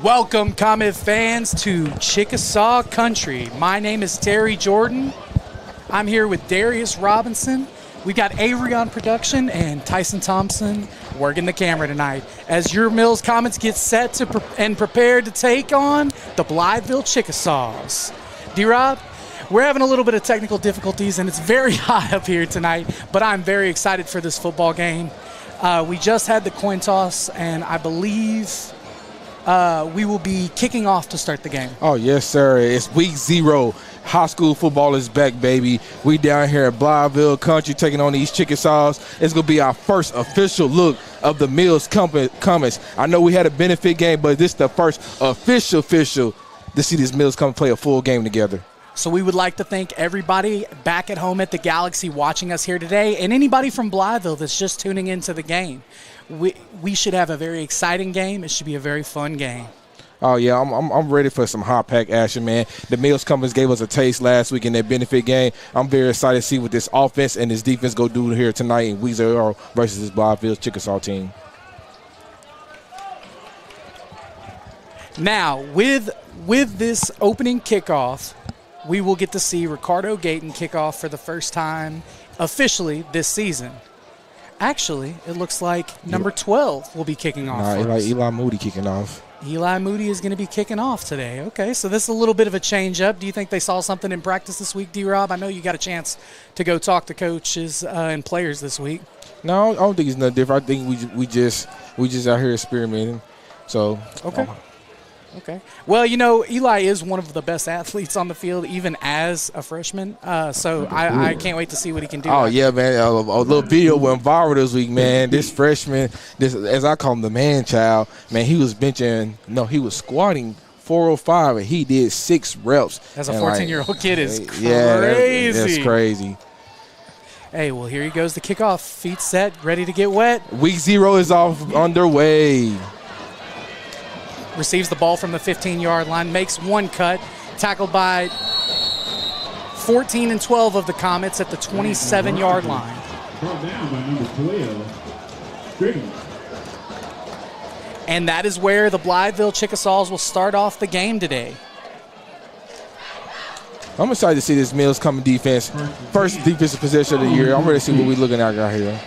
Welcome, Comet fans, to Chickasaw Country. My name is Terry Jordan. I'm here with Darius Robinson. We've got Avery on production and Tyson Thompson working the camera tonight as your Mills Comets get set to and prepared to take on the Blytheville Chickasaws. D-Rob, we're having a little bit of technical difficulties, and it's very hot up here tonight, but I'm very excited for this football game. We just had the coin toss, and I believe we will be kicking off to start the game. Oh, yes, sir. It's week 0. High school football is back, baby. We down here at Blytheville Country taking on these Chickasaws. It's going to be our first official look of the Mills Comets. I know we had a benefit game, but this is the first official to see this Mills Comets play a full game together. So we would like to thank everybody back at home at the Galaxy watching us here today, and anybody from Blytheville that's just tuning into the game. We should have a very exciting game. It should be a very fun game. Oh, yeah, I'm ready for some hot pack action, man. The Mills Comets gave us a taste last week in that benefit game. I'm very excited to see what this offense and this defense go do here tonight in week 0 versus this Blytheville Chickasaw team. Now, with this opening kickoff, we will get to see Ricardo Gayton kick off for the first time officially this season. Actually, it looks like number 12 will be kicking off. Eli Moody kicking off. Eli Moody is going to be kicking off today. Okay, so this is a little bit of a change-up. Do you think they saw something in practice this week, D-Rob? I know you got a chance to go talk to coaches and players this week. No, I don't think it's nothing different. I think we just out here experimenting. So okay. Okay. Well, you know, Eli is one of the best athletes on the field, even as a freshman. So I can't wait to see what he can do. Oh, yeah, man. A little video went viral this week, man. This freshman, as I call him, the man-child, man, he was squatting 405, and he did 6 reps. As a 14-year-old kid is crazy. Yeah, that's crazy. Hey, well, here he goes, the kickoff. Feet set, ready to get wet. Week 0 is underway. Receives the ball from the 15-yard line, makes one cut, tackled by 14 and 12 of the Comets at the 27-yard line. Brought down by number 12. And that is where the Blytheville Chickasaws will start off the game today. I'm excited to see this Mills Comets defense. First defensive possession of the year. I'm ready to see what we're looking at right here.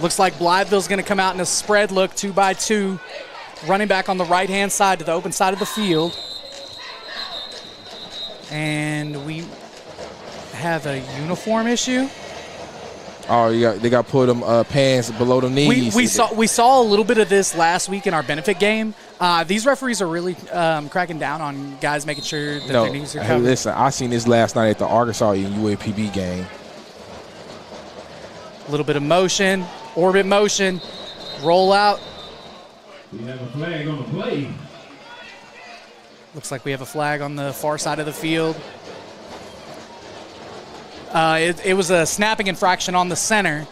Looks like Blytheville's going to come out in a spread look, 2-by-2. Running back on the right-hand side to the open side of the field. And we have a uniform issue. Oh, yeah, they got to put them pants below the knees. We saw a little bit of this last week in our benefit game. These referees are really cracking down on guys making sure that their knees are covered. Hey, listen, I seen this last night at the Arkansas UAPB game. A little bit of motion. Orbit motion, roll out. We have a flag on the play. Looks like we have a flag on the far side of the field. It was a snapping infraction on the center.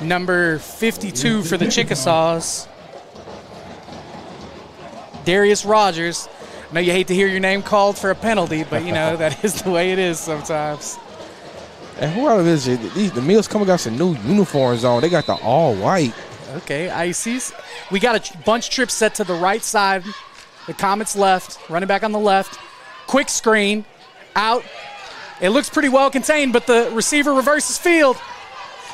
Number 52 for the Chickasaws. Darius Rogers. I know you hate to hear your name called for a penalty, but, you know, that is the way it is sometimes. And who else is it? The Mills Comets got some new uniforms on. They got the all white. Okay, Ices. We got a bunch trips set to the right side. The Comets left, running back on the left. Quick screen, out. It looks pretty well contained, but the receiver reverses field.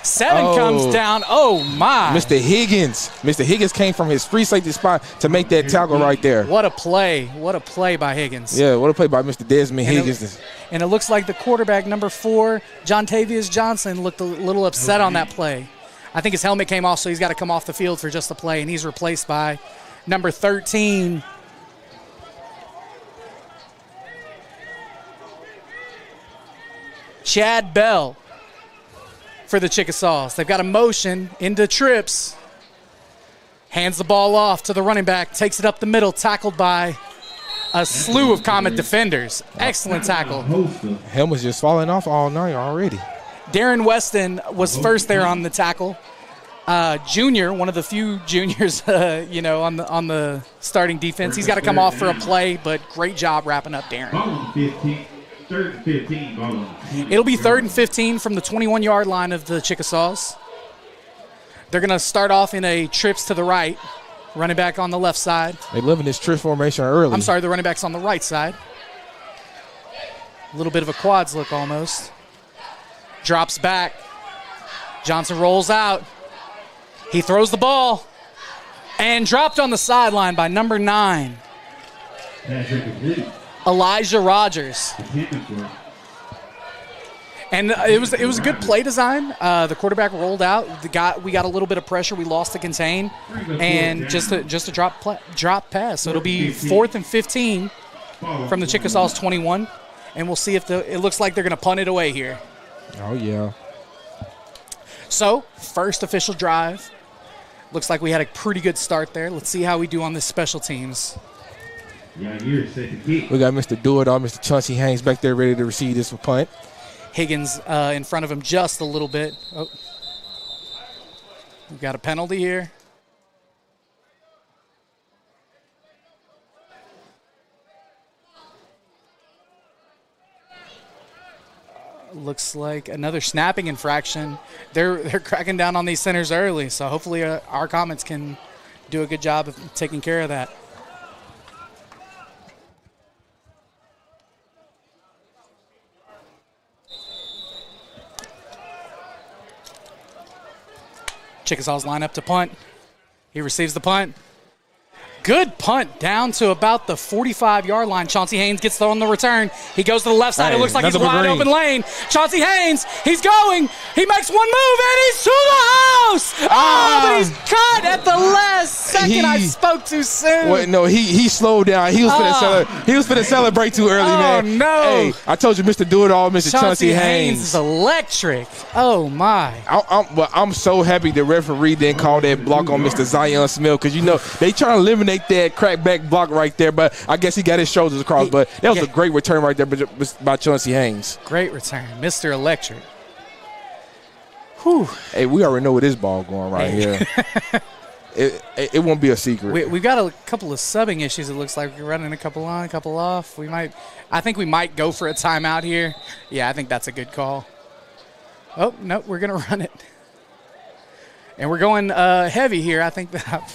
7 comes down. Oh, my. Mr. Higgins. Mr. Higgins came from his free safety spot to make that tackle right there. What a play. What a play by Higgins. Yeah, what a play by Mr. Desmond Higgins. And it looks like the quarterback, number 4, John Tavius Johnson, looked a little upset on that play. I think his helmet came off, so he's got to come off the field for just the play, and he's replaced by number 13. Chad Bell for the Chickasaws. They've got a motion into trips. Hands the ball off to the running back, takes it up the middle, tackled by a slew of Comet defenders. Excellent tackle. Helmet's just falling off all night already. Darren Weston was first there on the tackle. Junior, one of the few juniors, on the starting defense. He's got to come off for a play, but great job wrapping up Darren. Third and 15. It'll be 3rd and 15 from the 21-yard line of the Chickasaws. They're going to start off in a trips to the right. Running back on the left side. They live in this trick formation early. I'm sorry, the running back's on the right side. A little bit of a quads look almost. Drops back. Johnson rolls out. He throws the ball. And dropped on the sideline by number 9. Elijah Rogers. And it was a good play design. The quarterback rolled out. We got a little bit of pressure. We lost to contain, and just a drop pass. So it'll be 4th and 15 from the Chickasaws 21, and we'll see if it looks like they're going to punt it away here. Oh yeah. So first official drive. Looks like we had a pretty good start there. Let's see how we do on this special teams. We got Mr. Do-It-All, Mr. Chauncey Haynes back there ready to receive this punt. Higgins in front of him just a little bit. Oh. We've got a penalty here. Looks like another snapping infraction. They're cracking down on these centers early, so hopefully our Comets can do a good job of taking care of that. Chickasaws line up to punt. He receives the punt. Good punt down to about the 45-yard line. Chauncey Haynes gets on the return. He goes to the left side. It looks like he's wide open lane. Chauncey Haynes, he's going. He makes one move, and he's to the house. Oh, but he's cut at the last second. I spoke too soon. Wait, no, he slowed down. He was finna celebrate too early, man. Oh, no. Hey, I told you, Mr. Do-It-All, Mr. Chauncey Haynes is electric. Oh, my. I'm so happy the referee didn't call that block on Mr. Zion Smith because, they trying to eliminate that crackback block right there, but I guess he got his shoulders across. But that was a great return right there by Chauncey Haynes. Great return, Mr. Electric. Whew. Hey, we already know where this ball going right here. It won't be a secret. We've got a couple of subbing issues. It looks like we're running a couple on, a couple off. I think we might go for a timeout here. Yeah, I think that's a good call. Oh, no, we're going to run it. And we're going heavy here. I think that.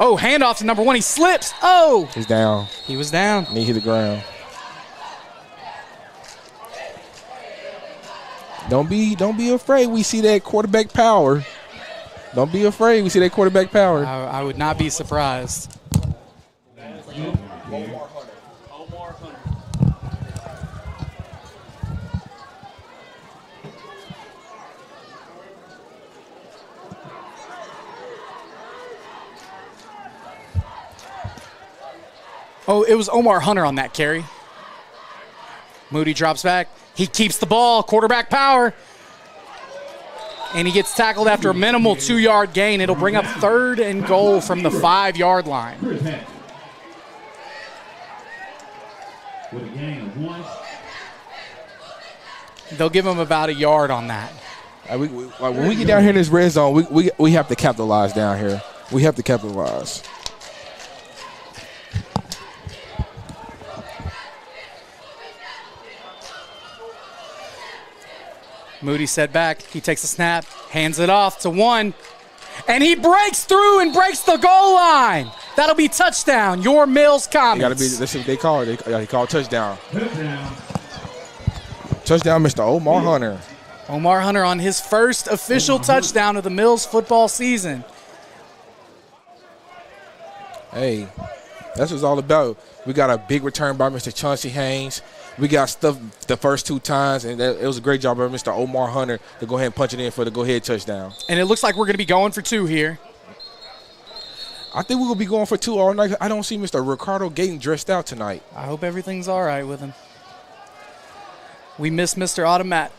Oh, handoff to number 1. He slips. Oh. He's down. He was down. And he hit the ground. Don't be afraid. We see that quarterback power. Don't be afraid. We see that quarterback power. I would not be surprised. Oh, it was Omar Hunter on that carry. Moody drops back. He keeps the ball. Quarterback power. And he gets tackled after a minimal 2-yard gain. It'll bring up 3rd and goal from the 5-yard line. With a gain of 1. They'll give him about a yard on that. When we get down here in this red zone, we have to capitalize down here. We have to capitalize. Moody set back. He takes a snap, hands it off to 1, and he breaks through and breaks the goal line. That'll be touchdown. Your Mills Comets. That's what they call it. They call it touchdown. Touchdown, Mr. Omar Hunter. Omar Hunter on his first official touchdown of the Mills football season. Hey, that's what it's all about. We got a big return by Mr. Chauncey Haynes. We got stuffed the first 2 times, and it was a great job by Mr. Omar Hunter to go ahead and punch it in for the go-ahead touchdown. And it looks like we're going to be going for 2 here. I think we're going to be going for 2 all night. I don't see Mr. Ricardo Gayton dressed out tonight. I hope everything's all right with him. We miss Mr. Automat.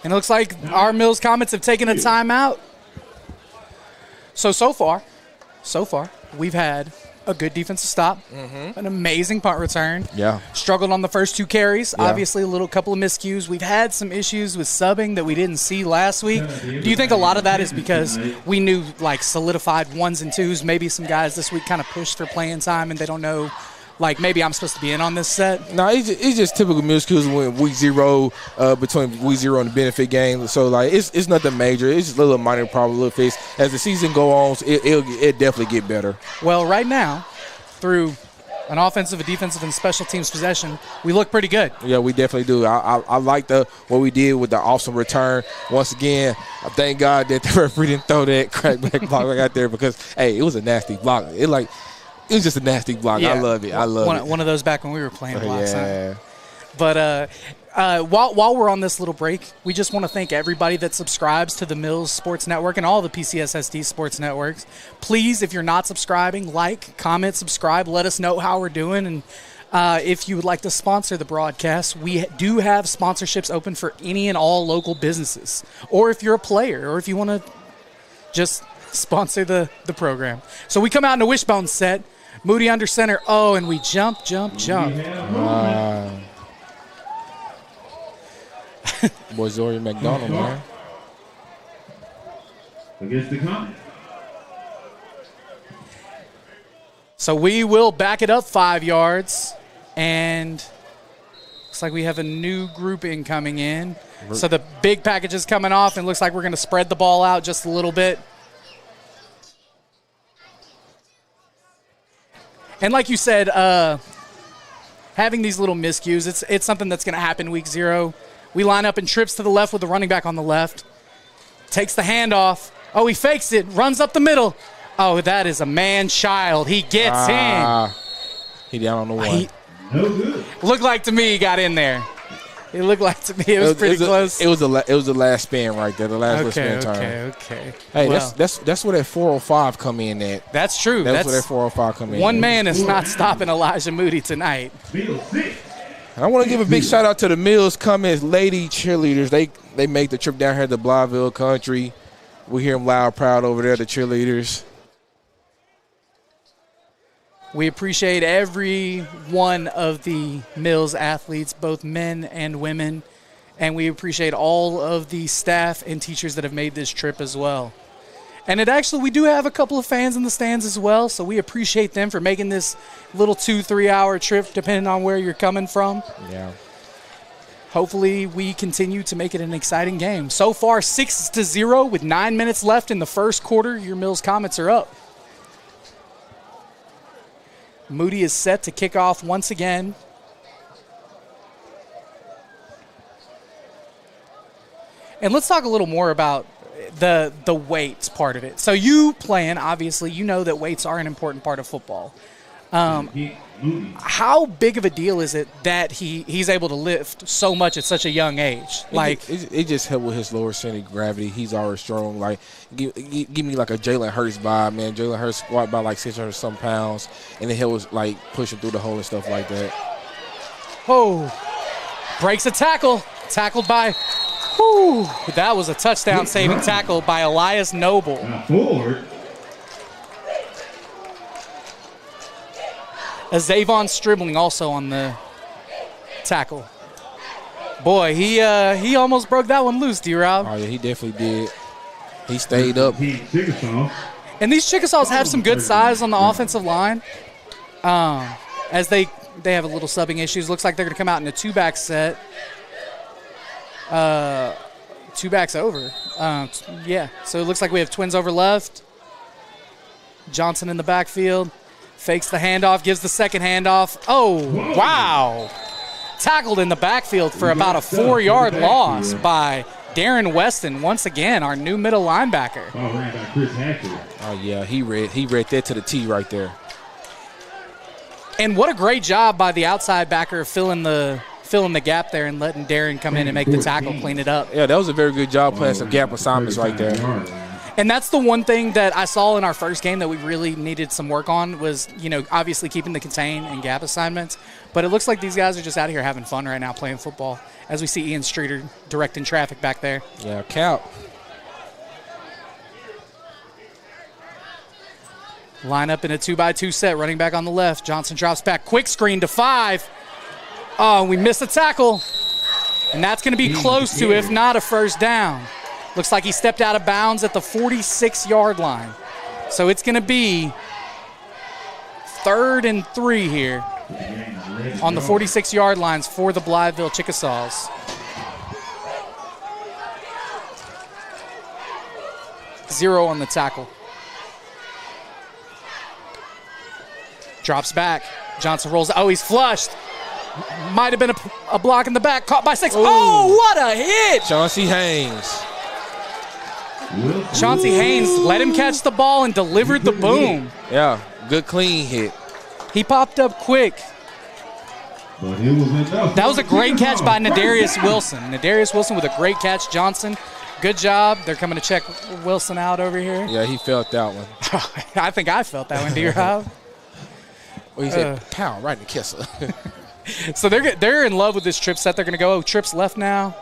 And it looks like our Mills Comets have taken a timeout. So far, we've had a good defensive stop, an amazing punt return. Yeah. Struggled on the first 2 carries. Yeah. Obviously, a couple of miscues. We've had some issues with subbing that we didn't see last week. Do you think a lot of that is because we knew, solidified 1s and 2s? Maybe some guys this week kind of pushed for playing time and they don't know Like maybe I'm supposed to be in on this set? No, it's just typical middle schools when week 0 between week 0 and the benefit game. So like it's nothing major. It's just a little minor problem, little fix. As the season go on, it'll definitely get better. Well, right now, through an offensive, a defensive, and special teams possession, we look pretty good. Yeah, we definitely do. I like what we did with the awesome return. Once again, I thank God that the referee didn't throw that crackback block right out there because, hey, it was a nasty block. It was just a nasty block. Yeah. I love it. I love it. One of those back when we were playing blocks. Yeah. Huh? But while we're on this little break, we just want to thank everybody that subscribes to the Mills Sports Network and all the PCSSD sports networks. Please, if you're not subscribing, like, comment, subscribe. Let us know how we're doing. And if you would like to sponsor the broadcast, we do have sponsorships open for any and all local businesses. Or if you're a player, or if you want to just sponsor the program. So we come out in a wishbone set. Moody under center. Oh, and we jump. Boy, Zori McDonald, man. Against the Comets. So we will back it up 5 yards. And looks like we have a new grouping coming in. So the big package is coming off, and looks like we're going to spread the ball out just a little bit. And like you said, having these little miscues, it's something that's going to happen week 0. We line up and trips to the left with the running back on the left. Takes the handoff. Oh, he fakes it. Runs up the middle. Oh, that is a man-child. He gets in. He down on the one. No good. Looked like to me he got in there. It looked like to me it was pretty close. It was the last spin right there, the last spin turn. Okay. Hey, well, that's where that 405 come in at. That's true. That's where that 405 come in. One man is not stopping Elijah Moody tonight. And I want to give a big shout out to the Mills Comets lady cheerleaders. They make the trip down here to Blytheville Country. We hear them loud, proud over there, the cheerleaders. We appreciate every one of the Mills athletes, both men and women, and we appreciate all of the staff and teachers that have made this trip as well. And we do have a couple of fans in the stands as well, so we appreciate them for making this little 2-3 hour trip, depending on where you're coming from. Yeah. Hopefully we continue to make it an exciting game. So far, 6-0 with 9 minutes left in the first quarter. Your Mills Comets are up. Moody is set to kick off once again. And let's talk a little more about the weights part of it. So you playing, obviously, you know that weights are an important part of football. How big of a deal is it that he's able to lift so much at such a young age? It just helped with his lower center of gravity. He's already strong. Like give me like a Jalen Hurts vibe, man. Jalen Hurts squat by like 600 some pounds, and then he was like pushing through the hole and stuff like that. Oh, breaks a tackle. Tackled by. That was a touchdown saving tackle by Elias Noble. Forward. Zavon Stribling also on the tackle. Boy, he almost broke that one loose, D-Rob. Oh, yeah, he definitely did. He stayed up. And these Chickasaws have some good size on the offensive line. As they have a little subbing issues. Looks like they're going to come out in a 2-back set. 2 backs over. Yeah, so it looks like we have twins over left. Johnson in the backfield. Fakes the handoff, gives the second handoff. Oh, wow. Tackled in the backfield for about a 4-yard loss by Darren Weston, once again, our new middle linebacker. Oh, yeah, he read that to the T right there. And what a great job by the outside backer filling the gap there and letting Darren come in and make the tackle, clean it up. Yeah, that was a very good job playing some gap assignments right there. And that's the one thing that I saw in our first game that we really needed some work on was, obviously keeping the contain and gap assignments. But it looks like these guys are just out here having fun right now playing football, as we see Ian Streeter directing traffic back there. Yeah, count. Line up in a 2-by-2 set, running back on the left. Johnson drops back, quick screen to 5. Oh, we missed a tackle. And that's going to be close to, if not a first down. Looks like he stepped out of bounds at the 46-yard line. So it's going to be 3rd and 3 here. on the 46-yard lines for the Blytheville Chickasaws. Zero on the tackle. Drops back. Johnson rolls. Oh, he's flushed. Might have been a block in the back. Caught by 6. Ooh. Oh, what a hit. Chauncey Haynes. Chauncey Haynes let him catch the ball and delivered the boom. Yeah, good clean hit. He popped up quick. That was a great catch by Nadarius Wilson. Nadarius Wilson with a great catch. Johnson, good job. They're coming to check Wilson out over here. Yeah, he felt that one. I think I felt that one, D-Rob. Well, he said, pound right in the kisser. So they're in love with this trip set. They're going to go, trips left now.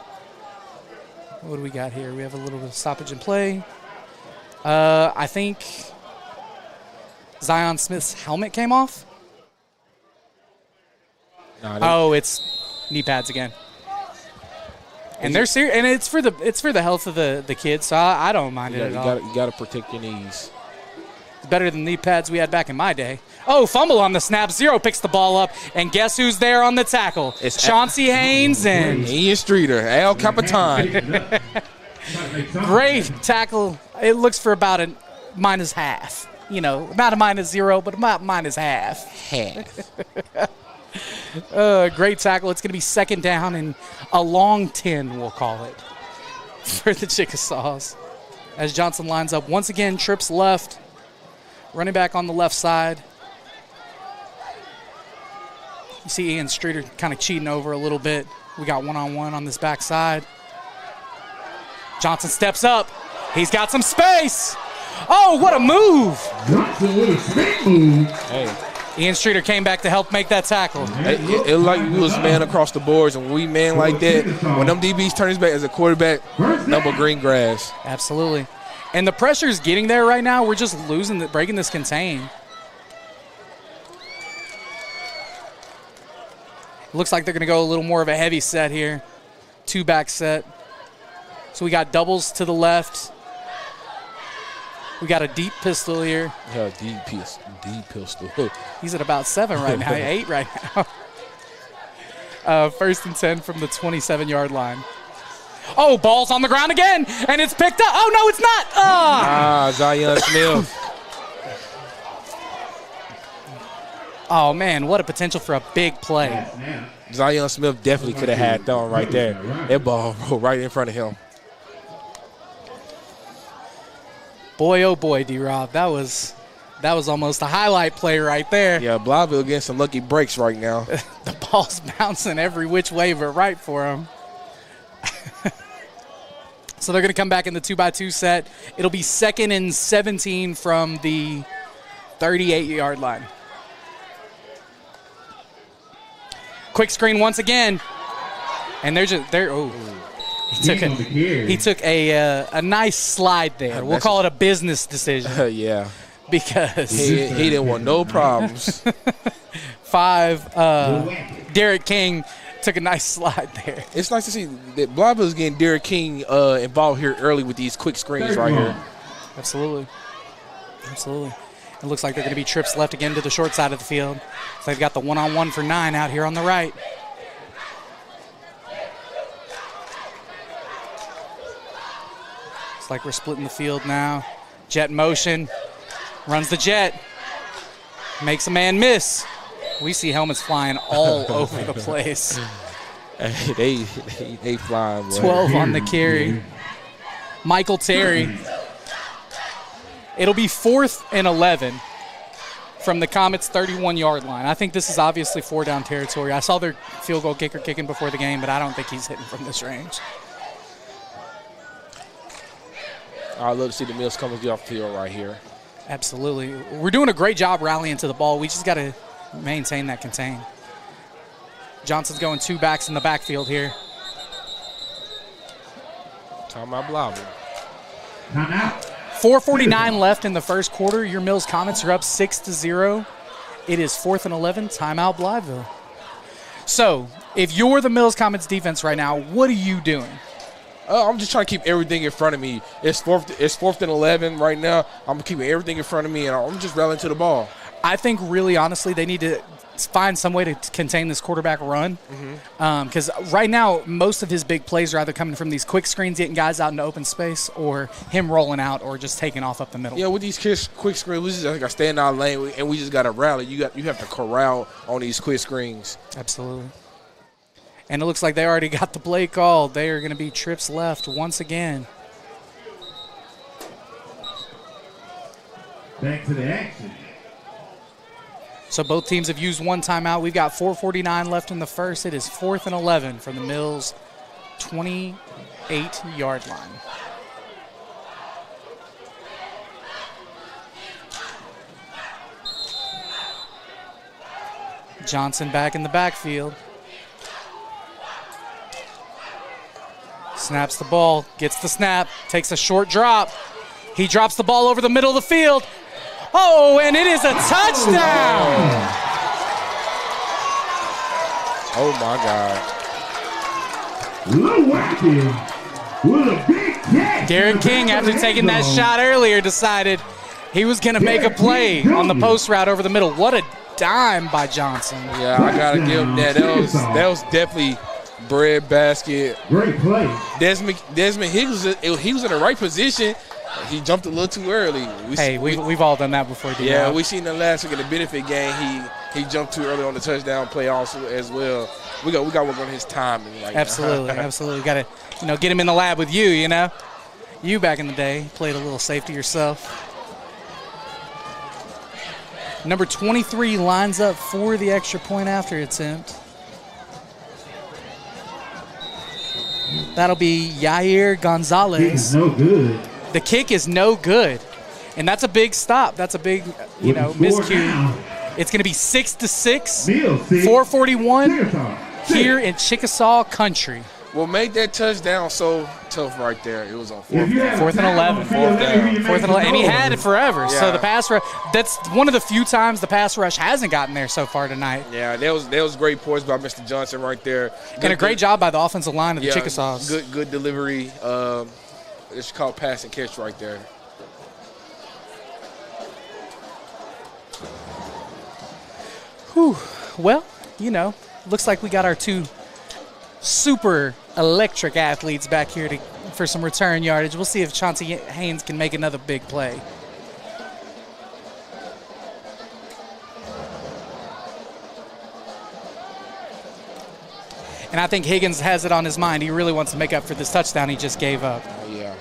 What do we got here? We have a little bit of stoppage in play. I think Zion Smith's helmet came off. Oh, it's knee pads again. And they're serious, and it's for the health of the kids, so I don't mind it at all. You got to protect your knees. It's better than knee pads we had back in my day. Oh, fumble on the snap. Zero picks the ball up, and guess who's there on the tackle? It's Chauncey Haynes and Ian Streeter, Al Capitan. Great tackle. It looks for about a minus half. You know, not a minus zero, but about minus half. Great tackle. It's going to be second down and a long 10, we'll call it, for the Chickasaws. As Johnson lines up once again, trips left, running back on the left side. You see Ian Streeter kind of cheating over a little bit. We got one-on-one on this backside. Johnson steps up. He's got some space. Oh, what a move. Hey. Ian Streeter came back to help make that tackle. It like we was man across the boards, and when we man like that, when them DBs turn his back as a quarterback, number green grass. Absolutely. And the pressure's getting there right now. We're just breaking this contain. Looks like they're going to go a little more of a heavy set here. Two-back set. So we got doubles to the left. We got a deep pistol here. Yeah, deep pistol. He's at about 7 right now, 8 right now. First and 10 from the 27-yard line. Oh, ball's on the ground again, and it's picked up. Oh, no, it's not. Zion Smith. Oh, man, what a potential for a big play. Zion Smith definitely could have had that one right there. That ball rolled right in front of him. Boy, oh boy, D-Rob, that was almost a highlight play right there. Yeah, Blytheville getting some lucky breaks right now. The ball's bouncing every which way but right for him. So they're going to come back in the 2x2 set. It'll be 2nd and 17 from the 38-yard line. Quick screen once again. And he took a nice slide there. We'll call it a business decision. Yeah. Because he didn't want no problems. 5, Derek King took a nice slide there. It's nice to see that Blytheville's getting Derek King involved here early with these quick screens right here. Absolutely. It looks like they're going to be trips left again to the short side of the field. So they've got the one-on-one for 9 out here on the right. Looks like we're splitting the field now. Jet motion. Runs the jet. Makes a man miss. We see helmets flying all over the place. They flying. Boy. 12 on the carry. Michael Terry. It'll be 4th and 11 from the Comets' 31-yard line. I think this is obviously 4-down territory. I saw their field goal kicker kicking before the game, but I don't think he's hitting from this range. I'd love to see the Mills Comets get off the field right here. Absolutely. We're doing a great job rallying to the ball. We just got to maintain that contain. Johnson's going 2 backs in the backfield here. Timeout Blytheville. Timeout. 4:49 left in the first quarter. Your Mills Comets are up 6-0. It is 4th and 11. Timeout Blytheville. So, if you're the Mills Comets defense right now, what are you doing? I'm just trying to keep everything in front of me. It's 4th and 11 right now. I'm keeping everything in front of me, and I'm just rallying to the ball. I think really honestly they need to find some way to contain this quarterback run. Because right now, most of his big plays are either coming from these quick screens, getting guys out into open space, or him rolling out or just taking off up the middle. Yeah, with these quick screens, we just got to stay in our lane, and we just got to rally. You have to corral on these quick screens. Absolutely. And it looks like they already got the play called. They are going to be trips left once again. Back to the action. So both teams have used one timeout. We've got 4:49 left in the first. It is 4th and 11 from the Mills 28-yard line. Johnson back in the backfield. Snaps the ball, gets the snap, takes a short drop. He drops the ball over the middle of the field. Oh, and it is a touchdown! Oh, my God. Lil Watkins with a big catch. Derek King, after taking that shot earlier, decided he was going to make a play on the post route over the middle. What a dime by Johnson. Yeah, I got to give him that. That was definitely bread basket. Great play. Desmond Higgs, he was in the right position. He jumped a little too early. We've all done that before. Yeah, we seen the last week in the benefit game. He jumped too early on the touchdown play also as well. We got to work on his timing. Absolutely. Got to get him in the lab with you. You back in the day played a little safety yourself. Number 23 lines up for the extra point after attempt. That'll be Yair Gonzalez. It's no good. The kick is no good, and that's a big stop. That's a big, miscue. It's going to be 6-6, 4:41 here in Chickasaw country. Well, make that touchdown so tough right there. It was on 4th and 11. 4th and 11, and he had it forever. Yeah. So the pass rush, that's one of the few times the pass rush hasn't gotten there so far tonight. Yeah, that was great points by Mr. Johnson right there. And a great job by the offensive line of the Chickasaws. Good delivery. It's called pass and catch right there. Whew. Well, looks like we got our two super electric athletes back here for some return yardage. We'll see if Chauncey Haynes can make another big play. And I think Higgins has it on his mind. He really wants to make up for this touchdown he just gave up. Yeah.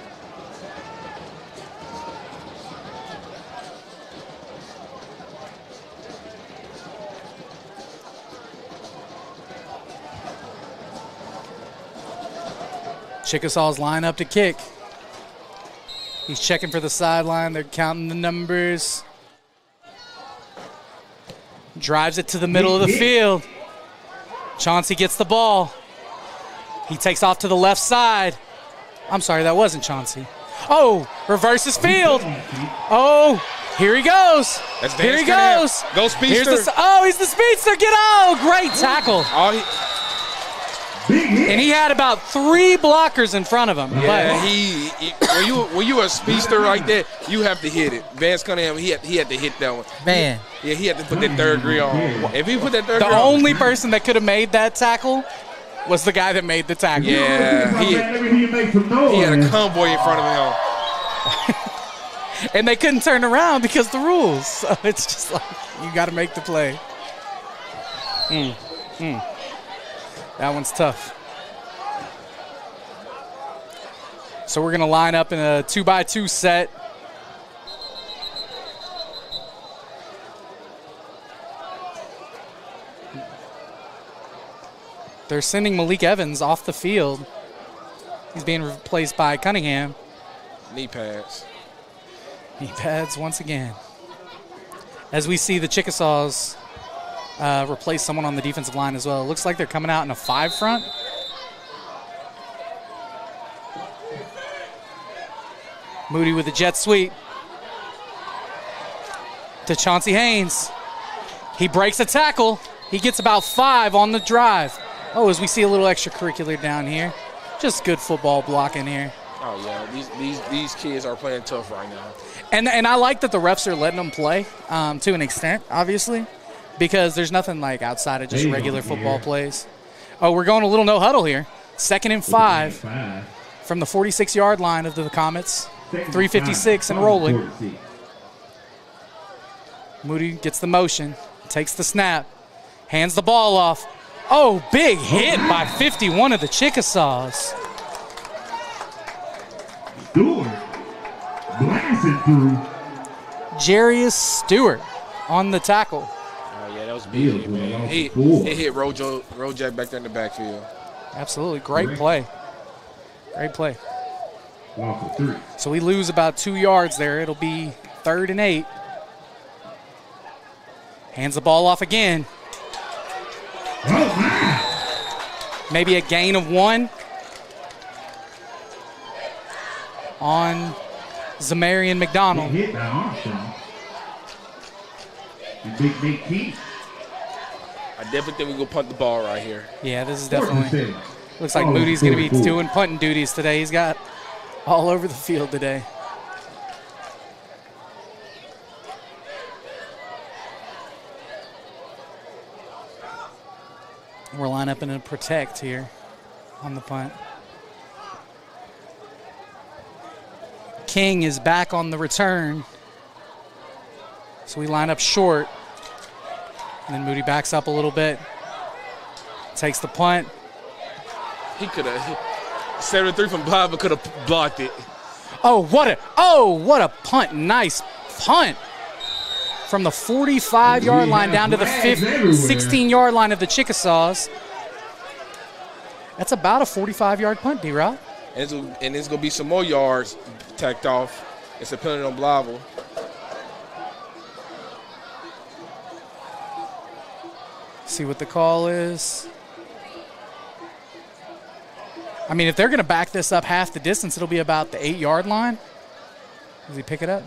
Chickasaws line up to kick. He's checking for the sideline. They're counting the numbers. Drives it to the middle of the field. Chauncey gets the ball. He takes off to the left side. I'm sorry, that wasn't Chauncey. Oh, reverses field. Oh, here he goes. Here he goes. Go speedster. He's the speedster. Great tackle. And he had about 3 blockers in front of him. Yeah, when you a speedster like that, you have to hit it. Vance Cunningham, he had to hit that one. Man. Yeah, he had to put that third degree on. If he put that third degree on. The only person that could have made that tackle was the guy that made the tackle. Yeah, he had a convoy in front of him. And they couldn't turn around because of the rules. So it's just like, you got to make the play. That one's tough. So we're going to line up in a 2x2 set. They're sending Malik Evans off the field. He's being replaced by Cunningham. Knee pads. Knee pads once again. As we see the Chickasaws replace someone on the defensive line as well. It looks like they're coming out in a 5 front. Moody with a jet sweep to Chauncey Haynes. He breaks a tackle. He gets about 5 on the drive. Oh, as we see a little extracurricular down here. Just good football blocking here. Oh, yeah. These kids are playing tough right now. And I like that the refs are letting them play to an extent, obviously. because there's nothing like outside of just regular football plays. Oh, we're going a little no huddle here. 2nd and 5 from the 46-yard line of the Comets. 3:56 and rolling. Moody gets the motion, takes the snap, hands the ball off. Oh, big hit by 51 of the Chickasaws. Stewart blasting through. Jarius Stewart on the tackle. Oh, yeah, that was big, man. He hit Rojack back there in the backfield. Absolutely. Great play. Great play. Loss of 3. So we lose about 2 yards there. It'll be 3rd and 8. Hands the ball off again. Oh, my. Maybe a gain of 1 on Zamarian McDonald. Hit by Armstrong. And Big Keith. I definitely think we're going to punt the ball right here. Yeah, this is definitely. Looks like Moody's going to be doing punting duties today. He's got all over the field today. We're lined up in a protect here on the punt. King is back on the return. So we line up short. And then Moody backs up a little bit. Takes the punt. He could have. 7-3 from Blytheville could have blocked it. Oh, what a punt. Nice punt. From the 45-yard line down to the 16-yard line of the Chickasaws. That's about a 45-yard punt, D-Rob. And there's going to be some more yards tacked off. It's a penalty on Blytheville. See what the call is. I mean, if they're going to back this up half the distance, it'll be about the 8-yard line. Does he pick it up?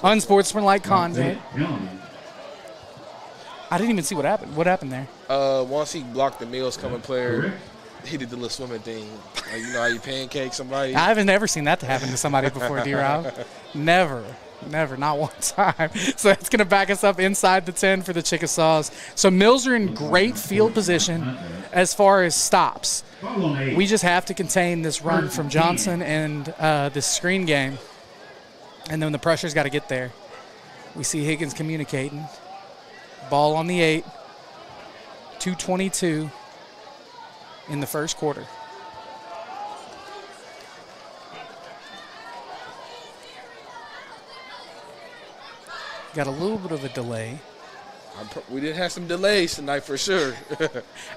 Unsportsmanlike conduct. I didn't even see what happened. What happened there? Once he blocked the Mills coming player, he did the little swimming thing. Like, you know how you pancake somebody? I haven't ever seen that to happen to somebody before, D-Rob. Never, not one time. So that's going to back us up inside the 10 for the Chickasaws. So Mills are in great field position as far as stops. We just have to contain this run from Johnson and this screen game. And then the pressure's got to get there. We see Higgins communicating. Ball on the 8. 2:22 in the first quarter. Got a little bit of a delay. We did have some delays tonight for sure.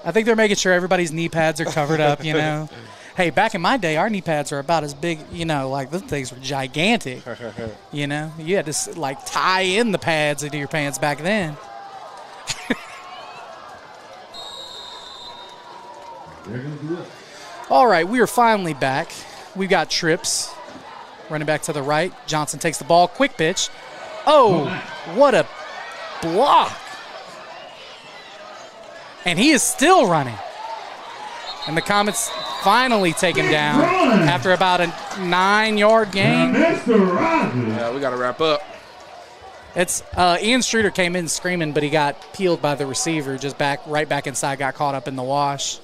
I think they're making sure everybody's knee pads are covered up, you know. Hey, back in my day, our knee pads were about as big, you know, like those things were gigantic. You know, you had to like tie in the pads into your pants back then. All right, we are finally back. We've got trips. Running back to the right. Johnson takes the ball. Quick pitch. Oh, what a block. And he is still running. And the Comets finally take him down after about a 9-yard gain. Yeah, we got to wrap up. It's Ian Streeter came in screaming, but he got peeled by the receiver, just right back inside, got caught up in the wash.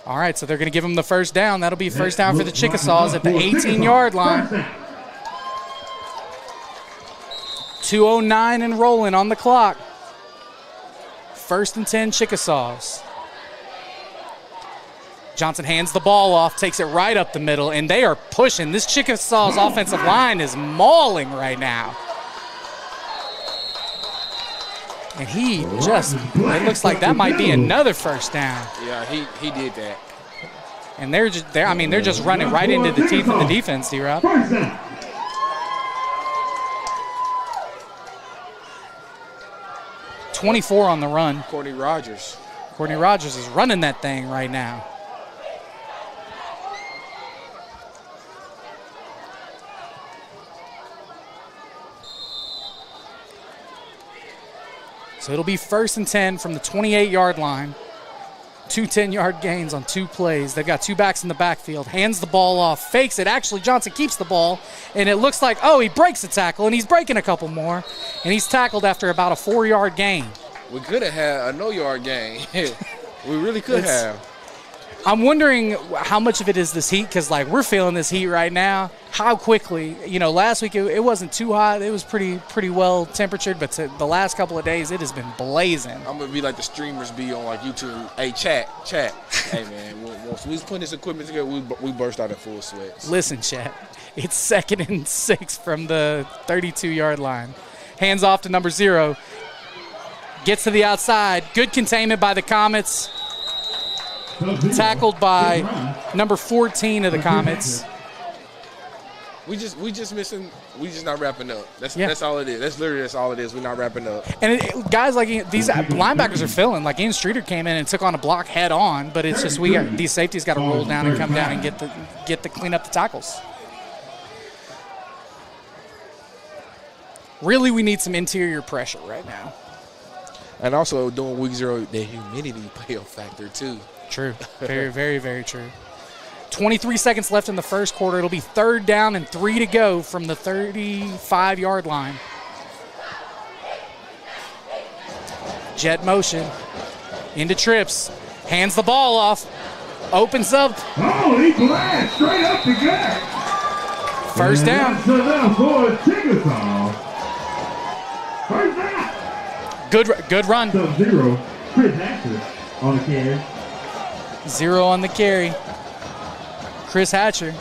All right, so they're going to give him the first down. That'll be first down for the Chickasaws at the 18-yard line. 2:09 and rolling on the clock. 1st and 10 Chickasaws. Johnson hands the ball off, takes it right up the middle, and they are pushing. This Chickasaws offensive line is mauling right now. And he just, it looks like that might be another first down. Yeah, he did that. And they're just running right into the teeth of the defense, D-Rob. 24 on the run. Courtney Rogers is running that thing right now. So it'll be 1st and 10 from the 28-yard line. 2 10-yard gains on 2 plays. They've got 2 backs in the backfield. Hands the ball off, fakes it. Actually, Johnson keeps the ball, and it looks like, he breaks a tackle, and he's breaking a couple more, and he's tackled after about a 4-yard gain. We could have had a no-yard gain. We really could have. I'm wondering how much of it is this heat, because, we're feeling this heat right now. How quickly, last week it wasn't too hot. It was pretty well temperatured, but the last couple of days it has been blazing. I'm going to be like the streamers be on, YouTube. Hey, chat. Hey, man, once we was putting this equipment together, we burst out in full sweats. Listen, chat, it's 2nd and 6 from the 32-yard line. Hands off to number 0. Gets to the outside. Good containment by the Comets. Tackled by number 14 of the Comets. We just missing. We just not wrapping up. That's all it is. That's all it is. We're not wrapping up. And guys like these linebackers are filling. Like Ian Streeter came in and took on a block head on, but it's just these safeties got to roll down and come down and get the clean up the tackles. Really, we need some interior pressure right now. And also during week 0, the humidity play a factor too. True. Very, very, very true. 23 seconds left in the first quarter. It'll be 3rd down and 3 to go from the 35-yard line. Jet motion into trips. Hands the ball off. Opens up. Holy blast! Straight up the gut. 1st down. For Chickasaws. 1st down. Good run. 0. Chris Hatcher on the carry. 0 on the carry. Chris Hatcher.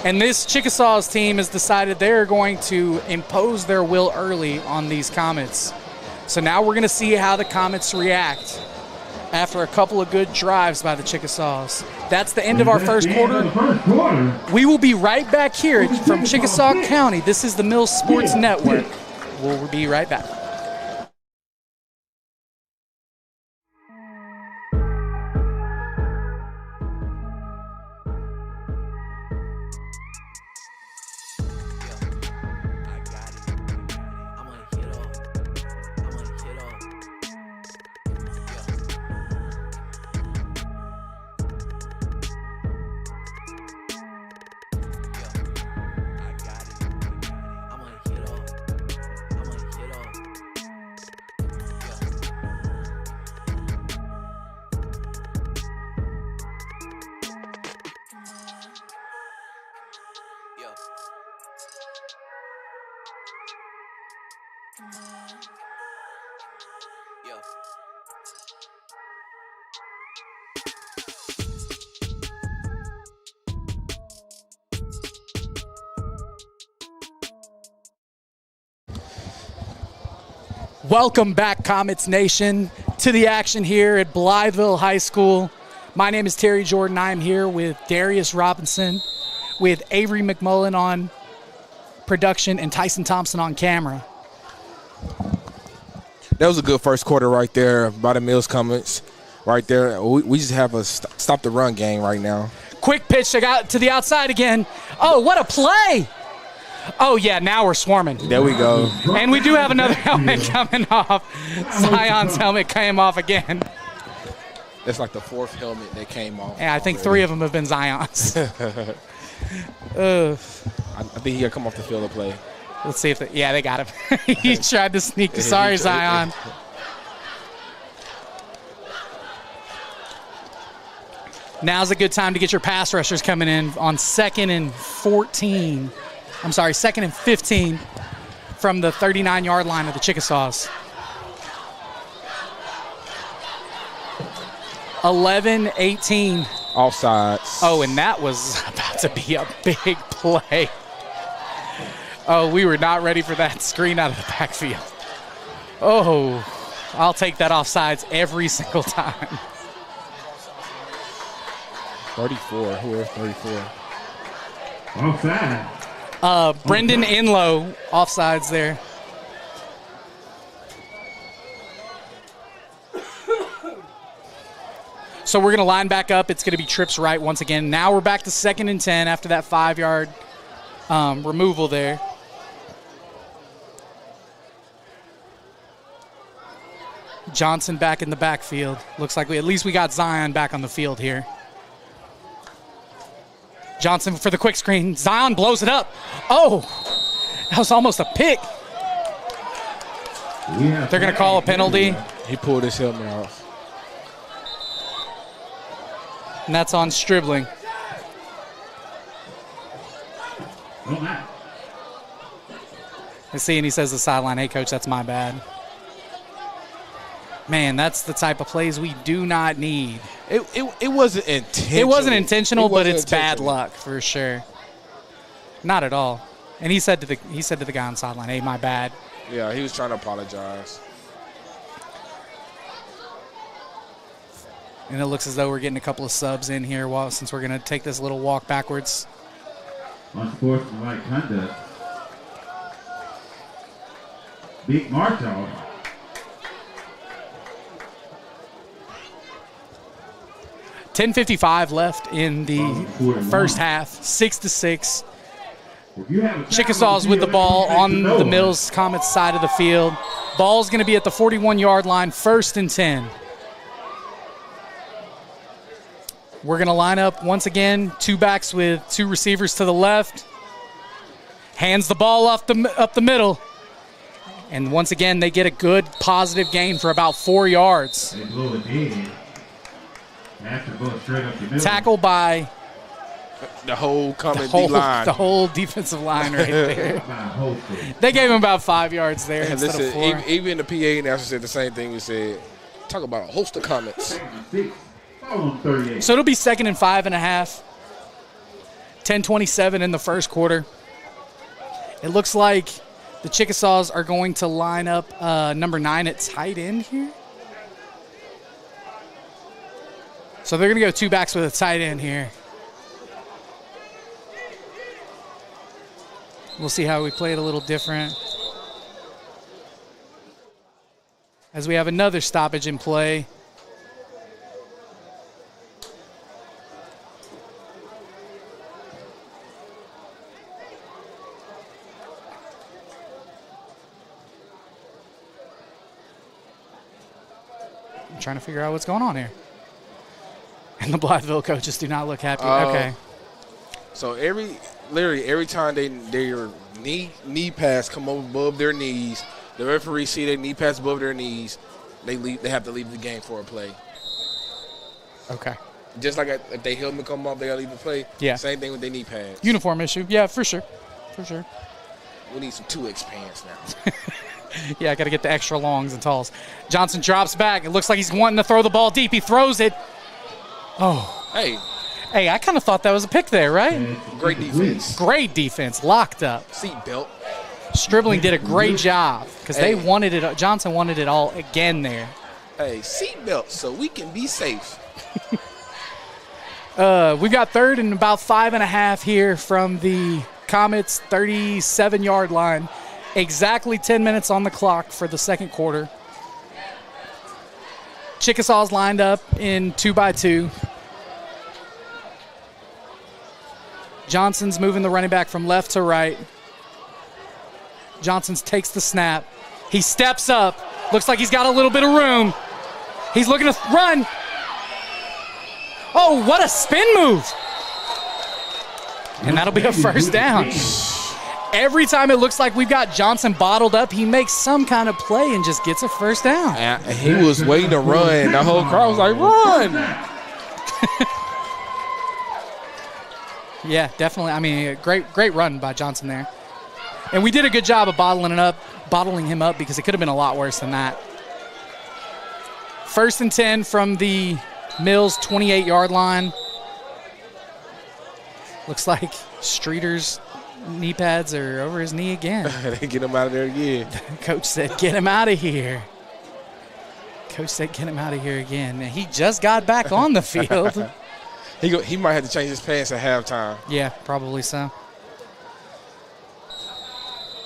And this Chickasaws team has decided they're going to impose their will early on these Comets. So now we're going to see how the Comets react after a couple of good drives by the Chickasaws. That's the end of our first quarter. We will be right back here from Chickasaw County. This is the Mills Sports Network. We'll be right back. Welcome back, Comets Nation, to the action here at Blytheville High School. My name is Terry Jordan. I'm here with Darius Robinson, with Avery McMullen on production, and Tyson Thompson on camera. That was a good first quarter right there by the Mills Comets. Right there, we just have a stop the run game right now. Quick pitch to the outside again. Oh, what a play! Oh, yeah, now we're swarming. There we go. And we do have another helmet coming off. Zion's helmet came off again. That's like the 4th helmet that came off. Yeah, I think 3 of them have been Zion's. I think he got to come off the field to play. Let's see if they got him. He tried to sneak. Sorry, Zion. Now's a good time to get your pass rushers coming in on 2nd and 14. I'm sorry, 2nd and 15 from the 39-yard line of the Chickasaws. 11-18. Offsides. Oh, and that was about to be a big play. Oh, we were not ready for that screen out of the backfield. Oh, I'll take that offsides every single time. 34. Who is 34? Offside. Brendan Inlow, offsides there. So we're going to line back up. It's going to be trips right once again. Now we're back to 2nd and 10 after that 5-yard removal there. Johnson back in the backfield. Looks like at least we got Zion back on the field here. Johnson for the quick screen. Zion blows it up. Oh, that was almost a pick. They're going to call a penalty. He pulled his helmet off. And that's on Stribling. I see, and he says to the sideline, hey, coach, that's my bad. Man, that's the type of plays we do not need. It wasn't intentional. It wasn't intentional, but it's bad luck for sure. Not at all. And he said to the guy on the sideline, hey, my bad. Yeah, he was trying to apologize. And it looks as though we're getting a couple of subs in here since we're going to take this little walk backwards. Unsportsmanlike conduct. Big march off. $10:55 left in the first half, 6-6. Chickasaws with the ball on the Mills Comets side of the field. Ball's going to be at the 41-yard line, 1st and 10. We're going to line up once again, 2 backs with 2 receivers to the left. Hands the ball up the middle. And once again, they get a good positive gain for about 4 yards. They blow it in. Straight up the middle. Tackle by the whole line. The whole defensive line right there. They gave him about 5 yards there instead of 4. Even the PA announcer said the same thing we said. Talk about a host of comments. So it'll be 2nd and 5.5. 10:27 in the first quarter. It looks like the Chickasaws are going to line up number 9 at tight end here. So they're going to go 2 backs with a tight end here. We'll see how we play it a little different. As we have another stoppage in play. I'm trying to figure out what's going on here. And the Blytheville coaches do not look happy. Okay. So literally every time their knee pass come over above their knees, the referee see their knee pass above their knees, they have to leave the game for a play. Okay. Just like if they helmet come off, they gotta leave the play. Yeah. Same thing with their knee pads. Uniform issue. Yeah, for sure. For sure. We need some 2X pants now. Yeah, I got to get the extra longs and talls. Johnson drops back. It looks like he's wanting to throw the ball deep. He throws it. Oh. Hey, I kind of thought that was a pick there, right? Great defense. Great defense. Locked up. Seatbelt. Stribling did a great job because they wanted it. Johnson wanted it all again there. Hey, seatbelt so we can be safe. We've got 3rd and about 5.5 here from the Comets' 37-yard line. Exactly 10 minutes on the clock for the second quarter. Chickasaws lined up in 2x2. Johnson's moving the running back from left to right. Johnson takes the snap. He steps up. Looks like he's got a little bit of room. He's looking to run. Oh, what a spin move. And that'll be a 1st down. Every time it looks like we've got Johnson bottled up, he makes some kind of play and just gets a 1st down. And he was waiting to run. The whole crowd was like, run. Yeah, definitely. I mean, great run by Johnson there. And we did a good job of bottling him up because it could have been a lot worse than that. 1st and 10 from the Mills 28-yard line. Looks like Streeter's knee pads are over his knee again. They get him out of there again. Coach said, get him out of here. Coach said, get him out of here again. And he just got back on the field. He might have to change his pants at halftime. Yeah, probably so.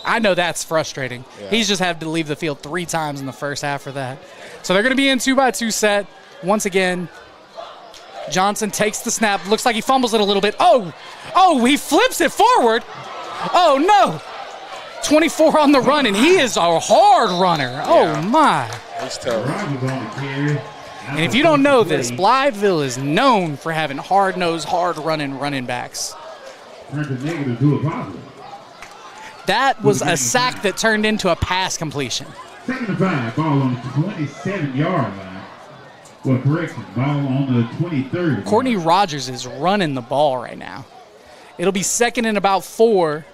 I know that's frustrating. Yeah. He's just had to leave the field 3 times in the first half for that. So they're going to be in 2x2 set. Once again, Johnson takes the snap. Looks like he fumbles it a little bit. Oh, he flips it forward. Oh, no. 24 on the run, and he is a hard runner. Oh, my. He's tough. Rogers on the carry. And if you don't know this, Blytheville is known for having hard-nosed, hard-running running backs. Turned a negative to a positive. That was a sack that turned into a pass completion. 2nd and 5, ball on the 27-yard line. Well, correction, ball on the 23rd. Courtney Rogers is running the ball right now. It'll be 2nd and about 4.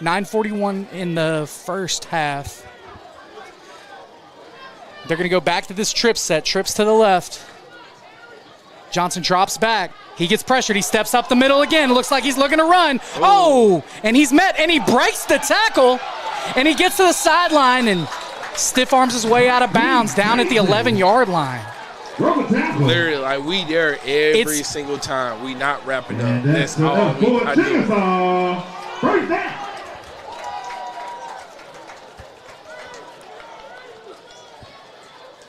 9:41 in the first half. They're going to go back to this trip set. Trips to the left. Johnson drops back. He gets pressured. He steps up the middle again. Looks like he's looking to run. Oh, and he's met, and he breaks the tackle. And he gets to the sideline and stiff arms his way out of bounds down at the 11-yard line. Literally, like, we there every single time. We not wrapping up. That's all I do. First down.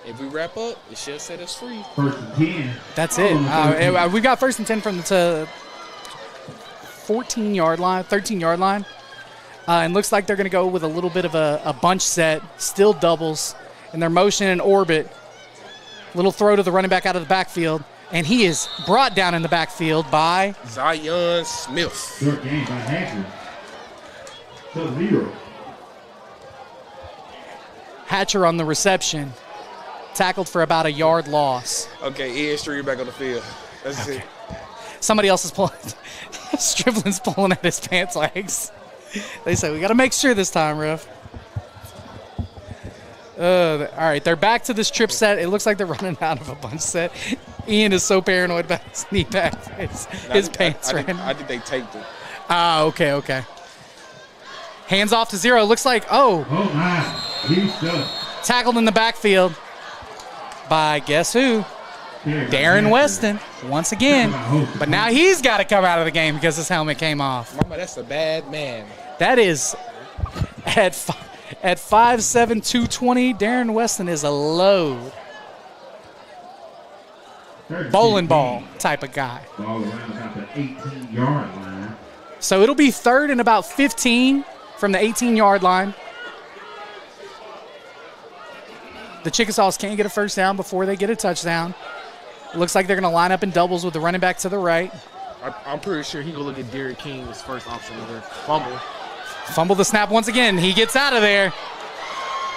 If we wrap up, it should set us free. 1st and 10. That's it. We got 1st and 10 from the 14-yard line, 13-yard line. And looks like they're going to go with a little bit of a bunch set, still doubles, and they're motioning in orbit. Little throw to the running back out of the backfield, and he is brought down in the backfield by Zion Smith. Short game by Hatcher. So 0. Hatcher on the reception. Tackled for about a yard loss. Okay, Ian Street back on the field. That's it. Somebody else is pulling. Striblin's pulling at his pants legs. They say, we got to make sure this time, ref. All right, they're back to this trip set. It looks like they're running out of a bunch set. Ian is so paranoid about his knee pads, his pants right now. I think they taped it. Okay. Hands off to 0. Looks like, Oh, my. He's stuck. tackled in the backfield by guess who? Darren Weston, once again. But now he's got to come out of the game because his helmet came off. Mama, that's a bad man. That is at 5'7", 220, Darren Weston is a load. Bowling ball type of guy. Ball around about the 18-yard line. So it'll be 3rd and about 15 from the 18-yard line. The Chickasaws can't get a first down before they get a touchdown. Looks like they're going to line up in doubles with the running back to the right. I'm pretty sure he going to look at Derek King's first option over fumble. Fumble the snap once again. He gets out of there.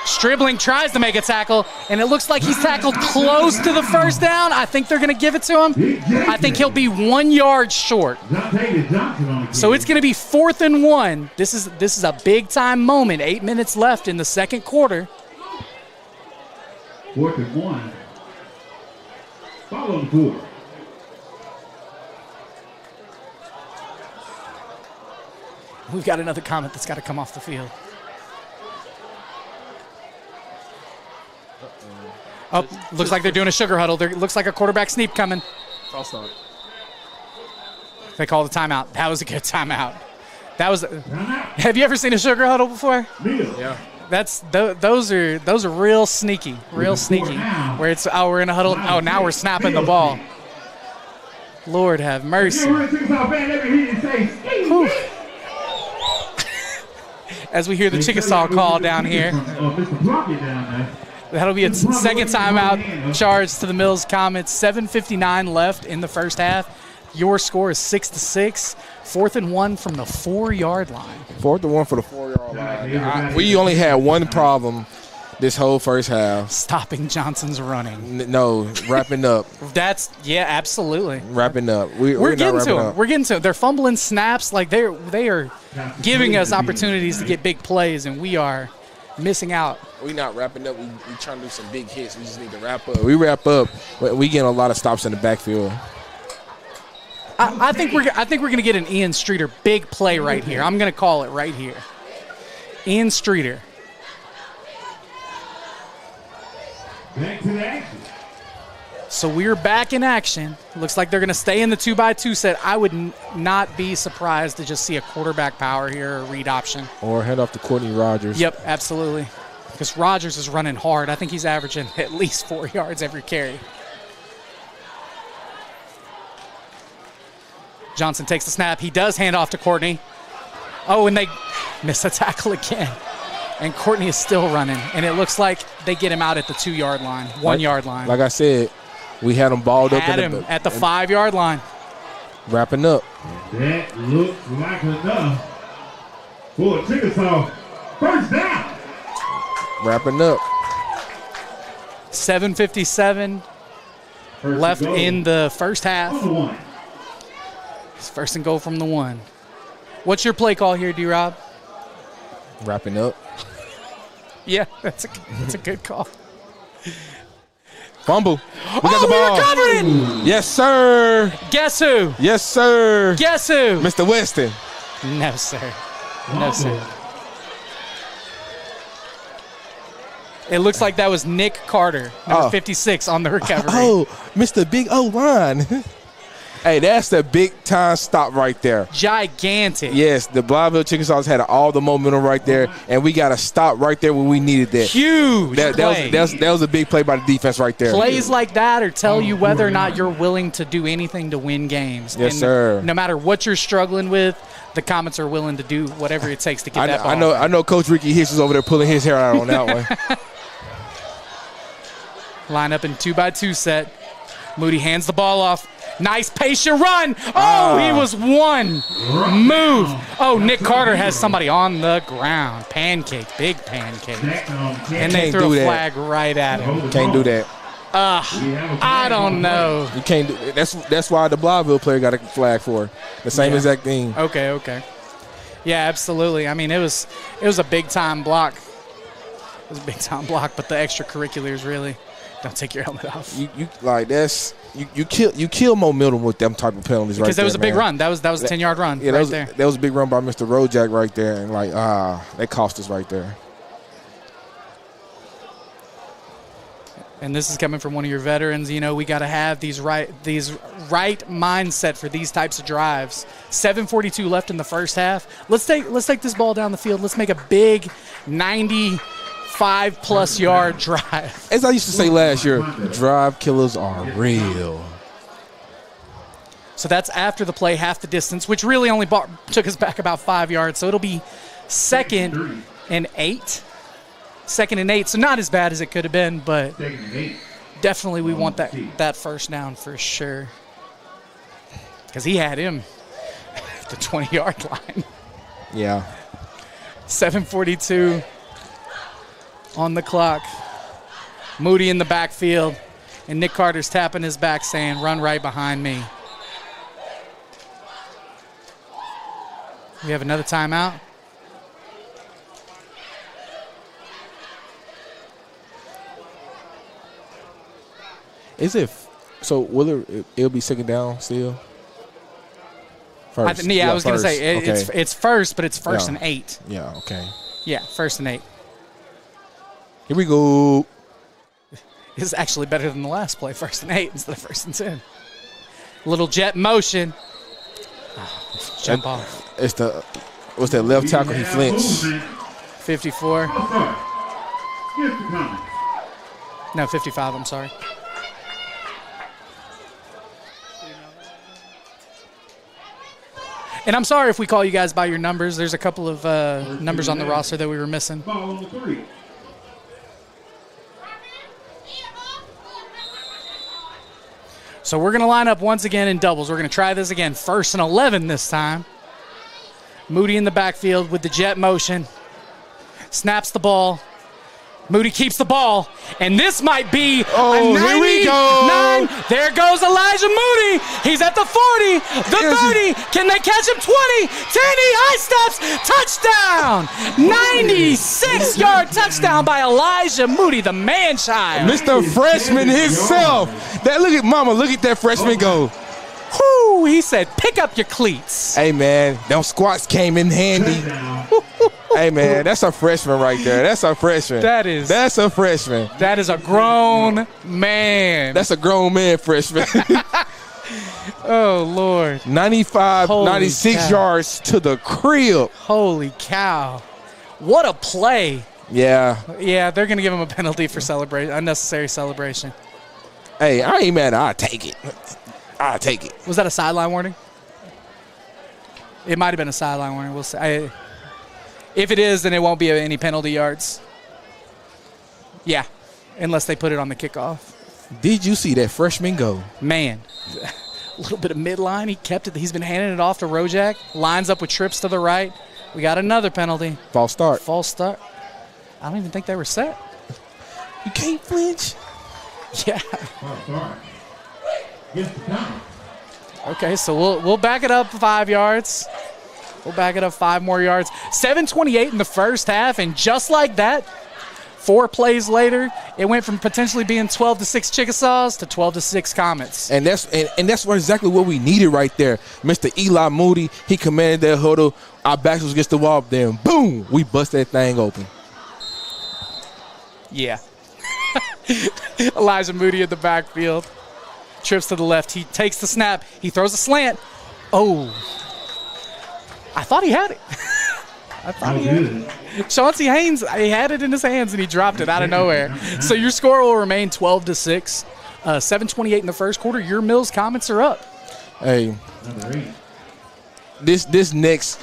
Stribling tries to make a tackle, and it looks like he's tackled close to the first down. I think they're going to give it to him. I think he'll be 1 yard short. So it's going to be 4th and 1. This is a big-time moment. 8 minutes left in the second quarter. 4th and 1. Ball on the board. We've got another Comet that's got to come off the field. Oh, looks like they're doing a sugar huddle. Looks like a quarterback sneak coming. False start. They call the timeout. That was a good timeout. Have you ever seen a sugar huddle before? Yeah. Those are real sneaky, Where it's we're in a huddle. Oh, now we're snapping the ball. Lord have mercy. Whew. As we hear the Chickasaw call down here. That'll be a second timeout charge to the Mills Comets. 7:59 left in the first half. Your score is 6-6. 4th and 1 from the 4-yard line. 4th and 1 for the 4-yard line. We only had one problem this whole first half. Stopping Johnson's running. No, wrapping up. Absolutely. Wrapping up. We're getting to them. We're getting to them. They're fumbling snaps. Like they are giving us opportunities to get big plays, and we are missing out. We're not wrapping up. We trying to do some big hits. We just need to wrap up. We wrap up. We get a lot of stops in the backfield. I think we're going to get an Ian Streeter big play right here. I'm going to call it right here. Ian Streeter. Back to the action. So we're back in action. Looks like they're going to stay in the 2x2 set. I would not be surprised to just see a quarterback power here, or read option. Or head off to Courtney Rogers. Yep, absolutely. Because Rogers is running hard. I think he's averaging at least 4 yards every carry. Johnson takes the snap. He does hand off to Courtney. Oh, and Miss a tackle again. And Courtney is still running. And it looks like they get him out at the 2-yard line, 1 yard line. Like I said, we had him balled up. Had him at the 5-yard line. Wrapping up. That looks like enough for Chickasaw. First down. Wrapping up. 7:57 left in the first half. It's first and goal from the 1. What's your play call here, D-Rob? Wrapping up. Yeah, that's a good call. Fumble. We got the ball. We recovered it. Yes, sir. Guess who? Yes, sir. Guess who? Mr. Weston. No, sir. No, sir. It looks like that was Nick Carter, number 56, on the recovery. Oh, Mr. Big O-line. Hey, that's the big-time stop right there. Gigantic. Yes, the Blytheville Chickasaws had all the momentum right there, and we got to stop right there when we needed that. Huge play. That was a big play by the defense right there. Plays like that or tell you whether or not you're willing to do anything to win games. Yes, and sir. No matter what you're struggling with, the Comets are willing to do whatever it takes to get that ball. I know Coach Ricky Hicks is over there pulling his hair out on that one. Line up in 2x2 set. Moody hands the ball off. Nice patient run. Oh, he was one move. Oh, Nick Carter has somebody on the ground. Pancake, big pancake. And they threw a flag right at him. Can't do that. I don't know. You can't do that's why the Blytheville player got a flag for the same exact thing. Okay. Yeah, absolutely. I mean, it was a big time block. It was a big time block, but the extracurriculars really don't take your helmet off. You kill momentum with them type of penalties right there. Because that was a big run. That was a 10-yard run there. That was a big run by Mr. Rojak right there, and that cost us right there. And this is coming from one of your veterans. You know, we got to have these right mindset for these types of drives. 7:42 left in the first half. Let's take this ball down the field. Let's make a big 95+ yard drive. As I used to say last year, drive killers are real. So that's after the play, half the distance, which really only took us back about 5 yards. So it'll be 2nd and 8. 2nd and 8, so not as bad as it could have been, but definitely we want that first down for sure. Because he had him at the 20-yard line. Yeah. 7:42 on the clock. Moody in the backfield, and Nick Carter's tapping his back saying, run right behind me. We have another timeout. Is it so? Will it'll be 2nd down still? First. I was going to say okay. it's first, but it's 1st and 8. Yeah. Okay. Yeah, 1st and 8. Here we go. It's actually better than the last play, 1st and 8 instead of 1st and 10. Little jet motion. Jump off. What's that left tackle? He flinched. 54. No, 55. I'm sorry. And I'm sorry if we call you guys by your numbers. There's a couple of numbers on the roster that we were missing. So we're going to line up once again in doubles. We're going to try this again. 1st and 11 this time. Moody in the backfield with the jet motion. Snaps the ball. Moody keeps the ball, and this might be a 99. Here we go. There goes Elijah Moody. He's at the 40, the 30. Can they catch him? 20, 10, he high steps, touchdown. 96-yard touchdown by Elijah Moody, the man-child. Mr. Freshman himself. Look at that freshman go. Whoo, he said, pick up your cleats. Hey, man, them squats came in handy. Hey, man, that's a freshman right there. That's a freshman. That's a freshman. That is a grown man. That's a grown man freshman. Oh, Lord. 96 yards to the crib. Holy cow. What a play. Yeah. Yeah, they're going to give him a penalty for unnecessary celebration. Hey, I ain't mad. I'll take it. Was that a sideline warning? It might have been a sideline warning. We'll see. If it is, then it won't be any penalty yards. Yeah, unless they put it on the kickoff. Did you see that freshman go? Man, a little bit of midline. He kept it. He's been handing it off to Rojak. Lines up with trips to the right. We got another penalty. False start. False start. I don't even think they were set. You can't flinch. Yeah. False start. Against the Comets. Okay, so we'll back it up 5 yards. We'll back it up 5 more yards. 7:28 in the first half, and just like that, 4 plays later, it went from potentially being 12-6 Chickasaws to 12-6 Comets. And that's exactly what we needed right there. Mr. Eli Moody, he commanded that huddle. Our backs was against the wall. Then, boom, we bust that thing open. Yeah. Elijah Moody in the backfield. Trips to the left. He takes the snap. He throws a slant. Oh. I thought he had it. I thought he had it. Chauncey Haynes, he had it in his hands, and he dropped it out of nowhere. So your score will remain 12-6. 7:28 in the first quarter. Your Mills Comets are up. Hey, this next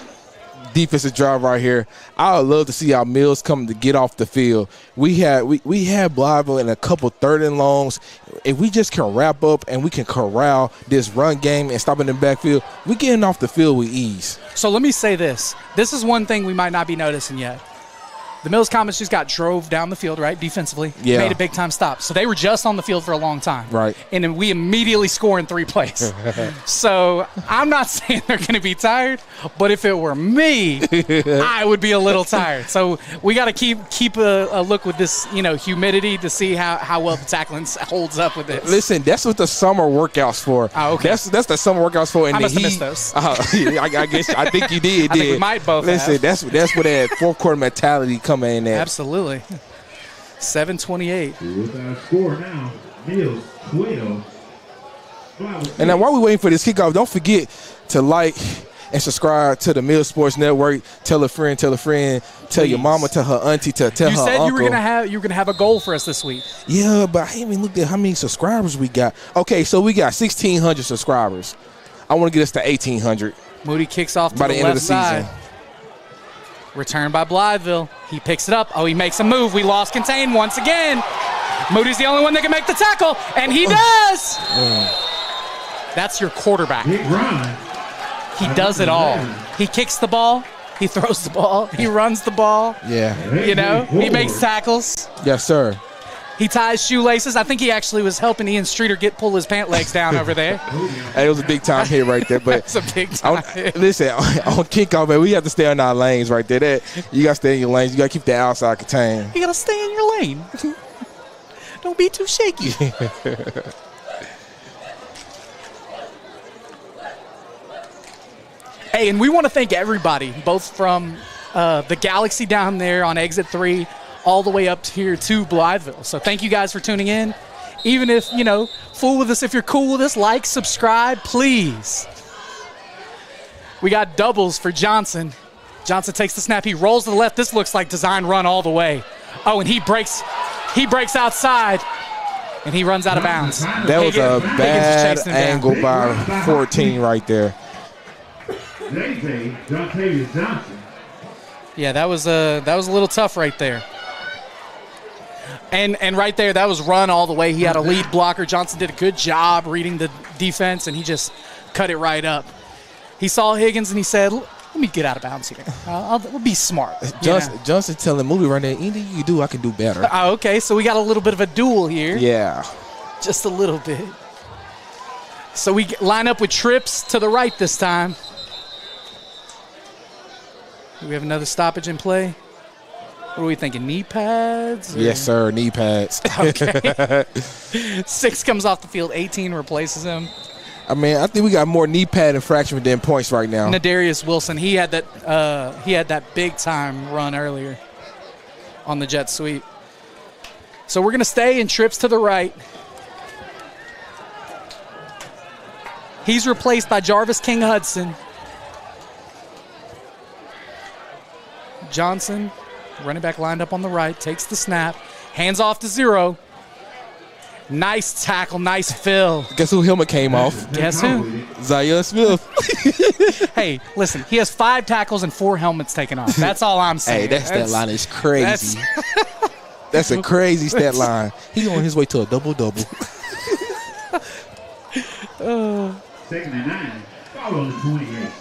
defensive drive right here, I would love to see our Mills come to get off the field. We had Blytheville in a couple 3rd and longs. If we just can wrap up and we can corral this run game and stop it in the backfield, we getting off the field with ease. So let me say this. This is one thing we might not be noticing yet. The Mills Comets just got drove down the field, right, defensively. Yeah. Made a big-time stop. So they were just on the field for a long time. Right. And then we immediately score in 3 plays. So I'm not saying they're going to be tired, but if it were me, I would be a little tired. So we got to keep a look with this, humidity to see how well the tackling holds up with this. Listen, that's what the summer workouts for. Oh, okay. That's the summer workouts for. I must have missed those. I think you did. I think we might both Listen, have. that's where that fourth quarter mentality come in at. Absolutely. 7:28. With our score now, Mills 12. And now while we're waiting for this kickoff, don't forget to like and subscribe to the Mills Sports Network. Tell a friend, tell your mama, tell her auntie, tell her uncle. You said you were gonna have a goal for us this week. Yeah, but I haven't even looked at how many subscribers we got. Okay, so we got 1,600 subscribers. I want to get us to 1,800. Moody kicks off to by the end of the side. season. Returned by Blytheville. He picks it up. Oh, he makes a move. We lost contain once again. Moody's the only one that can make the tackle, and he does. That's your quarterback. Big run. He does it all. He kicks the ball. He throws the ball. He runs the ball. Yeah. He makes tackles. Yes, sir. He ties shoelaces. I think he actually was helping Ian Streeter pull his pant legs down over there. Hey, it was a big time hit right there. But That's a big time hit. Listen, on kickoff, man, we have to stay on our lanes right there. You got to stay in your lanes. You got to keep the outside contained. You got to stay in your lane. Don't be too shaky. Hey, and we want to thank everybody, both from the Galaxy down there on Exit 3 all the way up here to Blytheville. So thank you guys for tuning in. Even if, fool with us if you're cool with us, like, subscribe, please. We got doubles for Johnson. Johnson takes the snap. He rolls to the left. This looks like design run all the way. Oh, and he breaks outside, and he runs out of bounds. That was a bad angle by 14 right there. Johnson. Yeah, that was a little tough right there. And right there, that was run all the way. He had a lead blocker. Johnson did a good job reading the defense, and he just cut it right up. He saw Higgins, and he said, let me get out of bounds here. We'll be smart. Johnson telling Moody right there, anything you do, I can do better. Okay, so we got a little bit of a duel here. Yeah. Just a little bit. So we line up with trips to the right this time. Do we have another stoppage in play? What are we thinking, knee pads? Or? Yes, sir, knee pads. Okay. 6 comes off the field, 18 replaces him. I mean, I think we got more knee pad infraction than points right now. Nadarius Wilson, he had that big time run earlier on the jet sweep. So we're going to stay in trips to the right. He's replaced by Jarvis King Hudson. Johnson, running back lined up on the right, takes the snap, hands off to 0. Nice tackle, nice fill. Guess who helmet came off? Guess who? Zaire Smith. Hey, listen, he has 5 tackles and 4 helmets taken off. That's all I'm saying. Hey, that stat line is crazy. That's a crazy stat line. He's on his way to a double-double. 2nd and 9. Ball on the 28.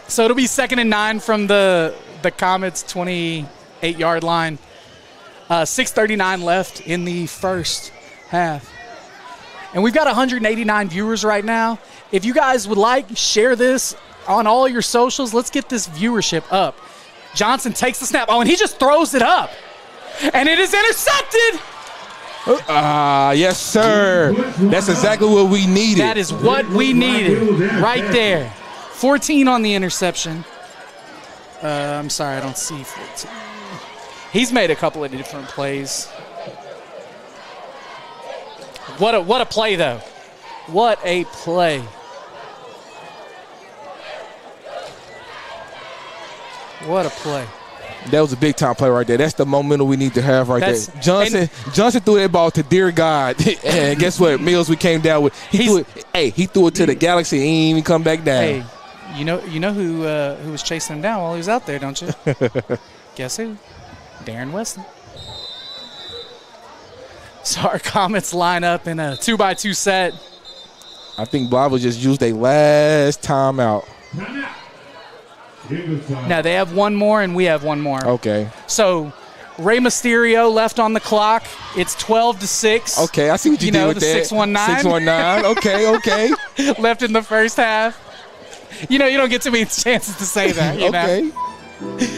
So it'll be 2nd and 9 from the Comets' 28-yard line. 6:39 left in the first half. And we've got 189 viewers right now. If you guys would like, share this on all your socials. Let's get this viewership up. Johnson takes the snap. Oh, and he just throws it up. And it is intercepted. Yes, sir. That's exactly what we needed. That is what we needed right there. 14 on the interception. I'm sorry, I don't see 14. He's made a couple of different plays. What a play, though. What a play. What a play. That was a big-time play right there. That's the momentum we need to have right there. Johnson threw that ball to dear God. And guess what? Mills, we came down with. He threw it to the galaxy and he didn't even come back down. Hey, you know who was chasing him down while he was out there, don't you? Guess who? Darren Weston. So our Comets line up in a 2x2 set. I think Blytheville just used their last timeout. Now they have one more and we have one more. Okay. So Rey Mysterio left on the clock. It's 12-6. Okay, I see what you did with that. 619. 619. Okay. Left in the first half. You don't get too many chances to say that. Okay.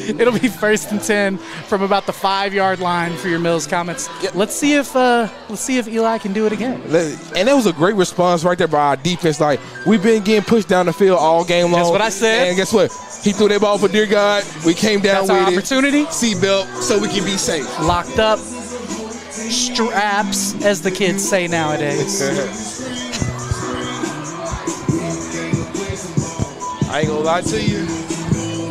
It'll be 1st and 10 from about the 5-yard line for your Mills Comets. Yep. Let's see if Eli can do it again. And that was a great response right there by our defense. Like, we've been getting pushed down the field all game long. That's what I said. And guess what? He threw that ball for dear God. We came down with it. Opportunity. Seatbelt so we can be safe. Locked up. Straps, as the kids say nowadays. I ain't gonna lie to you.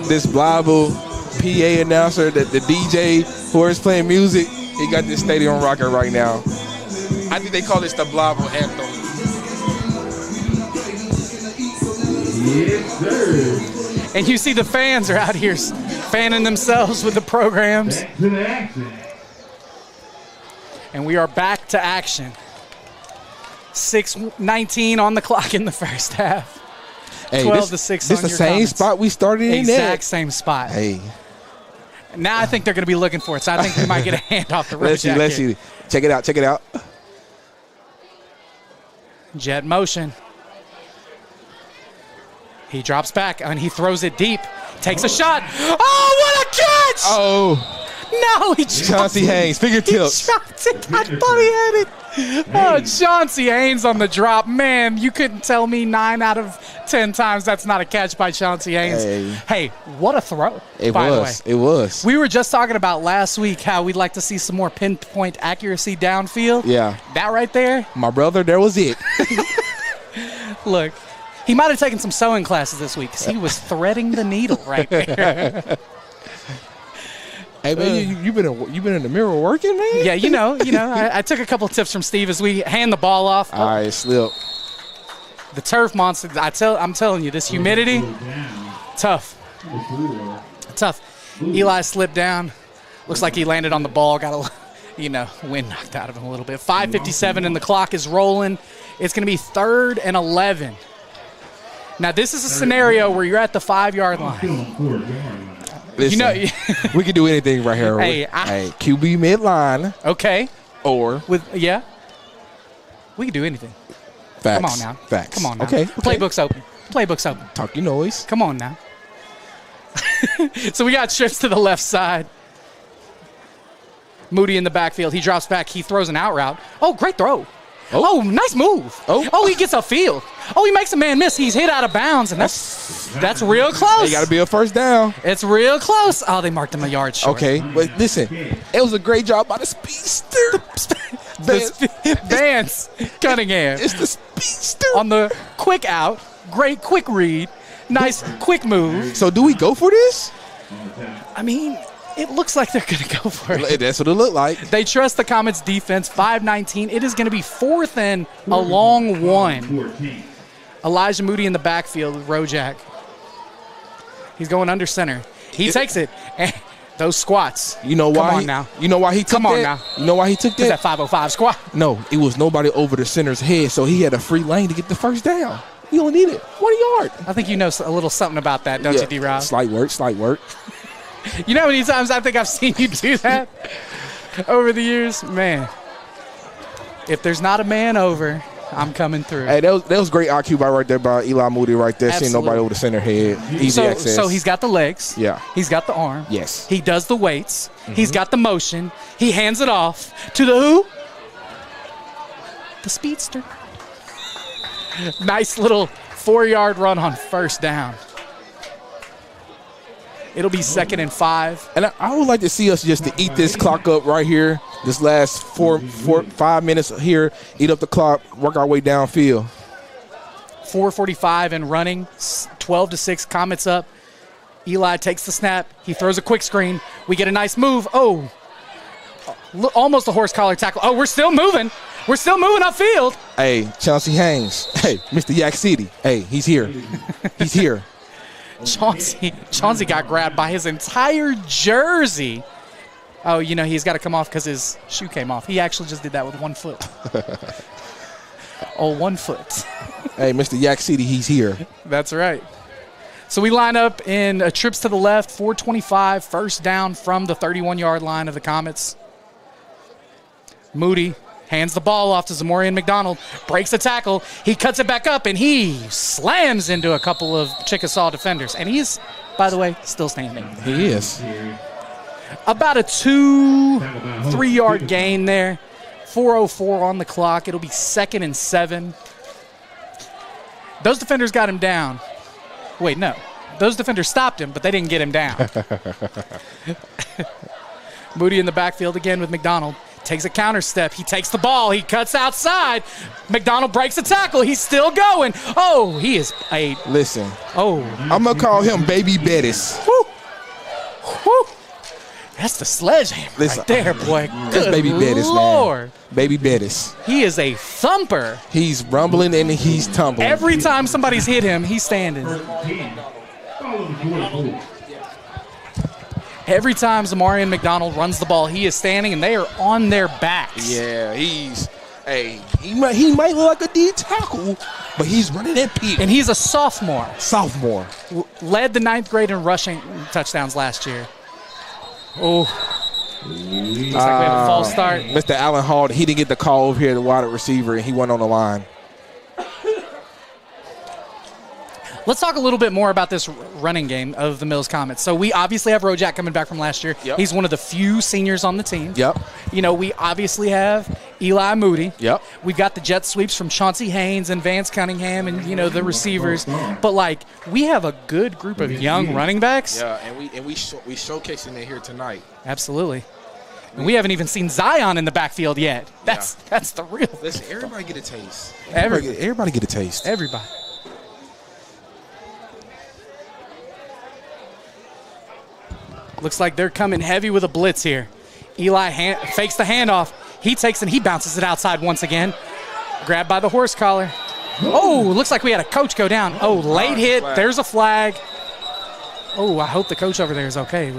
This Blytheville PA announcer, the DJ who is playing music, he got this stadium rocking right now. I think they call this the Blytheville anthem. Yes, sir. And you see the fans are out here fanning themselves with the programs. Back to the action. And we are back to action. 6:19 on the clock in the first half. Hey, 12-6 this on the your same Comets. spot we started in. Exact same spot. Hey. Now I think they're going to be looking for it, so I think we might get a hand off the road. Let's see. Check it out. Jet motion. He drops back, and he throws it deep. Takes a shot. Oh, what a catch! Oh. No, he dropped Chauncey Haynes, fingertips. He dropped it. I thought he had it. Oh, Chauncey Haynes on the drop. Man, you couldn't tell me 9 out of 10 times that's not a catch by Chauncey Haynes. Hey, what a throw, by the way. It was. We were just talking about last week how we'd like to see some more pinpoint accuracy downfield. Yeah. That right there. My brother, there was it. Look, he might have taken some sewing classes this week because he was threading the needle right there. Hey, man, you been in the mirror working, man? Yeah, you know. I took a couple tips from Steve as we hand the ball off. All right, slip. The turf monster. I'm telling you, this humidity, tough. Eli slipped down. Looks like he landed on the ball. Got wind knocked out of him a little bit. 5:57 and the clock is rolling. It's going to be 3rd and 11. Now this is a scenario where you're at the 5-yard line. Listen, we can do anything right here. Hey, QB midline. Okay. Or we can do anything. Facts. Come on now. Facts. Come on now. Okay. Playbook's open. Talk your noise. Come on now. So we got trips to the left side. Moody in the backfield. He drops back. He throws an out route. Oh, great throw. Oh, nice move. Oh, he gets upfield. Oh, he makes a man miss. He's hit out of bounds, and that's real close. You got to be a first down. It's real close. Oh, they marked him a yard short. Okay, but listen, it was a great job by the speedster. Vance Cunningham. It's the speedster. On the quick out. Great quick read. Nice quick move. So do we go for this? I mean, It looks like they're going to go for it. That's what it looked like. They trust the Comets defense. 5:19. It is going to be 4th and a long 1. Elijah Moody in the backfield with Rojak. He's going under center. He takes it. Those squats. You know why? Come on now. You know why he took Come on that? now. You know why he took that? Is that 505 squat? No, it was nobody over the center's head, so he had a free lane to get the first down. He only needed 1 yard. I think you know a little something about that, don't you, D-Rob? Slight work. You know how many times I think I've seen you do that over the years? Man, if there's not a man over, I'm coming through. Hey, that was great IQ right there by Eli Moody right there. Seeing nobody over the center head. Easy access. So he's got the legs. Yeah. He's got the arm. Yes. He does the weights. He's got the motion. He hands it off to the who? The speedster. Nice little 4-yard run on first down. It'll be 2nd and 5. And I would like to see us just to eat this clock up right here. This last 5 minutes here, eat up the clock, work our way downfield. 4:45 and running, 12-6, Comets up. Eli takes the snap. He throws a quick screen. We get a nice move. Oh, almost a horse collar tackle. Oh, we're still moving. We're still moving upfield. Hey, Chauncey Haynes. Hey, Mr. Yak City. Hey, he's here. He's here. Chauncey got grabbed by his entire jersey. Oh, you know, he's got to come off because his shoe came off. He actually just did that with 1 foot. 1 foot. Hey, Mr. Yak City, he's here. That's right. So we line up in trips to the left, 4:25, first down from the 31-yard line of the Comets. Moody hands the ball off to Zamorian McDonald, breaks the tackle. He cuts it back up, and he slams into a couple of Chickasaw defenders. And he's, by the way, still standing. He is. About a 2-3 yard gain there. 4:04 on the clock. It'll be 2nd and 7. Those defenders got him down. Wait, no. Those defenders stopped him, but they didn't get him down. Moody in the backfield again with McDonald. Takes a counter step. He takes the ball. He cuts outside. McDonald breaks a tackle. He's still going. Oh, he is a... Listen. Oh. I'm going to call him Baby Bettis. Woo. Woo. That's the sledgehammer right there, boy. That's Baby Bettis, Lord. man. Baby Bettis. He is a thumper. He's rumbling and he's tumbling. Every time somebody's hit him, he's standing. Every time Zamarian McDonald runs the ball, he is standing, and they are on their backs. Yeah, he might look like a D tackle, but he's running that peak. And he's a sophomore. Led the 9th grade in rushing touchdowns last year. Oh. Looks like we have a false start. Mr. Allen Hall, he didn't get the call over here, the wide receiver, and he went on the line. Let's talk a little bit more about this running game of the Mills Comets. So we obviously have Rojak coming back from last year. Yep. He's one of the few seniors on the team. Yep. You know, we obviously have Eli Moody. Yep. We've got the jet sweeps from Chauncey Haynes and Vance Cunningham and, you know, the receivers. But, like, we have a good group of young running backs. Yeah, and we showcasing it here tonight. Absolutely. And we haven't even seen Zion in the backfield yet. That's the real. Listen, everybody get a taste. Everybody get a taste. Everybody. Looks like they're coming heavy with a blitz here. Eli fakes the handoff. He takes and he bounces it outside once again. Grabbed by the horse collar. Oh, looks like we had a coach go down. Oh, late hit. There's a flag. Oh, I hope the coach over there is okay.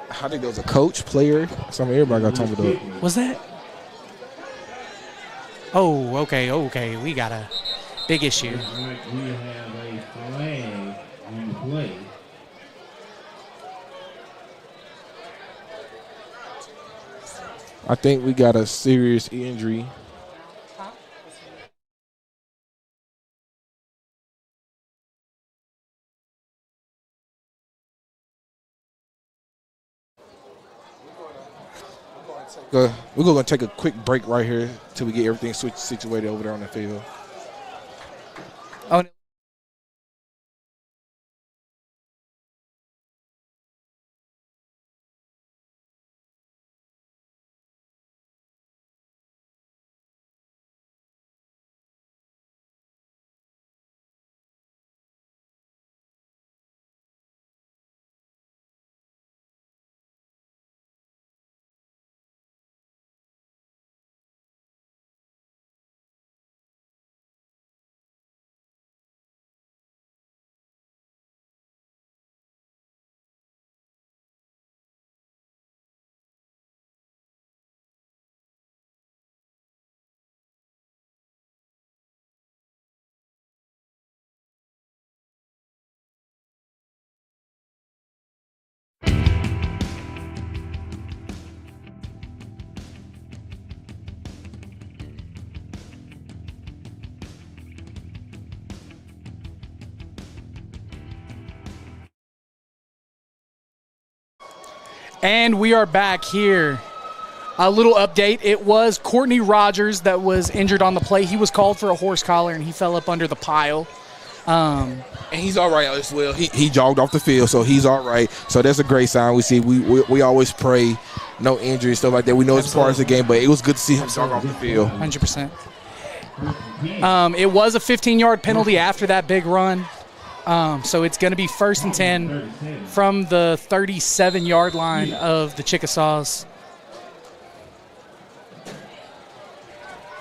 I think there was a coach, player. Everybody got tumbled up. Was that? Oh, okay. We got a big issue. We have a flag on the play. I think we got a serious injury. We're going to take a quick break right here till we get everything situated over there on the field. Oh. And we are back here. A little update. It was Courtney Rogers that was injured on the play. He was called for a horse collar, and he fell up under the pile. And he's all right as well. He jogged off the field, so he's all right. So that's a great sign. We see we always pray no injuries, stuff like that. We know it's part of the game, but it was good to see him jog off the field. 100%. It was a 15-yard penalty after that big run. So it's going to be 1st and 10 from the 37-yard line of the Chickasaws.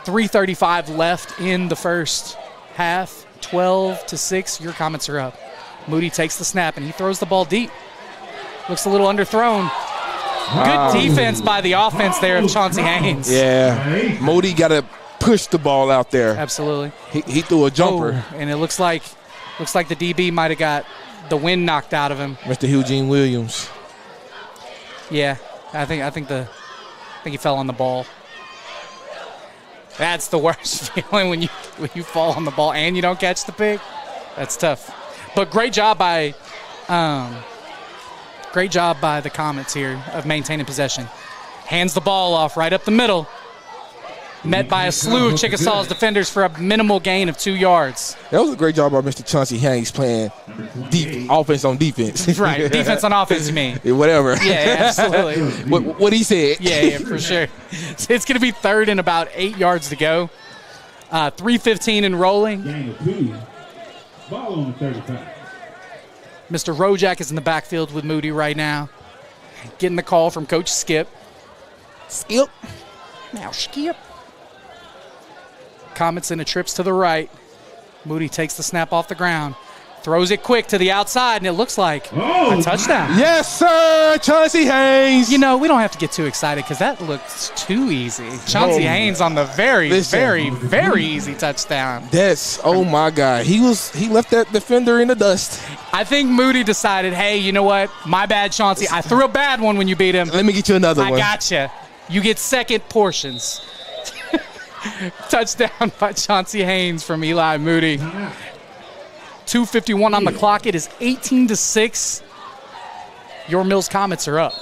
3:35 left in the first half. 12-6. Your Comets are up. Moody takes the snap, and he throws the ball deep. Looks a little underthrown. Good defense by the offense there of Chauncey Haynes. Yeah. Moody got to push the ball out there. Absolutely. He threw a jumper. Oh, and it looks like the DB might have got the wind knocked out of him. Mr. Eugene Williams. Yeah, I think he fell on the ball. That's the worst feeling when you fall on the ball and you don't catch the pick. That's tough. But great job by the Comets here of maintaining possession. Hands the ball off right up the middle. Met by a slew of Chickasaws defenders for a minimal gain of 2 yards. That was a great job by Mr. Chauncey Haynes playing offense on defense. Right, defense on offense, you mean. Whatever. Yeah, absolutely. what he said. Yeah, for sure. It's going to be 3rd and about 8 yards to go. 3:15 and rolling. Gain of 2. Ball on the 35. Mr. Rojak is in the backfield with Moody right now. Getting the call from Coach Skip. Skip. Now Skip. Comets in a trips to the right. Moody takes the snap off the ground. Throws it quick to the outside, and it looks like a touchdown. Yes, sir, Chauncey Haynes. You know, we don't have to get too excited because that looks too easy. Chauncey Haynes on the very easy touchdown. That's, oh, my God. He left that defender in the dust. I think Moody decided, hey, you know what? My bad, Chauncey. I threw a bad one when you beat him. Let me get you another one. I gotcha. You get second portions. Touchdown by Chauncey Haynes from Eli Moody. 2:51 on the clock. It is 18-6. Your Mills Comets are up.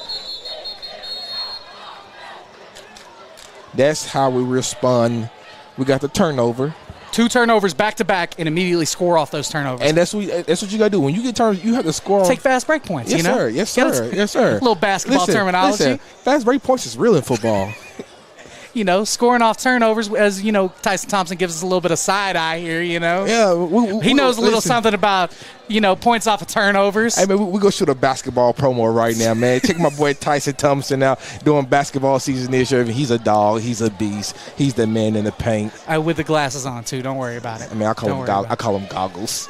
That's how we respond. We got the turnover. 2 turnovers back to back and immediately score off those turnovers. And that's what you got to do. When you get turnovers, you have to score off. Take fast break points, Yes, you know? sir. Yes, sir. Yes, sir. A little basketball terminology. Listen, fast break points is real in football. You know, scoring off turnovers, as, you know, Tyson Thompson gives us a little bit of side eye here, you know? Yeah. He knows a little something about, you know, points off of turnovers. Hey, man, we go shoot a basketball promo right now, man. Check my boy Tyson Thompson out doing basketball season this year. He's a dog. He's a beast. He's the man in the paint. With the glasses on, too. Don't worry about it. I mean, I call him goggles.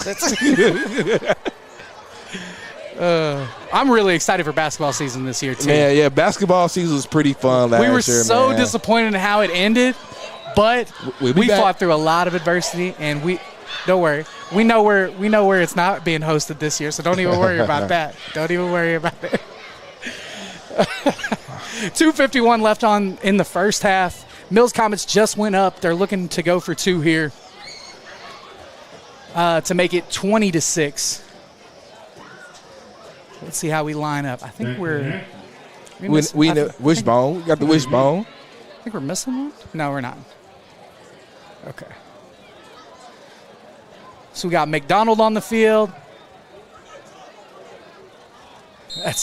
I'm really excited for basketball season this year, too. Man, yeah, basketball season was pretty fun last year, We were so man. disappointed in how it ended, but we fought through a lot of adversity, and don't worry. We know where it's not being hosted this year, so don't even worry about that. Don't even worry about it. 2:51 left in the first half. Mills Comets just went up. They're looking to go for 2 here to make it 20-6. Let's see how we line up. I think we the wishbone. We got the wishbone. I think we're missing one. No, we're not. Okay. So we got McDonald on the field.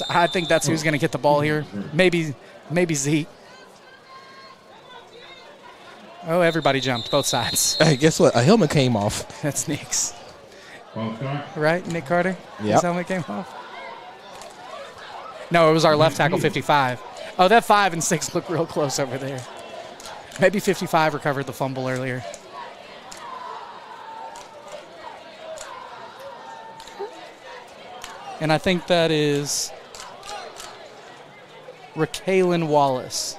I think that's who's going to get the ball here. Maybe Zeke. Oh, everybody jumped, both sides. Hey, guess what? A helmet came off. That's Nick's. Right, Nick Carter? Yeah. His helmet came off. No, it was our left tackle, 55. Oh, that 5 and 6 look real close over there. Maybe 55 recovered the fumble earlier. And I think that is Raquelin Wallace.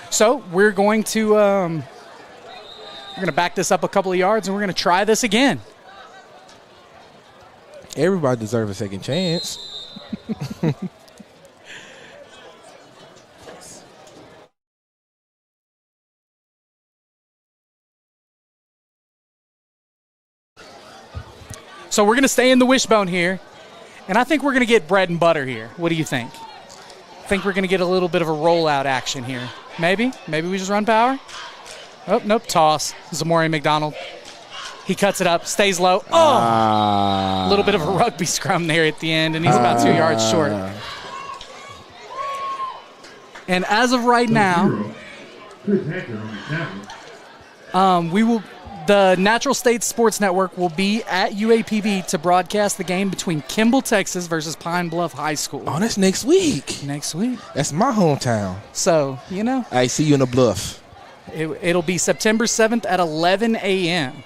So we're going to back this up a couple of yards, and we're going to try this again. Everybody deserves a second chance. So we're going to stay in the wishbone here, and I think we're going to get bread and butter here. What do you think? I think we're going to get a little bit of a rollout action here. Maybe? Maybe we just run power? Oh, nope, toss. Zamori McDonald. He cuts it up, stays low. Oh! A little bit of a rugby scrum there at the end, and he's about 2 yards short. And as of right now, the Natural State Sports Network will be at UAPB to broadcast the game between Kimball, Texas versus Pine Bluff High School. Oh, that's next week. Next week. That's my hometown. So, you know. I see you in the Bluff. It'll be September 7th at 11 a.m.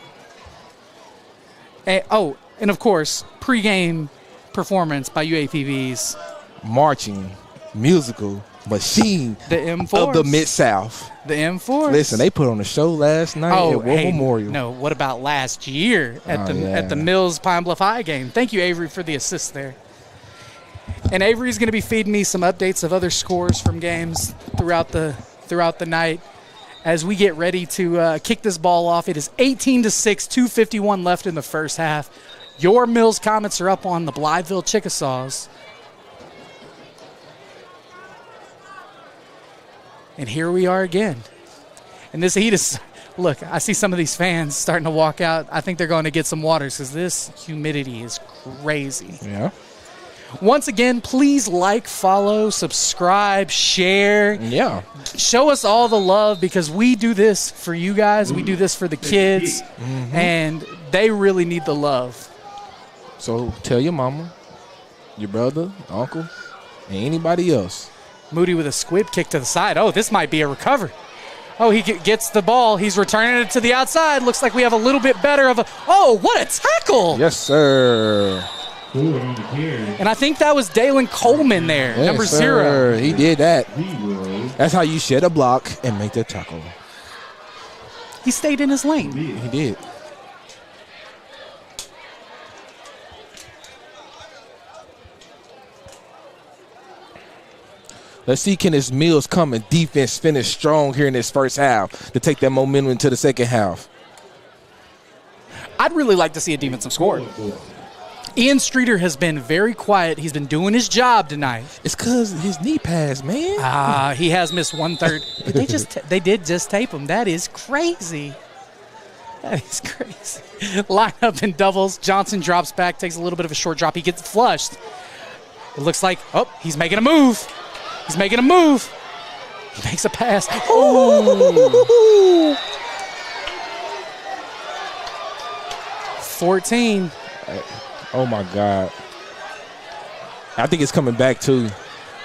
And of course, pregame performance by UAPB's marching musical machine the M4 of the Mid-South. The M4. Listen, they put on a show last night at War Memorial. No, what about last year at the Mills Pine Bluff High game? Thank you, Avery, for the assist there. And Avery's going to be feeding me some updates of other scores from games throughout the night as we get ready to kick this ball off. It is 18-6, 2:51 left in the first half. Your Mills Comets are up on the Blytheville Chickasaws. And here we are again. And this heat is, look, I see some of these fans starting to walk out. I think they're going to get some waters because this humidity is crazy. Yeah. Once again, please like, follow, subscribe, share. Yeah. Show us all the love because we do this for you guys. We do this for the kids. And they really need the love. So tell your mama, your brother, uncle, and anybody else. Moody with a squib kick to the side. Oh, this might be a recovery. Oh, he gets the ball. He's returning it to the outside. Looks like we have a little bit better of a – oh, what a tackle. Yes, sir. And I think that was Dalen Coleman there, yes, number sir. 0. He did that. That's how you shed a block and make that tackle. He stayed in his lane. He did. Let's see, can this Mills come and defense finish strong here in this first half to take that momentum into the second half? I'd really like to see a defensive score. Ian Streeter has been very quiet. He's been doing his job tonight. It's because his knee pass, man. He has missed 1/3. They did just tape him. That is crazy. That is crazy. Line up in doubles. Johnson drops back, takes a little bit of a short drop. He gets flushed. It looks like, he's making a move. He's making a move. He makes a pass. Ooh. 14. Oh, my God. I think it's coming back, too.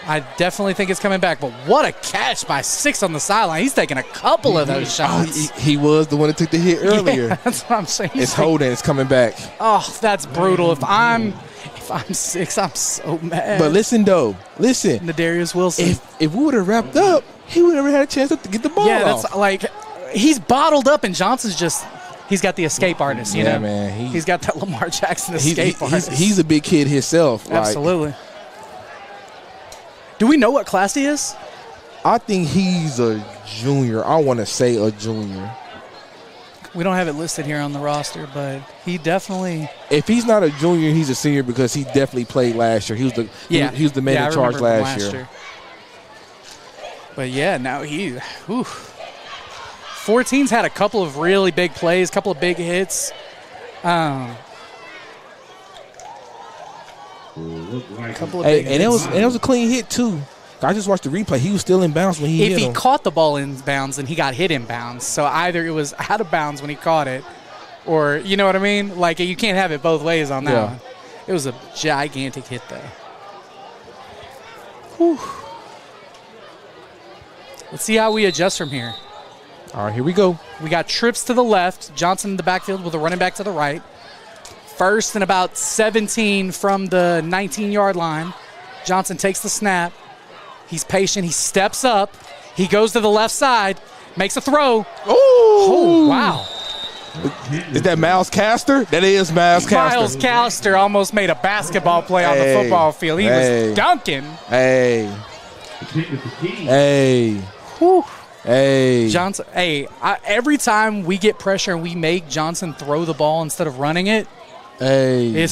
I definitely think it's coming back, but what a catch by 6 on the sideline. He's taking a couple of those shots. He was the one that took the hit earlier. Yeah, that's what I'm saying. It's holding. It's coming back. Oh, that's brutal. If I'm 6, I'm so mad. But listen, though. Listen. Nadarius Wilson. If we would have wrapped up, he would have never had a chance to get the ball off. That's like he's bottled up, and Johnson's just – he's got the escape artist, you know? Yeah, man. He's got that Lamar Jackson escape artist. He's a big kid himself. Absolutely. Do we know what class he is? I think he's a junior. I want to say a junior. We don't have it listed here on the roster, but he definitely – if he's not a junior, he's a senior because he definitely played last year. He was the man in charge last year. But, yeah, now he – 14's had a couple of really big plays, a couple of big hits. And it was a clean hit, too. I just watched the replay. He was still in bounds when he hit him. If he caught the ball in bounds, then he got hit in bounds. So either it was out of bounds when he caught it or, you know what I mean? Like, you can't have it both ways on that one. It was a gigantic hit, though. Whew. Let's see how we adjust from here. All right, here we go. We got trips to the left. Johnson in the backfield with a running back to the right. First and about 17 from the 19-yard line. Johnson takes the snap. He's patient. He steps up. He goes to the left side. Makes a throw. Oh, wow. Is that Miles Castor? That is Miles Castor. Miles Castor almost made a basketball play on the football field. He was dunking. Hey. Whew. Hey. Johnson. Every time we get pressure and we make Johnson throw the ball instead of running it, Hey.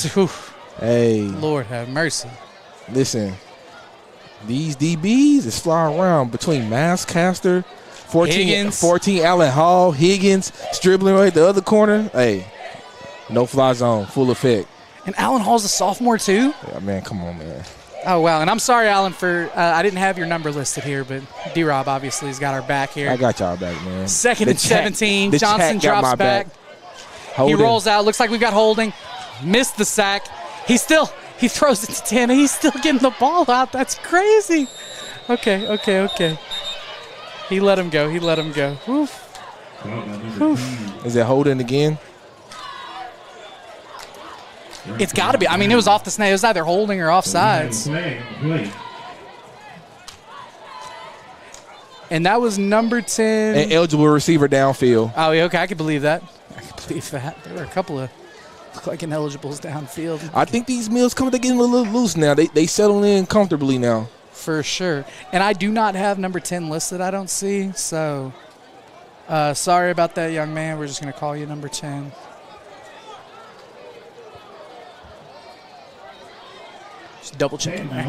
Hey. Lord have mercy. Listen, these DBs is flying around between Masscaster, 14 Allen Hall, Higgins, dribbling right the other corner. Hey, no fly zone, full effect. And Allen Hall's a sophomore too? Yeah, man, come on, man. Oh, wow. And I'm sorry, Alan, for I didn't have your number listed here, but D-Rob obviously has got our back here. I got y'all back, man. Second and 17. Johnson drops back. He rolls out. Looks like we've got holding. Missed the sack. He throws it to 10. He's still getting the ball out. That's crazy. Okay. He let him go. Oof. Is that holding again? It's got to be. I mean, it was off the snap. It was either holding or offsides. And that was number 10. An eligible receiver downfield. Oh, yeah, okay. I can believe that. There were a couple of look like ineligibles downfield. I think these Mills they're getting a little loose now. They settle in comfortably now. For sure. And I do not have number 10 listed, I don't see. So, sorry about that, young man. We're just going to call you number 10. Just double checking there.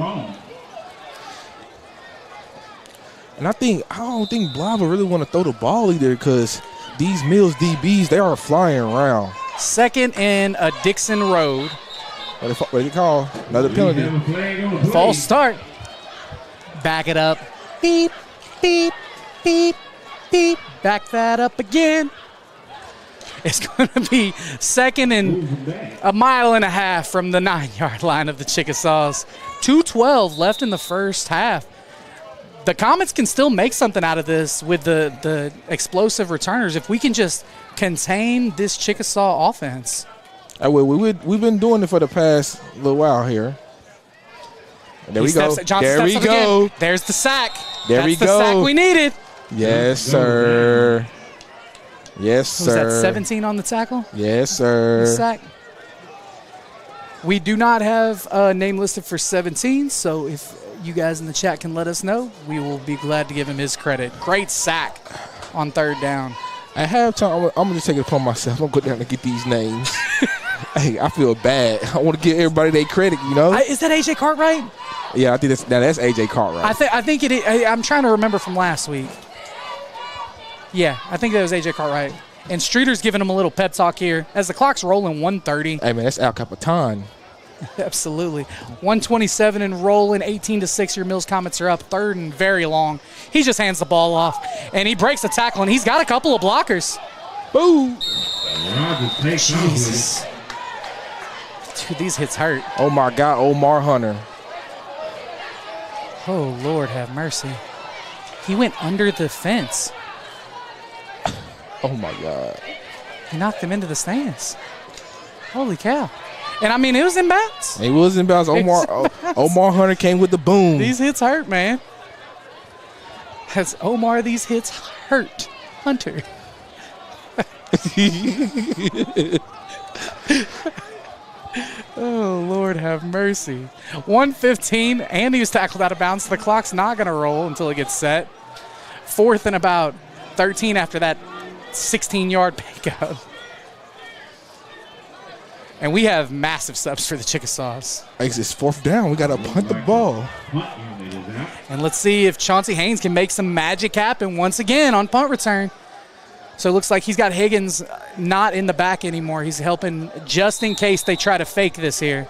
And I don't think Blytheville really want to throw the ball either because these Mills DBs, they are flying around. Second and a Dixon Road. What do you call? Another penalty. False start. Back it up. Beep, beep, beep, beep. Back that up again. It's going to be second and a mile and a half from the 9-yard line of the Chickasaws. 2:12 left in the first half. The Comets can still make something out of this with the explosive returners if we can just contain this Chickasaw offense. We've been doing it for the past little while here. There we go. There we go. Again. There's the sack. There we go. That's the sack we needed. Yes, sir. Yes, sir. Was that 17 on the tackle? Yes, sir. The sack. We do not have a name listed for 17, so if you guys in the chat can let us know, we will be glad to give him his credit. Great sack on third down. At halftime, I'm going to just take it upon myself. I'm going to go down and get these names. Hey, I feel bad. I want to give everybody their credit, you know? Is that A.J. Cartwright? Yeah, I think that's A.J. Cartwright. I think it is. I'm trying to remember from last week. Yeah, I think that was A.J. Cartwright. And Streeter's giving him a little pep talk here. As the clock's rolling, 1:30. Hey, man, that's Al Capitan. Absolutely. 1:27 and rolling, 18-6. Your Mills Comets are up. Third and very long. He just hands the ball off, and he breaks the tackle, and he's got a couple of blockers. Boo! Jesus. Dude, these hits hurt. Oh, my God, Omar Hunter. Oh, Lord have mercy. He went under the fence. Oh, my God. He knocked him into the stands. Holy cow. And, I mean, it was in bounds. It was in bounds. Omar Hunter came with the boom. These hits hurt, man. Has Omar, these hits hurt Hunter. Oh, Lord have mercy. 1:15, and he was tackled out of bounds. The clock's not going to roll until it gets set. Fourth and about 13 after that 16-yard pickup. And we have massive subs for the Chickasaws. It's fourth down. We got to punt the ball. And let's see if Chauncey Haynes can make some magic happen once again on punt return. So it looks like he's got Higgins not in the back anymore. He's helping just in case they try to fake this here.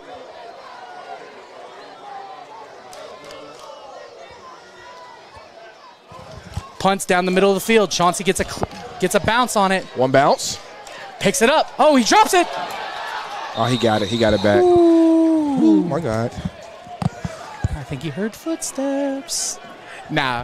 Punts down the middle of the field. Chauncey gets a bounce on it. One bounce. Picks it up. Oh, he drops it. Oh, he got it. He got it back. Ooh, my God. I think he heard footsteps. Nah.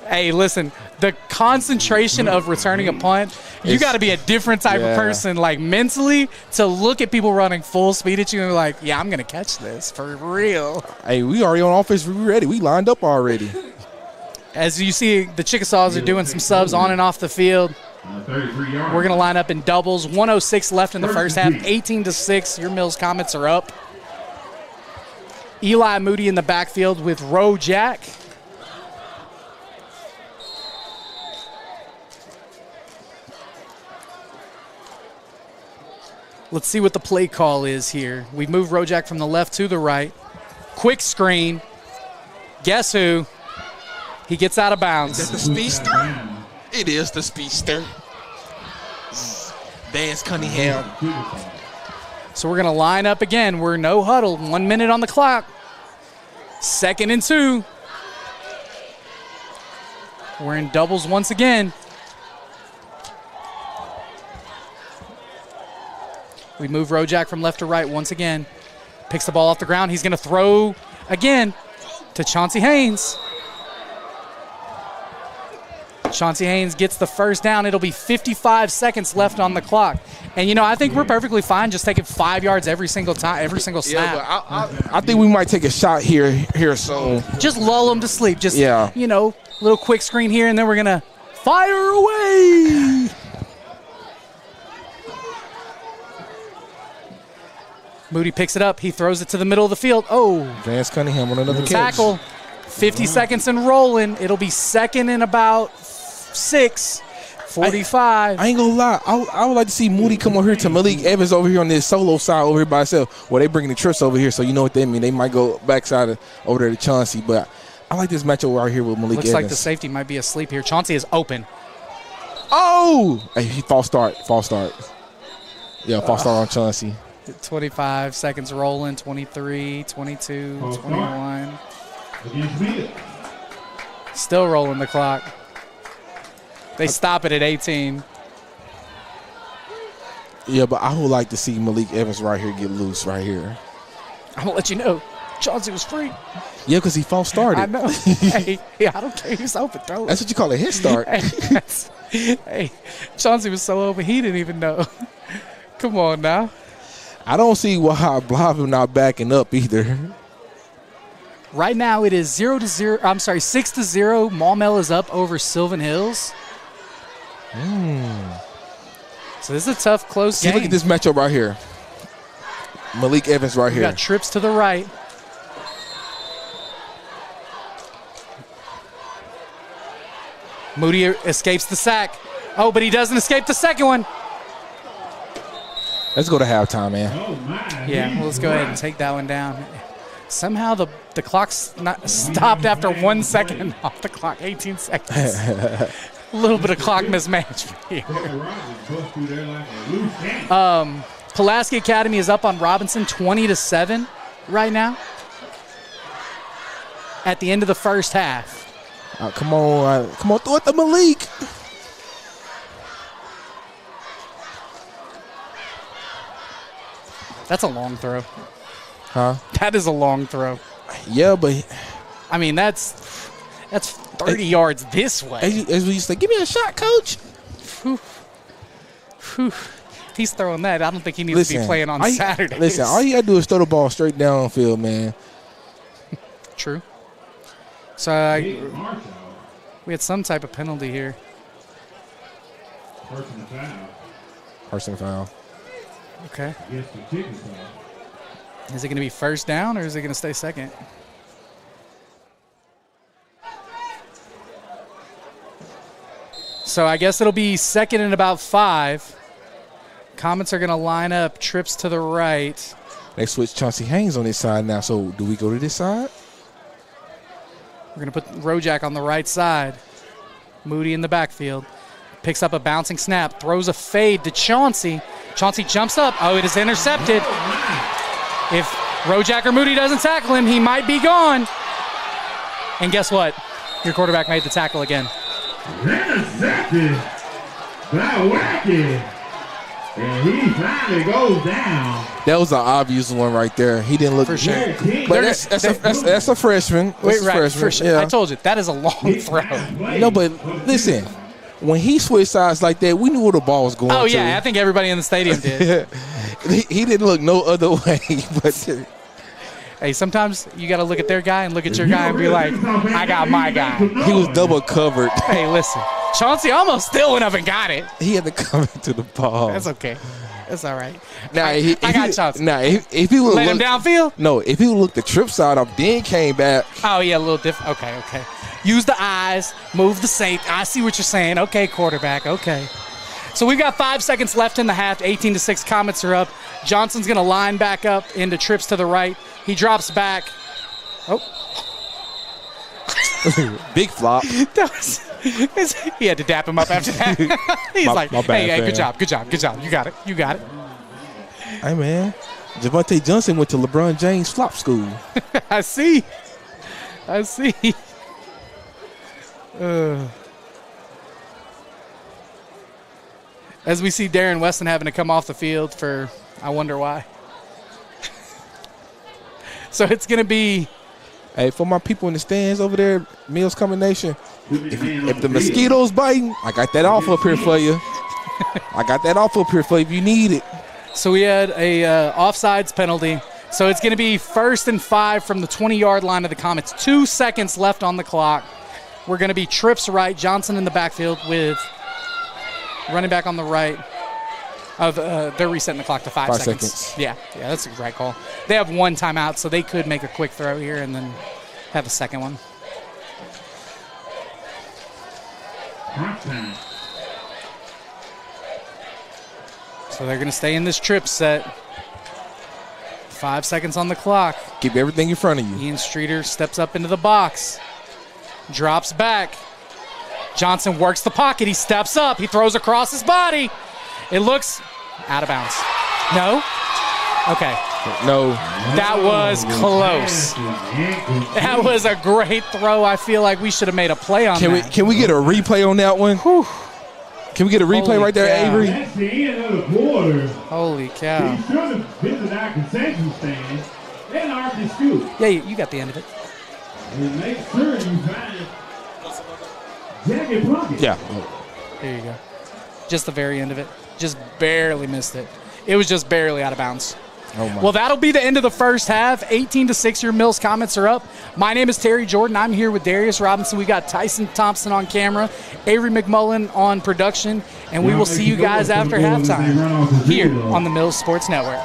Hey, listen, the concentration of returning a punt, you got to be a different type of person, like mentally, to look at people running full speed at you and be like, yeah, I'm going to catch this for real. Hey, we already on offense. We ready. We lined up already. As you see, the Chickasaws are doing some subs on and off the field. We're going to line up in doubles. 1:06 left in the first half. 18-6. Your Mills Comets are up. Eli Moody in the backfield with Roe Jack. Let's see what the play call is here. We've moved Rojak from the left to the right. Quick screen. Guess who? He gets out of bounds. Is that the speedster? It is the speedster. Vance Cunningham. So we're going to line up again. We're no huddle. 1 minute on the clock. 2nd and 2. We're in doubles once again. We move Rojak from left to right once again. Picks the ball off the ground. He's going to throw again to Chauncey Haynes. Chauncey Haynes gets the first down. It'll be 55 seconds left on the clock. And, I think we're perfectly fine just taking 5 yards every single time, every single snap. Yeah, but I think we might take a shot here soon. Just lull them to sleep. Just, yeah. Little quick screen here, and then we're going to fire away. Moody picks it up. He throws it to the middle of the field. Oh. Vance Cunningham on another tackle. 50 seconds and rolling. It'll be 2nd and about 6. 45. I ain't gonna lie. I would like to see Moody come over here to Malik Evans over here on this solo side over here by himself. Well, they bringing the trips over here, so you know what they mean. They might go backside over there to Chauncey, but I like this matchup right here with Malik Evans. Looks like the safety might be asleep here. Chauncey is open. Oh! Hey, false start. Yeah, false start on Chauncey. 25 seconds rolling. 23, 22, 21. Still rolling the clock. They stop it at 18. Yeah, but I would like to see Malik Evans right here get loose right here. I'm going to let you know. Chauncey was free. Yeah, because he false started. I know. Hey, I don't care. He was open. Throw it. That's what you call a head start. Hey, Chauncey was so open, he didn't even know. Come on now. I don't see why Blytheville not backing up either. Right now it is 0-0. I'm sorry, 6-0. Maumelle is up over Sylvan Hills. So this is a tough, close game. Look at this matchup right here. Malik Evans right here. Got trips to the right. Moody escapes the sack. Oh, but he doesn't escape the second one. Let's go to halftime, man. Yeah, well, let's go ahead and take that one down. Somehow the clock's not stopped after 1 second off the clock, 18 seconds. A little bit of clock mismanagement here. Pulaski Academy is up on Robinson 20-7 right now at the end of the first half. Come on, throw it to Malik. That's a long throw. Huh? That is a long throw. Yeah, but I mean that's 30 yards this way. As we used to say, give me a shot, coach. If he's throwing that, I don't think he needs to be playing on Saturdays. Listen, all you got to do is throw the ball straight downfield, man. True. So we had some type of penalty here. Personal foul. Okay. Is it going to be first down or is it going to stay second? So I guess it'll be 2nd and about 5. Comets are going to line up, trips to the right. They switch Chauncey Haynes on this side now, so do we go to this side? We're going to put Rojak on the right side. Moody in the backfield. Picks up a bouncing snap, throws a fade to Chauncey. Chauncey jumps up. Oh, it is intercepted. If Rojak or Moody doesn't tackle him, he might be gone. And guess what? Your quarterback made the tackle again. Intercepted by Wacky. And he finally goes down. That was an obvious one right there. He didn't look for sure. But that's a freshman. Wait, right, freshman. For sure. Yeah. I told you, that is a long throw. No, but listen, when he switched sides like that, we knew where the ball was going to. Oh, yeah, I think everybody in the stadium did. He didn't look no other way. But hey, sometimes you got to look at their guy and look at your guy and be like, I got my guy. He was double covered. Hey, listen. Chauncey almost still went up and got it. He had to come into the ball. That's okay. That's all right. Now, I got Chauncey. Now, if he would let him downfield? No, if he would look the trip side up, then came back. Oh, yeah, a little different. Okay. Use the eyes, move the safety. I see what you're saying. Okay, quarterback, okay. So we've got 5 seconds left in the half. 18-6, Comets are up. Johnson's going to line back up into trips to the right. He drops back. Oh. Big flop. He had to dap him up after that. He's My like, bad, hey, fam. good job. You got it. Hey, man. Javante Johnson went to LeBron James flop school. I see. As we see Darren Weston having to come off the field for, I wonder why. So it's going to be. Hey, for my people in the stands over there, Mills Combination, if the mosquitoes biting, I got that off up here for you. If you need it. So we had a offsides penalty. So it's going to be 1st and 5 from the 20-yard line of the Comets. 2 seconds left on the clock. We're going to be trips right, Johnson in the backfield with running back on the right. They're resetting the clock to 5 seconds. Yeah, that's a right call. They have 1 timeout, so they could make a quick throw here and then have a second one. So they're going to stay in this trip set. 5 seconds on the clock. Keep everything in front of you. Ian Streeter steps up into the box. Drops back. Johnson works the pocket. He steps up. He throws across his body. It looks out of bounds. No? Okay. No. That was close. That was a great throw. I feel like we should have made a play on that. Can we get a replay on that one? Whew. Can we get a replay Holy right there, cow. Avery? That's the end of the quarter. Holy cow. He should have visited our concession stand and our school. Yeah, you got the end of it. And make sure you find jacket pocket. Yeah. There you go. Just the very end of it. Just barely missed it. It was just barely out of bounds. Oh my. Well, that'll be the end of the first half. 18-6, your Mills Comets are up. My name is Terry Jordan. I'm here with Darius Robinson. We got Tyson Thompson on camera, Avery McMullen on production, and we will see you guys after halftime here on the Mills Sports Network.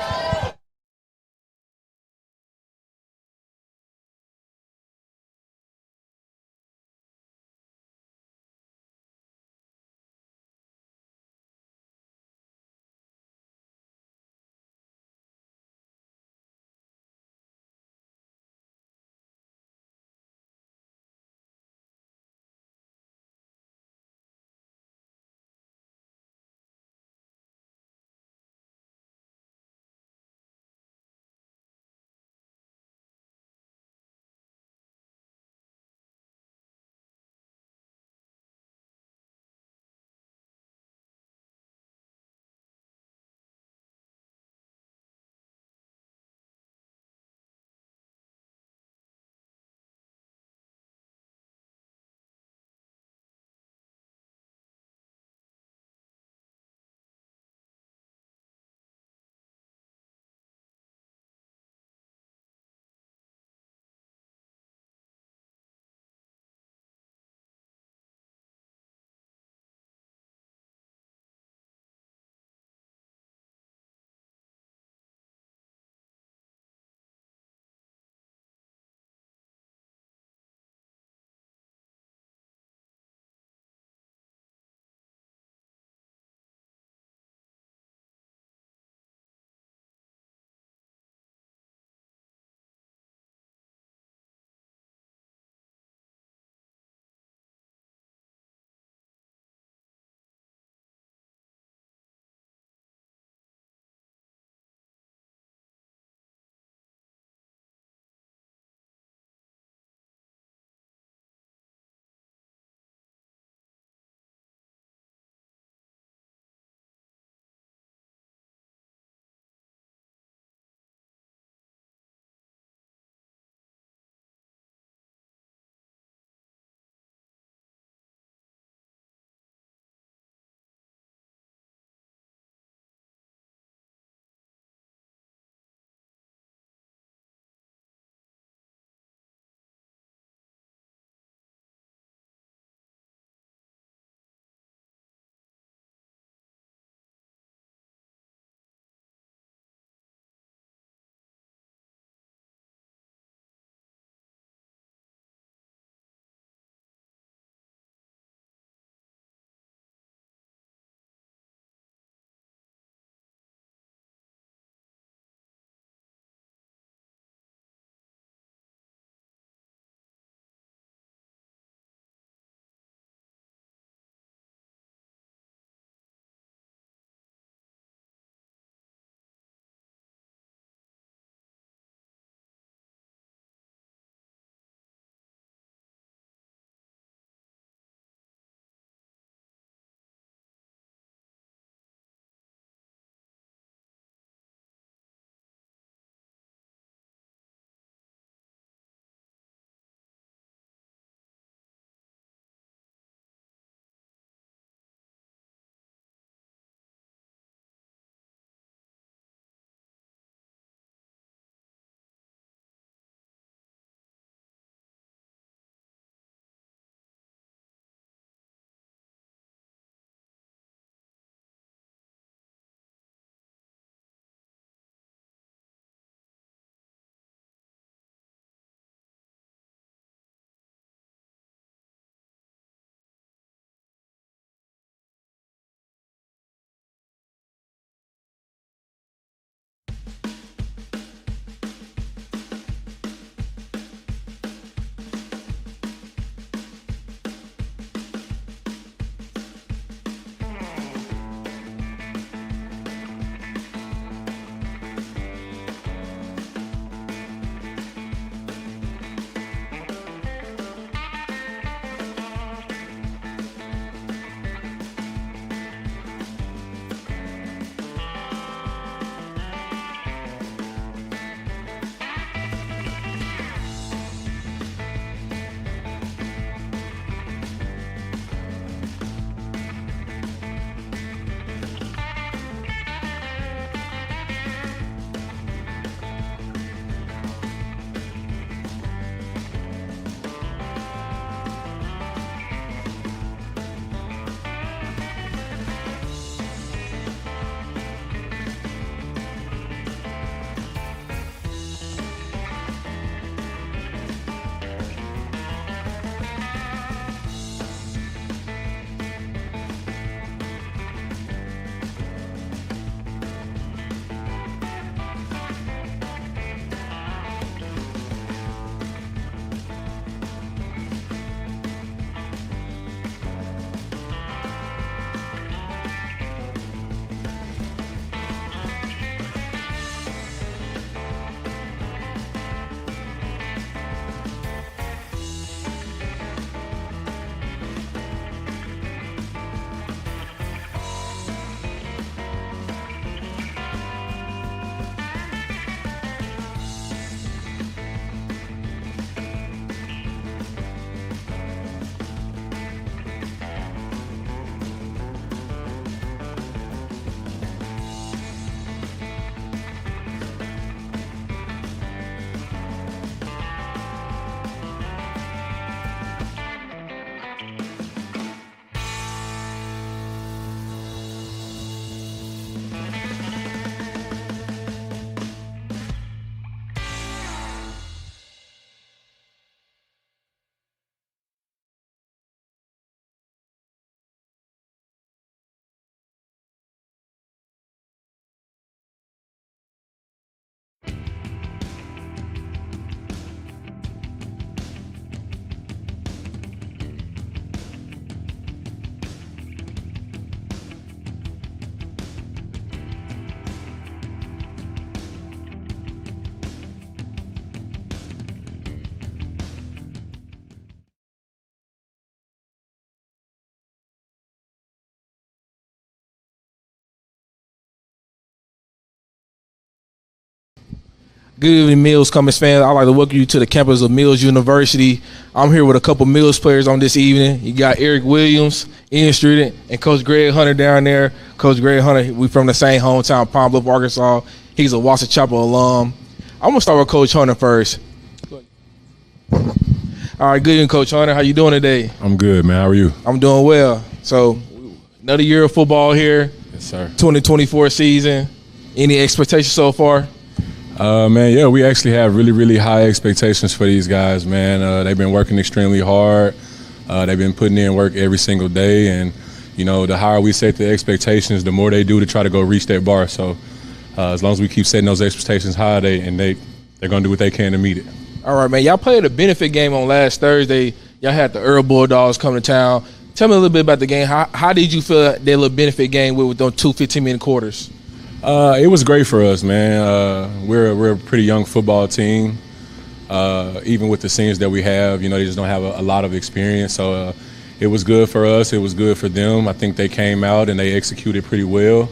Good evening, Mills Comets fans. I'd like to welcome you to the campus of Mills University. I'm here with a couple Mills players on this evening. You got Eric Williams, Ian Student, and Coach Greg Hunter down there. Coach Greg Hunter, we from the same hometown, Pine Bluff, Arkansas. He's a Wasatch Chapel alum. I'm gonna start with Coach Hunter first. All right, good evening, Coach Hunter. How you doing today? I'm good, man. How are you? I'm doing well. So, another year of football here. Yes, sir. 2024 season. Any expectations so far? Man, yeah, we actually have really, really high expectations for these guys, man. They've been working extremely hard. They've been putting in work every single day, and you know, the higher we set the expectations, the more they do to try to go reach that bar. So, as long as we keep setting those expectations high, they're gonna do what they can to meet it. All right, man. Y'all played a benefit game on last Thursday. Y'all had the Earl Bulldogs come to town. Tell me a little bit about the game. How did you feel that little benefit game with those 2 15-minute quarters? It was great for us, man. We're a pretty young football team. Even with the seniors that we have, you know, they just don't have a lot of experience. So it was good for us. It was good for them. I think they came out and they executed pretty well.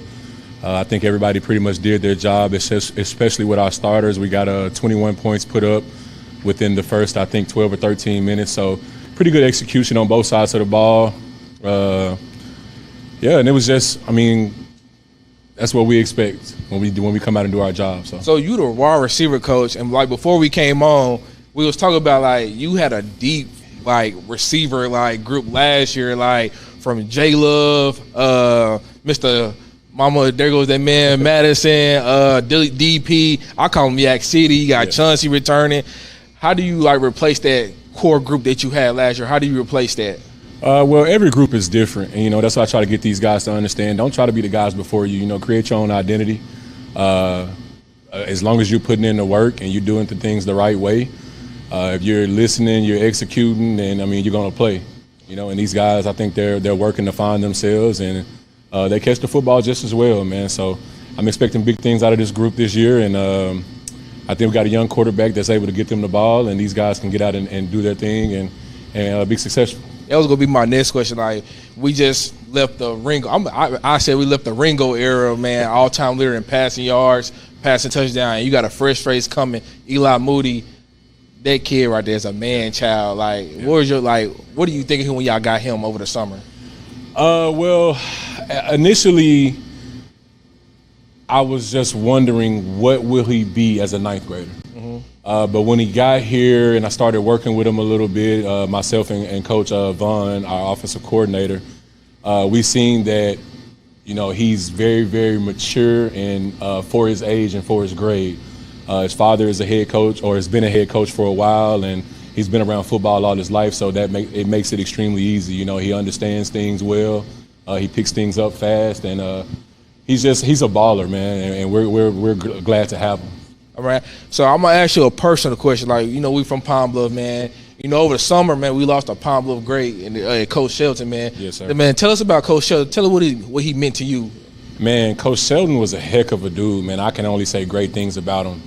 I think everybody pretty much did their job, especially with our starters. We got 21 points put up within the first, I think, 12 or 13 minutes. So pretty good execution on both sides of the ball. Yeah, and it was just, I mean, that's what we expect when we come out and do our job. So you the wide receiver coach, and like before we came on, we was talking about like you had a deep like receiver like group last year, like from J Love, Mr. Mama, there goes that man Madison, DP. I call him Yak City. You got Chauncey returning. How do you like replace that core group that you had last year? How do you replace that? Well, every group is different, and you know that's why I try to get these guys to understand. Don't try to be the guys before you. You know, create your own identity. As long as you're putting in the work and you're doing the things the right way, if you're listening, you're executing, then I mean you're gonna play. You know, and these guys, I think they're working to find themselves, and they catch the football just as well, man. So I'm expecting big things out of this group this year, and I think we got a young quarterback that's able to get them the ball, and these guys can get out and do their thing and be successful. That was gonna be my next question. Like, we just left the Ringo. I said we left the Ringo era, man. All-time leader in passing yards, passing touchdown. And you got a fresh face coming, Eli Moody. That kid right there is a man child. Like, what are you thinking when y'all got him over the summer? Well, initially, I was just wondering what will he be as a ninth grader. But when he got here and I started working with him a little bit, myself and Coach Vaughn, our offensive coordinator, we seen that, you know, he's very, very mature and for his age and for his grade. His father is a head coach or has been a head coach for a while, and he's been around football all his life, so that it makes it extremely easy. You know, he understands things well. He picks things up fast, and he's a baller, man, and we're glad to have him. All right. So I'm going to ask you a personal question. Like, you know, we from Pine Bluff, man. You know, over the summer, man, we lost a Pine Bluff great and Coach Shelton, man. Yes, sir. Man, tell us about Coach Shelton. Tell us what he meant to you. Man, Coach Shelton was a heck of a dude, man. I can only say great things about him.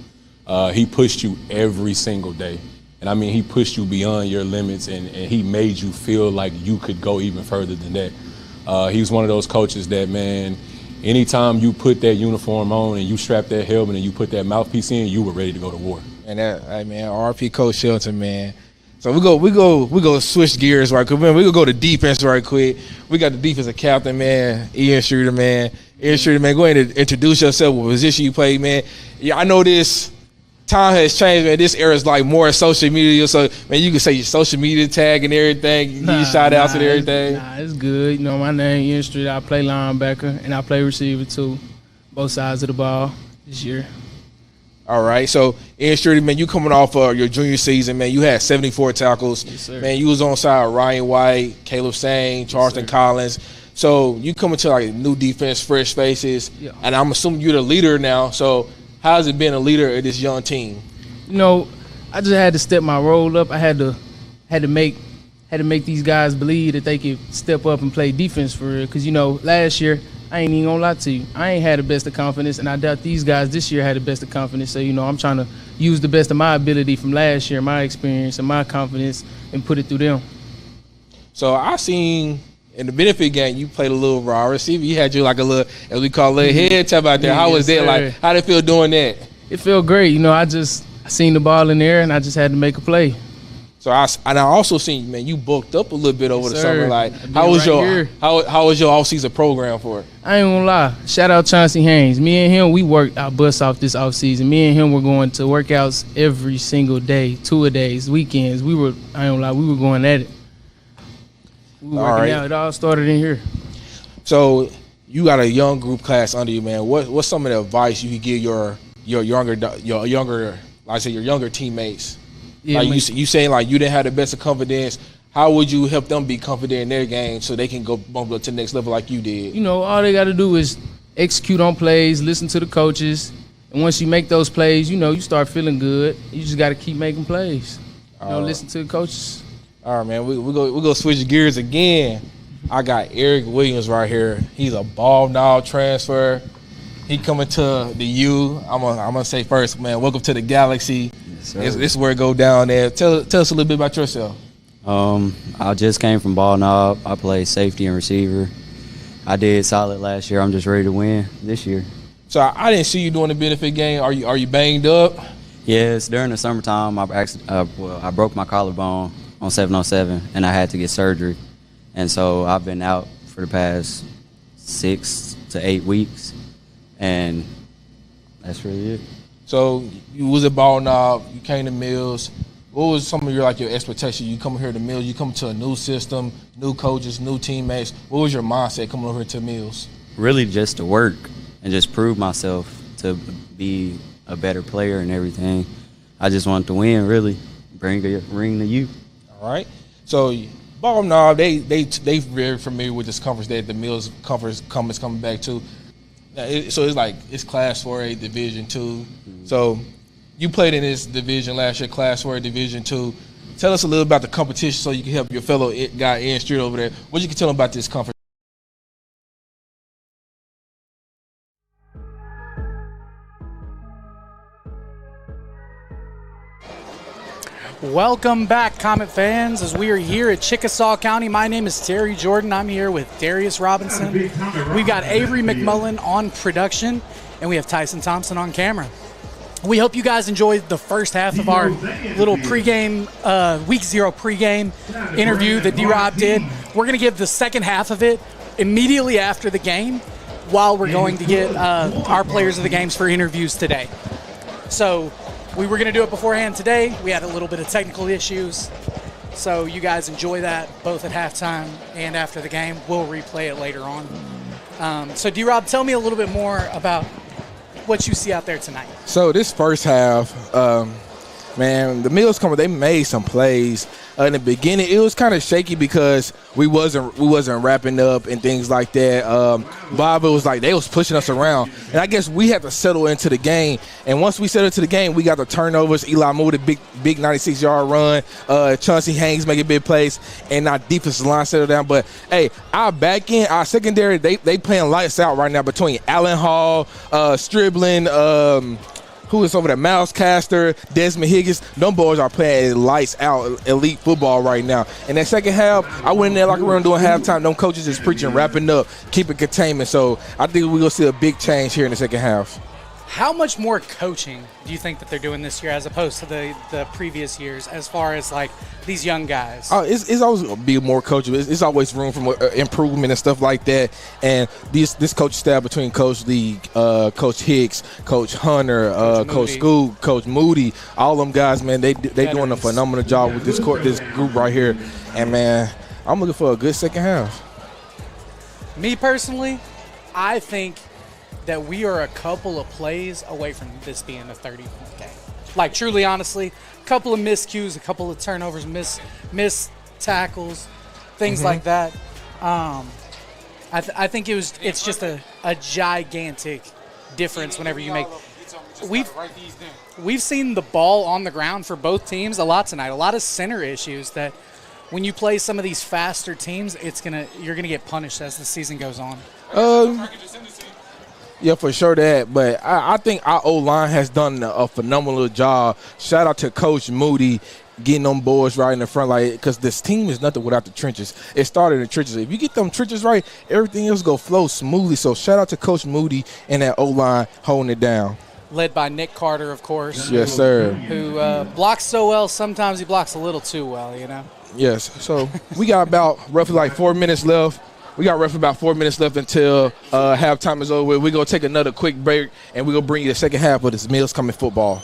He pushed you every single day. And, I mean, he pushed you beyond your limits, and he made you feel like you could go even further than that. He was one of those coaches that, man, anytime you put that uniform on and you strap that helmet and you put that mouthpiece in, you were ready to go to war. And that, hey man, RP Coach Shelton, man. So we go switch gears right quick. Man, we gonna go to defense right quick. We got the defensive captain, man, Ian Streeter, man. Ian Streeter, man, go ahead and introduce yourself. What position you play, man? Yeah, I know this time has changed, man. This era is like more social media, so man, you can say your social media tag and everything. You need shout outs and everything. It's good. You know, my name Ian Street. I play linebacker and I play receiver too, both sides of the ball this year. All right, so Ian Streeter, man, you coming off your junior season, man. You had 74 tackles. Yes, sir. Man, you was on side of Ryan White, Caleb Sane, Charleston Collins. So you coming to like new defense, fresh faces, and I'm assuming you're the leader now. So how's it been a leader of this young team? You know, I just had to step my role up. I had to make these guys believe that they could step up and play defense for real. Because, you know, last year, I ain't even gonna lie to you, I ain't had the best of confidence, and I doubt these guys this year had the best of confidence. So, you know, I'm trying to use the best of my ability from last year, my experience and my confidence, and put it through them. So I seen in the benefit game, you played a little raw receiver. You had you like a little, as we call it, head tap out there. How was that? Like, how did it feel doing that? It felt great. You know, I seen the ball in there, and I just had to make a play. So I also seen, man, you bulked up a little bit over the summer. Like, how was your off-season program for it? I ain't gonna lie. Shout out Chauncey Haynes. Me and him, we worked our butts off this offseason. Me and him were going to workouts every single day, 2-a-days, weekends. I ain't gonna lie, we were going at it. We were working out. It all started in here. So you got a young group class under you, man. What's some of the advice you could give your younger teammates? Yeah, like you saying like you didn't have the best of confidence. How would you help them be confident in their game so they can go bump up to the next level like you did? You know, all they got to do is execute on plays, listen to the coaches, and once you make those plays, you know, you start feeling good. You just got to keep making plays. Listen to the coaches. All right, man. We go switch gears again. I got Eric Williams right here. He's a ball knob transfer. He coming to the U. I'm gonna say first, man. Welcome to the Galaxy. Yes, this is where it go down there. Tell us a little bit about yourself. I just came from ball knob. I play safety and receiver. I did solid last year. I'm just ready to win this year. So I didn't see you doing the benefit game. Are you banged up? Yes, during the summertime, I broke my collarbone on 707, and I had to get surgery. And so I've been out for the past 6 to 8 weeks, and that's really it. So you was at ball knob. You came to Mills. What was some of your expectation? You come here to Mills. You come to a new system, new coaches, new teammates. What was your mindset coming over here to Mills? Really just to work and just prove myself to be a better player and everything. I just wanted to win, really, bring a ring to you. All right. So ball knob, they very familiar with this conference that the Mills conference Comets coming back to. So it's Class 4A Division II. So you played in this division last year, Class 4A Division II. Tell us a little about the competition so you can help your fellow guy in Street over there. What you can tell them about this conference? Welcome back, Comet fans, as we are here at Chickasaw County. My name is Terry Jordan. I'm here with Darius Robinson. We've got Avery McMullen on production, and we have Tyson Thompson on camera. We hope you guys enjoyed the first half of our little pregame, Week 0 pregame interview that D-Rob did. We're going to give the second half of it immediately after the game while we're going to get our players of the games for interviews today. So we were going to do it beforehand today. We had a little bit of technical issues. So you guys enjoy that both at halftime and after the game. We'll replay it later on. So D-Rob, tell me a little bit more about what you see out there tonight. So this first half, man, the Mills they made some plays. In the beginning, it was kind of shaky because we wasn't wrapping up and things like that. Blytheville was they was pushing us around, and I guess we had to settle into the game. And once we settled into the game, we got the turnovers. Eli Moody, big 96-yard run. Chauncey Haynes making big plays, and our defensive line settled down. But hey, our back end, our secondary, they playing lights out right now between Allen Hall, Striblin, who is over there, Miles Caster, Desmond Higgins. Them boys are playing lights out elite football right now. In that second half, I went in there like we were doing halftime. Them coaches is preaching, wrapping up, keeping containment. So I think we're going to see a big change here in the second half. How much more coaching do you think that they're doing this year as opposed to the previous years as far as these young guys? It's always going to be more coachable. It's always room for improvement and stuff like that. And this coach staff between Coach Lee, Coach Hicks, Coach Hunter, Coach Scoot, Coach Moody, all them guys, man, they doing a phenomenal job with this group right here. And, man, I'm looking for a good second half. Me personally, I think that we are a couple of plays away from this being a 30-point game. Truly, honestly, a couple of miscues, a couple of turnovers, miss tackles, things like that. I think it's just a gigantic difference whenever you make. We've seen the ball on the ground for both teams a lot tonight. A lot of center issues that when you play some of these faster teams, you're gonna get punished as the season goes on. Yeah, for sure that. But I think our O-line has done a phenomenal job. Shout out to Coach Moody getting them boys right in the front, because this team is nothing without the trenches. It started in the trenches. If you get them trenches right, everything else go flow smoothly. So shout out to Coach Moody and that O-line holding it down. led by Nick Carter, of course. Yes, sir. Who blocks so well, sometimes he blocks a little too well, you know? Yes. So we got about roughly like 4 minutes left. We got roughly about 4 minutes left until halftime is over. We're going to take another quick break, and we're going to bring you the second half of this Mills Coming football.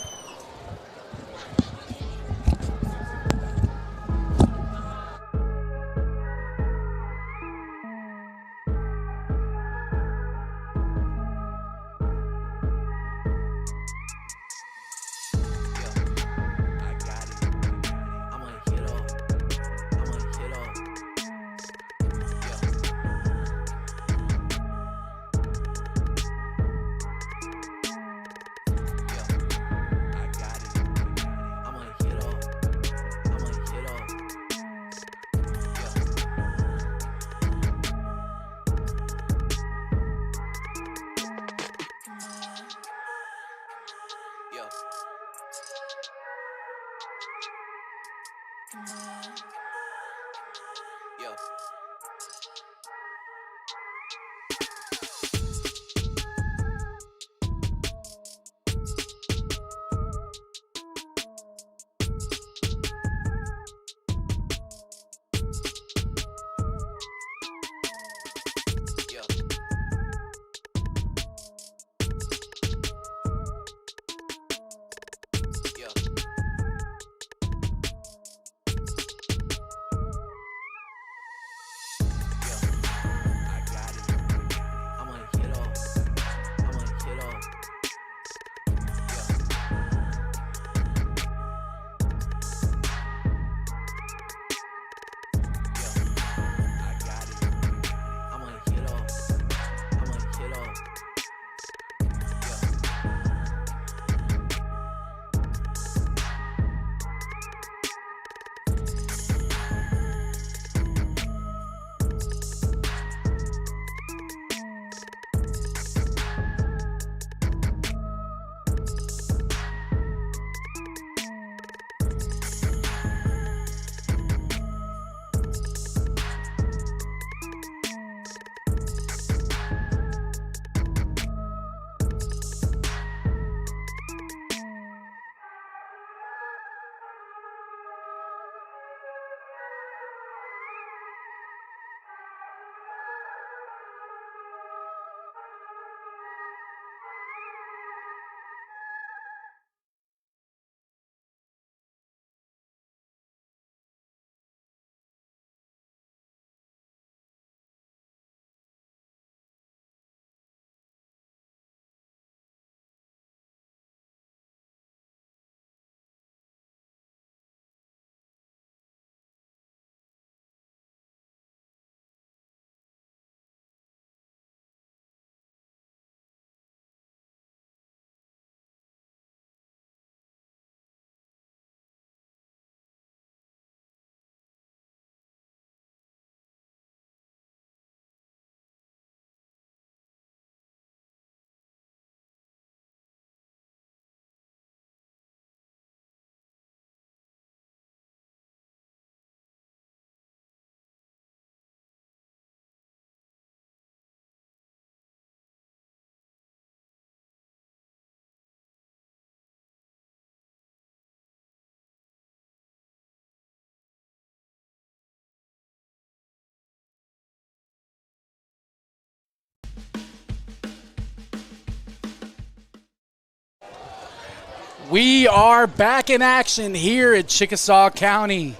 We are back in action here at Chickasaw County,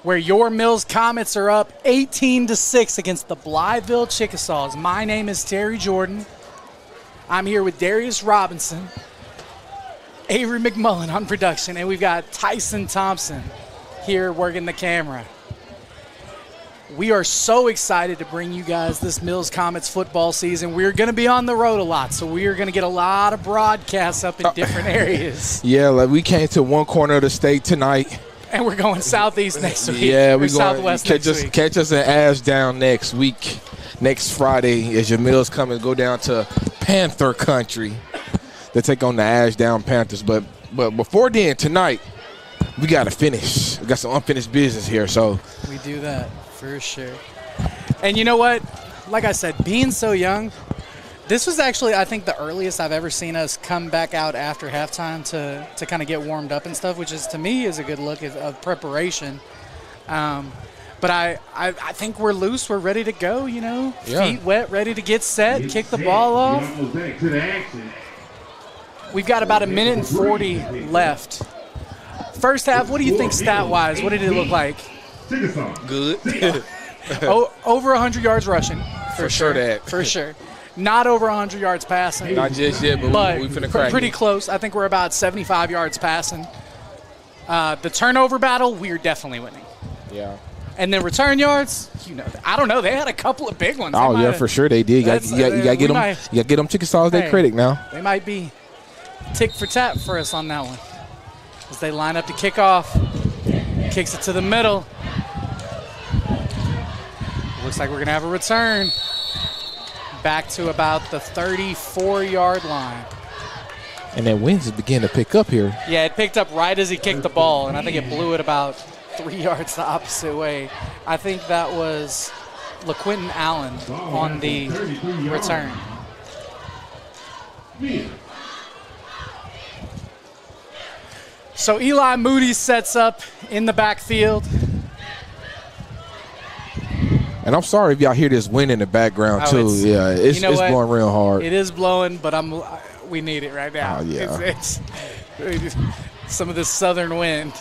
where your Mills Comets are up 18-6 against the Blytheville Chickasaws. My name is Terry Jordan. I'm here with Darius Robinson, Avery McMullen on production, and we've got Tyson Thompson here working the camera. We are so excited to bring you guys this Mills Comets football season. We're going to be on the road a lot, so we are going to get a lot of broadcasts up in different areas. Yeah, like we came to one corner of the state tonight. And we're going southeast next week. Yeah, we're going southwest next week. Catch us in Ashdown next week. Next Friday, as your Mills come and go down to Panther country to take on the Ashdown Panthers. But before then, tonight, we got to finish. We got some unfinished business here. So we do that for sure. And you know what? Like I said, being so young, This was actually, I think, the earliest I've ever seen us come back out after halftime to kind of get warmed up and stuff, which is, to me, is a good look of preparation. But I think we're loose. We're ready to go, you know. Yeah. Feet wet, ready to get set, kick the ball off. Almost back to the action. We've got about 1:40 left. First half, what do you think stat-wise? What did it look like? Chickasaw. Good. Over 100 yards rushing. For sure that. For sure. Not over 100 yards passing. Not just yet, but we finna crack pretty it. close. I think we're about 75 yards passing. The turnover battle, we're definitely winning. Yeah. And then return yards, you know, I don't know. They had a couple of big ones. Oh, yeah, for sure they did. You got to get them. You got to get them Chickasaws their credit now. They might be tick for tat for us on that one. As they line up to kick off. Kicks it to the middle. Looks like we're going to have a return. Back to about the 34-yard line. And then winds began to pick up here. Yeah, it picked up right as he kicked the ball, and I think it blew it about 3 yards the opposite way. I think that was LaQuinton Allen on the return. So Eli Moody sets up in the backfield. And I'm sorry if y'all hear this wind in the background too. Yeah, it's blowing real hard. It is blowing, but we need it right now. Oh, yeah. It's some of this southern wind.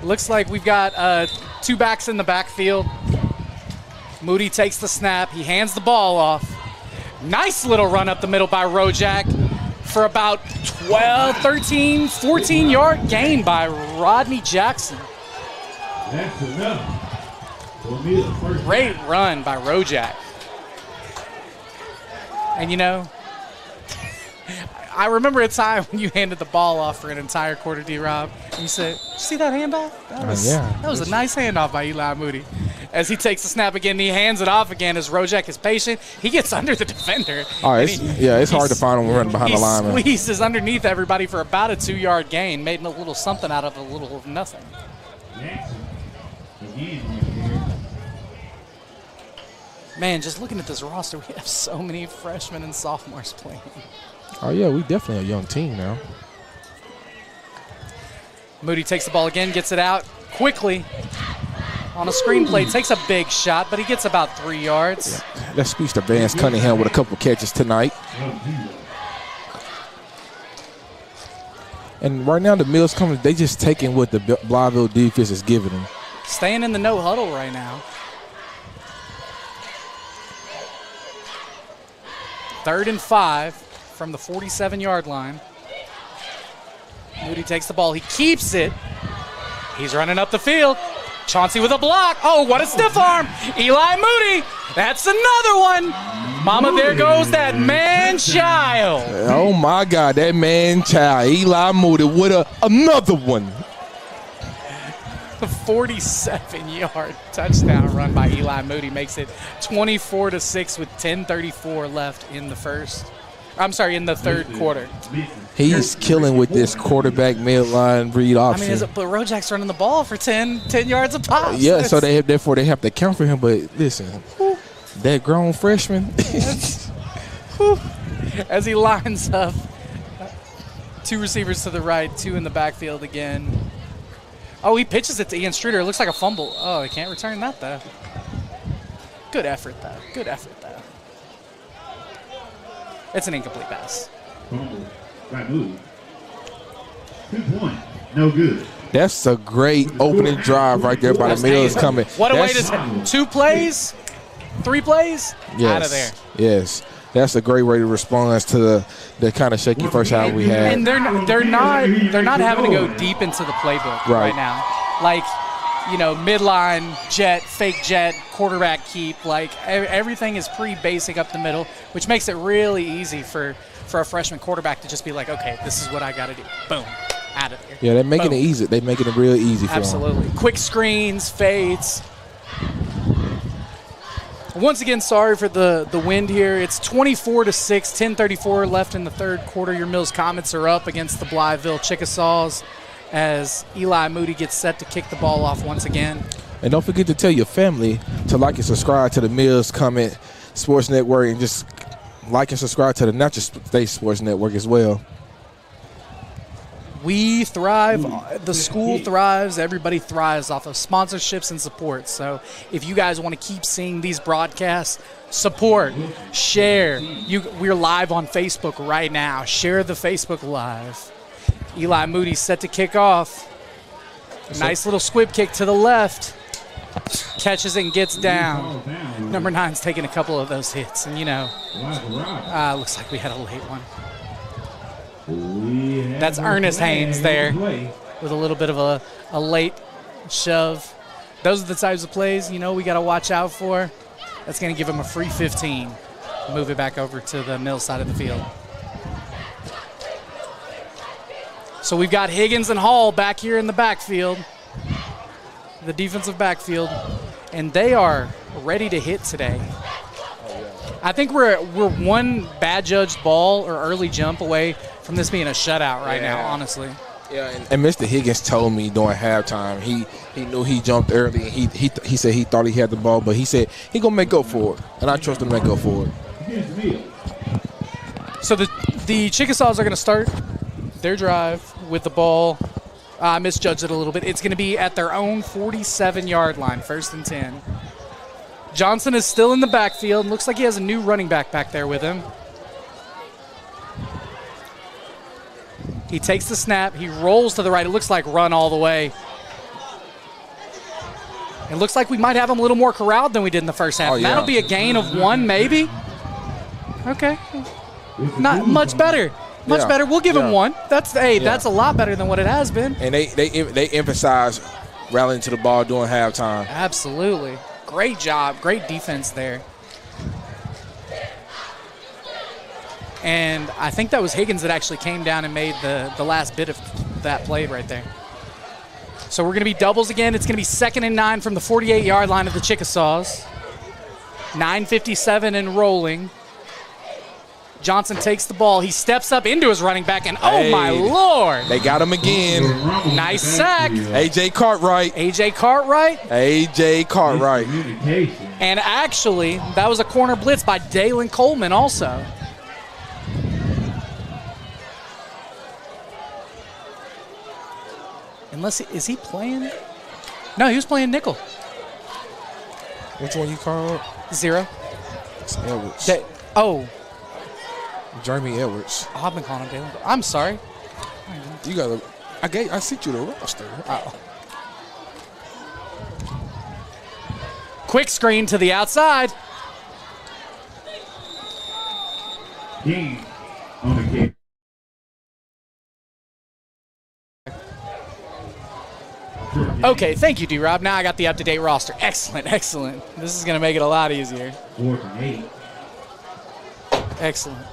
Looks like we've got 2 backs in the backfield. Moody takes the snap. He hands the ball off. Nice little run up the middle by Rojak for about 12, 13, 14-yard gain by Rodney Jackson. That's enough. Great run by Rojak. And, you know, I remember a time when you handed the ball off for an entire quarter, D-Rob, and you said, "Did you see that handoff? That was a nice handoff by Eli Moody." As he takes the snap again, he hands it off again as Rojak is patient. He gets under the defender. Oh, it's hard to find him running behind the lineman. He squeezes underneath everybody for about a 2-yard gain, made a little something out of a little of nothing. Man, just looking at this roster, we have so many freshmen and sophomores playing. Oh, yeah, we definitely a young team now. Moody takes the ball again, gets it out quickly on a screen play. Takes a big shot, but he gets about 3 yards. Yeah. That speaks to Vance Cunningham with a couple catches tonight. And right now the Mills coming, they just taking what the Blytheville defense is giving them. Staying in the no huddle right now. 3rd and 5 from the 47-yard line. Moody takes the ball. He keeps it. He's running up the field. Chauncey with a block. Oh, what a stiff arm. Eli Moody. That's another one. Mama, there goes that man-child. Oh, my God, that man-child. Eli Moody with another one. The 47-yard touchdown run by Eli Moody makes it 24-6 with 10:34 left in the third quarter. He's killing with this quarterback midline read option. But Rojak's running the ball for 10 yards a pop. Yeah, so therefore they have to count for him. But listen, that grown freshman. As he lines up, 2 receivers to the right, 2 in the backfield again. Oh, he pitches it to Ian Streeter. It looks like a fumble. Oh, they can't return that, though. Good effort, though. It's an incomplete pass. Fumble by Moody. 2 points. No good. That's a great opening drive right there by the Mills coming. What a way to 2 plays, 3 plays, out of there. Yes. That's a great way to respond to the kind of shaky first half we had. And they're not having to go deep into the playbook right now. Like, you know, midline, jet, fake jet, quarterback keep. Like, everything is pretty basic up the middle, which makes it really easy for a freshman quarterback to just be like, okay, this is what I got to do. Boom, out of there. Yeah, they're making it easy. They're making it real easy for them. Absolutely. Quick screens, fades. Once again, sorry for the wind here. It's 24-6, 10:34 left in the third quarter. Your Mills Comets are up against the Blytheville Chickasaws as Eli Moody gets set to kick the ball off once again. And don't forget to tell your family to like and subscribe to the Mills Comet Sports Network and just like and subscribe to the Natural State Sports Network as well. We thrive, the school thrives, everybody thrives off of sponsorships and support. So if you guys want to keep seeing these broadcasts, support, share. We're live on Facebook right now. Share the Facebook Live. Eli Moody set to kick off. Nice little squib kick to the left. Catches it and gets down. Number 9's taking a couple of those hits. And, looks like we had a late one. That's Ernest Haynes there with a little bit of a late shove. Those are the types of plays, we got to watch out for. That's going to give him a free 15. Move it back over to the Mills side of the field. So we've got Higgins and Hall back here in the backfield, the defensive backfield, and they are ready to hit today. I think we're one bad judged ball or early jump away from this being a shutout right now, honestly. Yeah, and Mr. Higgins told me during halftime he knew he jumped early. And he said he thought he had the ball, but he said he gonna make up for it, and I trust him to make up for it. So the Chickasaws are gonna start their drive with the ball. I misjudged it a little bit. It's gonna be at their own 47-yard line, 1st and 10. Johnson is still in the backfield. Looks like he has a new running back there with him. He takes the snap. He rolls to the right. It looks like run all the way. It looks like we might have him a little more corralled than we did in the first half. That'll be a gain of 1, maybe. Okay. Not much better. Much better. We'll give him 1. That's a lot better than what it has been. And they emphasize rallying to the ball during halftime. Absolutely. Great job. Great defense there. And I think that was Higgins that actually came down and made the last bit of that play right there. So we're going to be doubles again. It's going to be 2nd and 9 from the 48-yard line of the Chickasaws. 9:57 and rolling. Johnson takes the ball. He steps up into his running back, and oh, my Lord. They got him again. Nice sack. A.J. Cartwright. A.J. Cartwright. A.J. Cartwright. And actually, that was a corner blitz by Dalen Coleman also. Is he playing? No, he was playing nickel. Which one you called? 0. It's Edwards. Jeremy Edwards. Oh, I've been calling him Dalen. I'm sorry. You got I sent you the roster. Oh. Quick screen to the outside. King on the kick. Okay, thank you, D-Rob. Now I got the up-to-date roster. Excellent. This is going to make it a lot easier. 4th and 8. Excellent.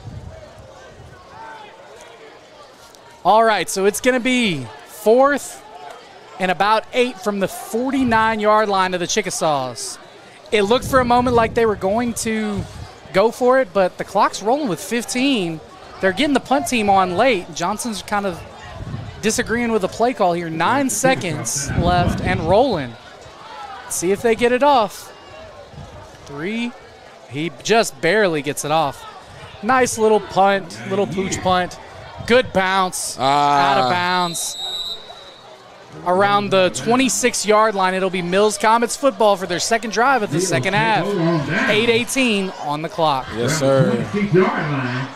All right, so it's going to be 4th and about 8 from the 49-yard line of the Chickasaws. It looked for a moment like they were going to go for it, but the clock's rolling with 15. They're getting the punt team on late. Johnson's kind of disagreeing with the play call here. 9 seconds left and rolling. See if they get it off. 3. He just barely gets it off. Nice little punt, little pooch punt. Good bounce. Out of bounds. Around the 26-yard line, it'll be Mills Comets football for their second drive of the second half. 8:18 on the clock. Yes, sir. 26-yard line.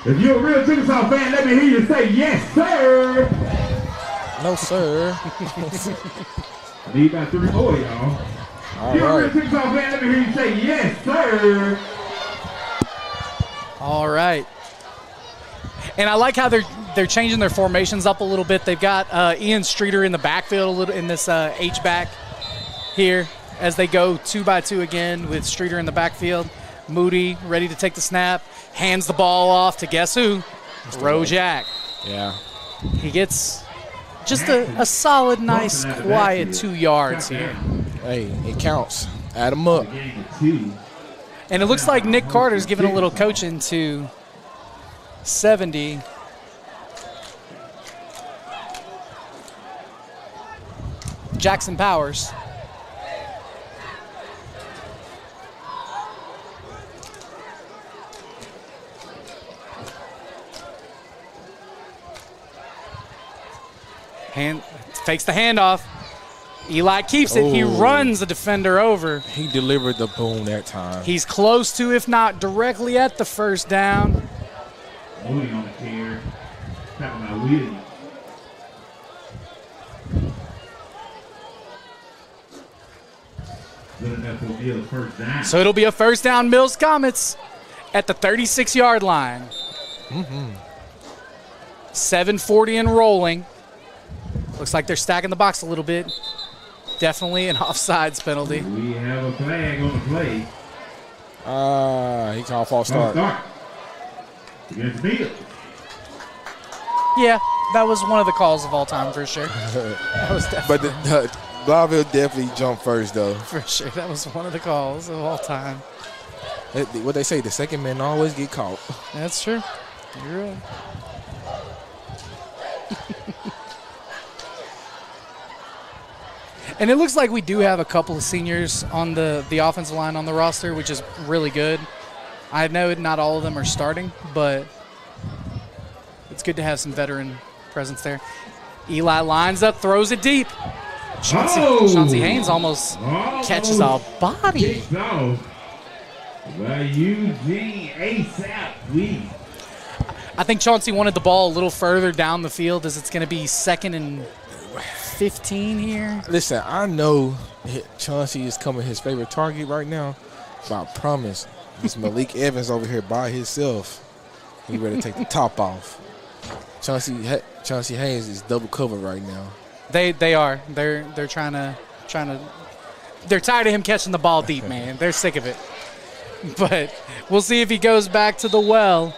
If you're a real Chickasaw fan, let me hear you say yes, sir. No, sir. I need about 3 more, y'all. If you're a real Chickasaw fan, let me hear you say yes, sir. All right. And I like how they're changing their formations up a little bit. They've got Ian Streeter in the backfield a little in this H-back here as they go 2-by-2 again with Streeter in the backfield. Moody ready to take the snap, hands the ball off to guess who? Rojak. Yeah. He gets just a solid, nice, quiet 2 yards here. Hey, it counts. Add them up. And it looks like Nick Carter's giving a little coaching to 70. Jackson Powers. Fakes the handoff. Eli keeps it. He runs the defender over. He delivered the boom that time. He's close to, if not directly at the first down. Moody on the carry. Talking about Williams. Good enough for Mills first down. So it'll be a first down, Mills Comets at the 36-yard line. 7:40 and rolling. Looks like they're stacking the box a little bit. Definitely an offsides penalty. We have a flag on the play. He called false start. Against Mills. Yeah, that was one of the calls of all time for sure. That was But definitely, Blytheville definitely jumped first, though. for sure. That was one of the calls of all time. What they say, the second man always get caught. That's true. You're right. And it looks like we do have a couple of seniors on the offensive line on the roster, which is really good. I know not all of them are starting, but it's good to have some veteran presence there. Eli lines up, throws it deep. Chauncey Haynes almost catches a body. Kicked off by Eugene ASAP, please. I think Chauncey wanted the ball a little further down the field as it's going to be 2nd and 15 here. Listen, I know Chauncey is coming his favorite target right now, but I promise this Malik Evans over here by himself. He ready to take the top off. Chauncey Haynes is double covered right now. They are. They're trying to. They're tired of him catching the ball deep, man. They're sick of it. But we'll see if he goes back to the well.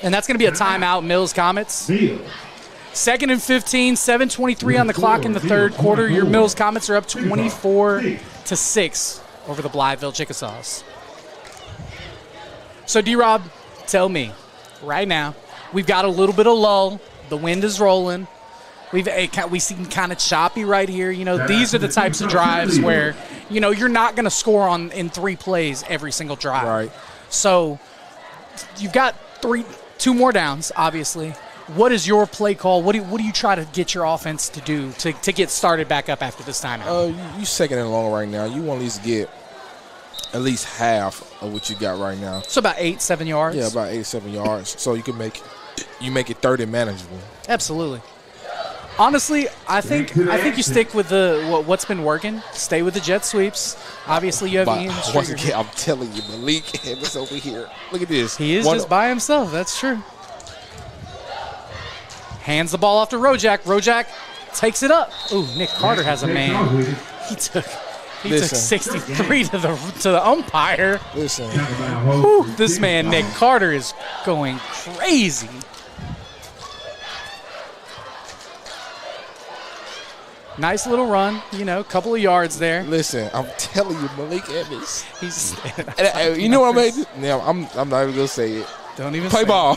And that's going to be a timeout, Mills Comets. 2nd and 15, 7:23 on the clock in the third quarter. Your Mills Comets are up 24-6 over the Blytheville Chickasaws. So, D-Rob, tell me, right now, we've got a little bit of lull. The wind is rolling. We seem kind of choppy right here. You know, these are the types of drives where, you know, you're not going to score in 3 plays every single drive. Right. So, you've got 2 more downs, obviously. What is your play call? What do you try to get your offense to do to get started back up after this timeout? You 2nd and long right now. You want to at least half of what you got right now. So about 8-7 yards. Yeah, about 8-7 yards. So you can make it 3rd and manageable. Absolutely. Honestly, I think you stick with what's been working. Stay with the jet sweeps. Obviously, you have Ian Once Stringer. again, I'm telling you, Malik Evans over here. Look at this. He is just by himself. That's true. Hands the ball off to Rojak. Rojak takes it up. Ooh, Nick Carter has a man. He took 63 to the umpire. Listen. Whew, this man, Nick Carter, is going crazy. Nice little run, couple of yards there. Listen, I'm telling you, Malik Evans. He's you know what I mean? Now, I'm not even going to say it. Don't even play say ball.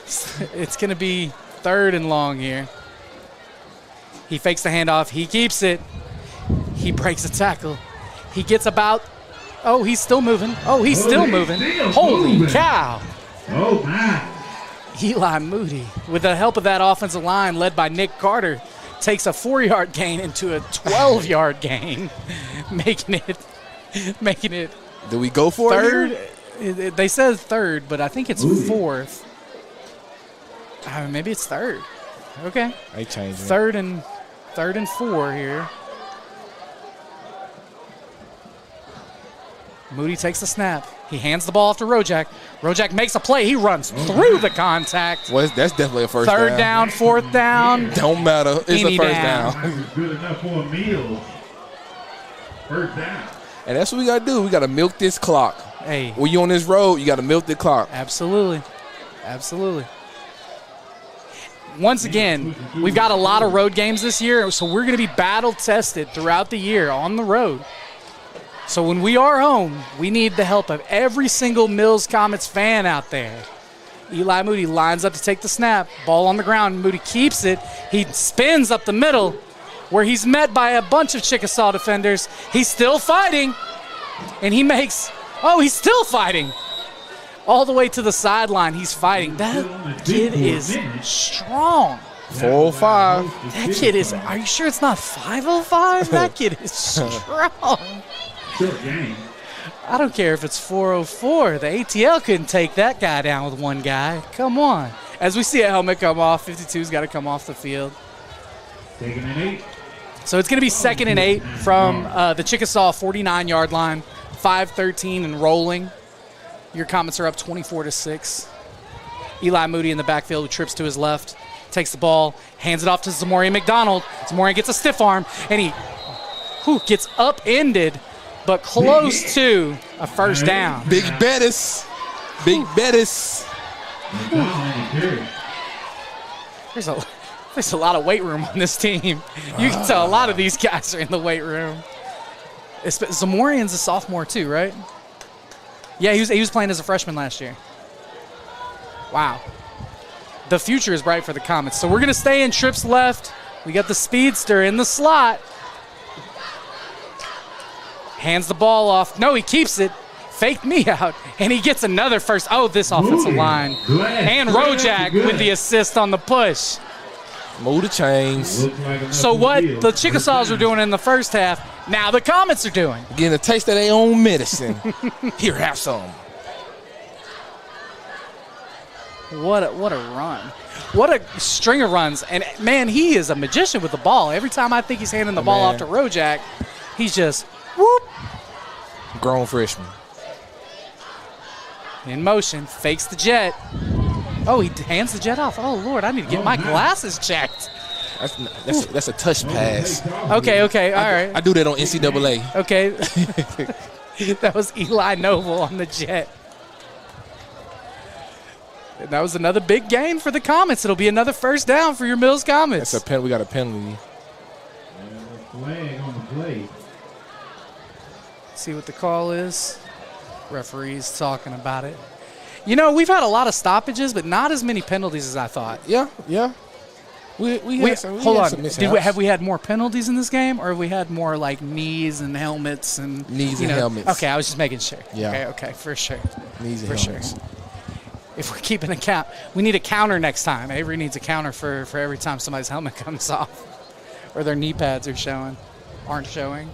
It's going to be 3rd and long here. He fakes the handoff. He keeps it. He breaks a tackle. He gets about. Oh, he's still moving. He's still moving. Holy cow. Oh, my. Eli Moody, with the help of that offensive line led by Nick Carter, takes a 4-yard gain into a 12-yard gain, making it. Do we go for third? it? They said 3rd, but I think it's 4th. Maybe it's 3rd. Okay. They changed it. 3rd and 4 here. Moody takes the snap. He hands the ball off to Rojak. Rojak makes a play. He runs through the contact. Well, that's definitely a first down. 3rd down, 4th down. Don't matter. It's Any a first down. down. Good enough for a meal. First down. And that's what we got to do. We got to milk this clock. Hey. When you on this road, you got to milk the clock. Absolutely. Once again, we've got a lot of road games this year, so we're going to be battle-tested throughout the year on the road. So when we are home, we need the help of every single Mills Comets fan out there. Eli Moody lines up to take the snap. Ball on the ground. Moody keeps it. He spins up the middle where he's met by a bunch of Chickasaw defenders. He's still fighting, and he makes Oh, he's still fighting. All the way to the sideline, he's fighting. That kid is strong. 405. That kid is, are you sure it's not 505? That kid is strong. Short game. I don't care if it's 404. The ATL couldn't take that guy down with one guy. Come on. As we see a helmet come off, 52's got to come off the field. Taking an 8. So it's going to be 2nd and 8 from the Chickasaw 49-yard line, 5-13 and rolling. Your Comets are up 24-6. Eli Moody in the backfield, who trips to his left, takes the ball, hands it off to Zamorian McDonald. Zamorian gets a stiff arm, and he gets upended, but close to a first down. Big Bettis. Big Bettis. There's a lot of weight room on this team. You can tell a lot of these guys are in the weight room. Zamorian's a sophomore too, right? Yeah, he was playing as a freshman last year. Wow. The future is bright for the Comets. So we're going to stay in trips left. We got the speedster in the slot. Hands the ball off. No, he keeps it. Faked me out. And he gets another first. Oh, this offensive line. And Rojak with the assist on the push. Move the chains. So what the Chickasaws were doing in the first half, now the Comets are doing. Getting a taste of their own medicine. Here, have some. What a run. What a string of runs. And, man, he is a magician with the ball. Every time I think he's handing the ball off to Rojak, he's just, whoop. Grown freshman. In motion, fakes the jet. Oh, he hands the jet off. Oh, Lord, I need to get my glasses checked. That's a touch pass. Okay, all right. I do that on NCAA. Okay. That was Eli Noble on the jet. And that was another big gain for the Comets. It'll be another first down for your Mills Comets. We got a penalty. Flag on the play. See what the call is. Referee's talking about it. You know, we've had a lot of stoppages, but not as many penalties as I thought. Yeah. We had some mishaps. Have we had more penalties in this game, or have we had more like knees and helmets and helmets? Okay, I was just making sure. Yeah. Okay, for sure. Knees and helmets. Sure. If we're keeping a count, we need a counter next time. Avery needs a counter for every time somebody's helmet comes off, or their knee pads aren't showing.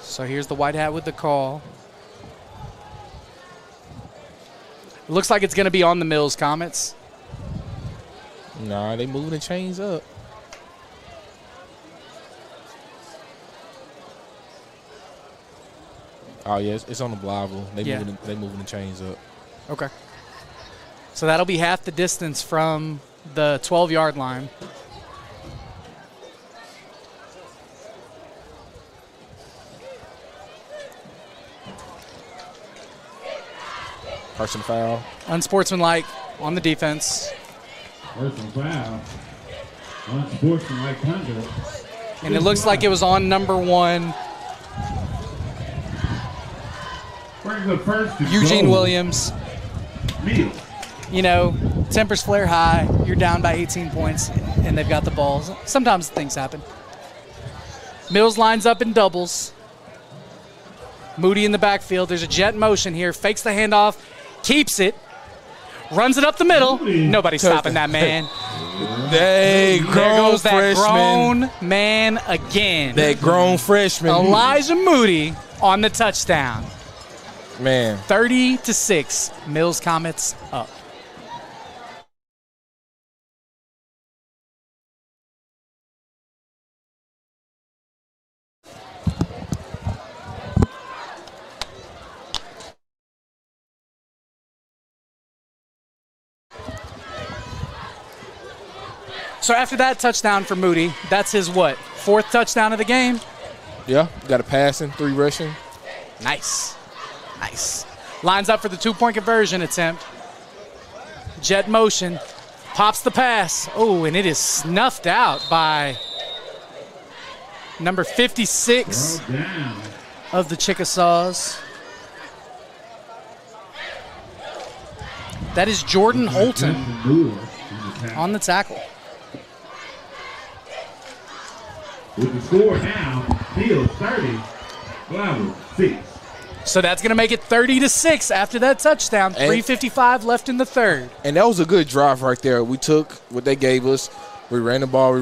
So here's the white hat with the call. It looks like it's going to be on the Mills Comets. Nah, they moving the chains up. Oh, yes, it's on the Blytheville. They moving the chains up. Okay. So that'll be half the distance from the 12-yard line. Personal foul. Unsportsmanlike on the defense. Personal foul. Unsportsmanlike conduct. And it looks like it was on number 1, Brings the first to Eugene goal. Williams. Mills. You know, tempers flare high. You're down by 18 points, and they've got the balls. Sometimes things happen. Mills lines up in doubles. Moody in the backfield. There's a jet motion here. Fakes the handoff. Keeps it. Runs it up the middle. Nobody's stopping that man. There goes that grown man again. That grown freshman. Elijah Moody on the touchdown. Man. 30-6. Mills Comets up. So after that touchdown for Moody, that's his what? 4th touchdown of the game? Yeah, got a passing, 3 rushing. Nice. Lines up for the 2-point conversion attempt. Jet motion. Pops the pass. Oh, and it is snuffed out by number 56 of the Chickasaws. That is Jordan Holton on the tackle. With the score now, Mills 30, Blytheville 6. So that's going to make it 30-6 after that touchdown. 3:55 left in the third. And that was a good drive right there. We took what they gave us. We ran the ball. We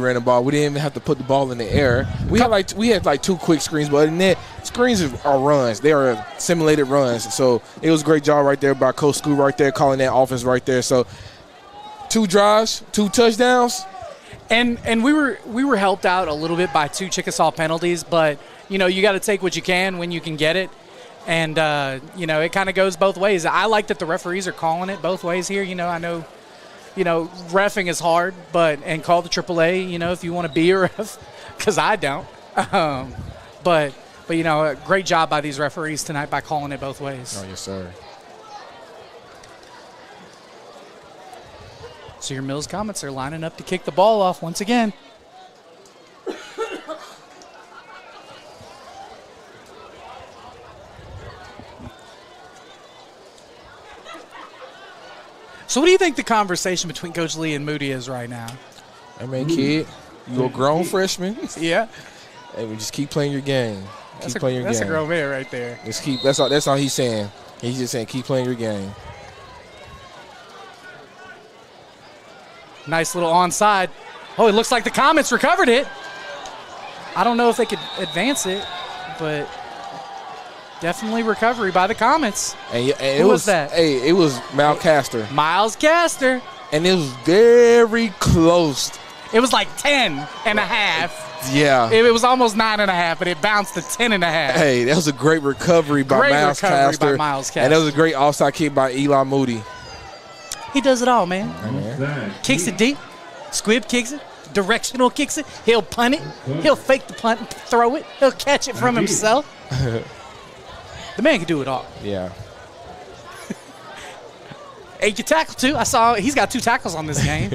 didn't even have to put the ball in the air. We had like 2 quick screens, but other than that, screens are runs. They are simulated runs. So it was a great job right there by Coach Scoot right there, calling that offense right there. So 2 drives, 2 touchdowns. And we were helped out a little bit by 2 Chickasaw penalties, but, you know, you got to take what you can when you can get it. And, you know, it kind of goes both ways. I like that the referees are calling it both ways here. You know, I know, you know, reffing is hard, and call the AAA, you know, if you want to be a ref, because I don't. But, you know, a great job by these referees tonight by calling it both ways. Oh, yes, sir. So your Mills Comets are lining up to kick the ball off once again. So what do you think the conversation between Coach Lee and Moody is right now? I mean, kid, you a grown freshman. Yeah. Hey, we just keep playing your game. Keep playing your game. That's a grown man right there. Just keep. That's all he's saying. He's just saying, keep playing your game. Nice little onside. Oh, it looks like the Comets recovered it. I don't know if they could advance it, but definitely recovery by the Comets. And Who was that? Hey, it was Castor. Miles Castor. And it was very close. It was like 10 and a half. Yeah. It was almost 9 and a half, but it bounced to 10 and a half. Hey, that was a great recovery by Miles Castor. And that was a great offside kick by Eli Moody. He does it all, man. Amen. Kicks it deep. Squib kicks it. Directional kicks it. He'll punt it. He'll fake the punt and throw it. He'll catch it from himself. The man can do it all. Yeah. He can tackle, too. I saw he's got 2 tackles on this game.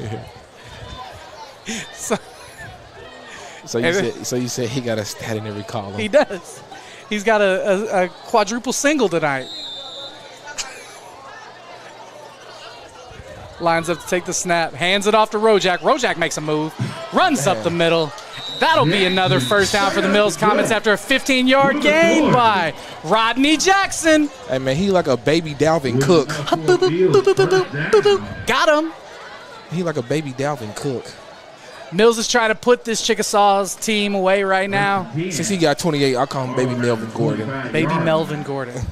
So you said he got a stat in every column. He does. He's got a quadruple single tonight. Lines up to take the snap. Hands it off to Rojak. Rojak makes a move. Runs up the middle. That'll be another first down for the Mills Comets after a 15-yard gain by Rodney Jackson. Hey, man, he like a baby Dalvin Cook. Got him. He like a baby Dalvin Cook. Mills is trying to put this Chickasaws team away right now. Since he got 28, I call him baby Melvin Gordon. Baby Melvin Gordon.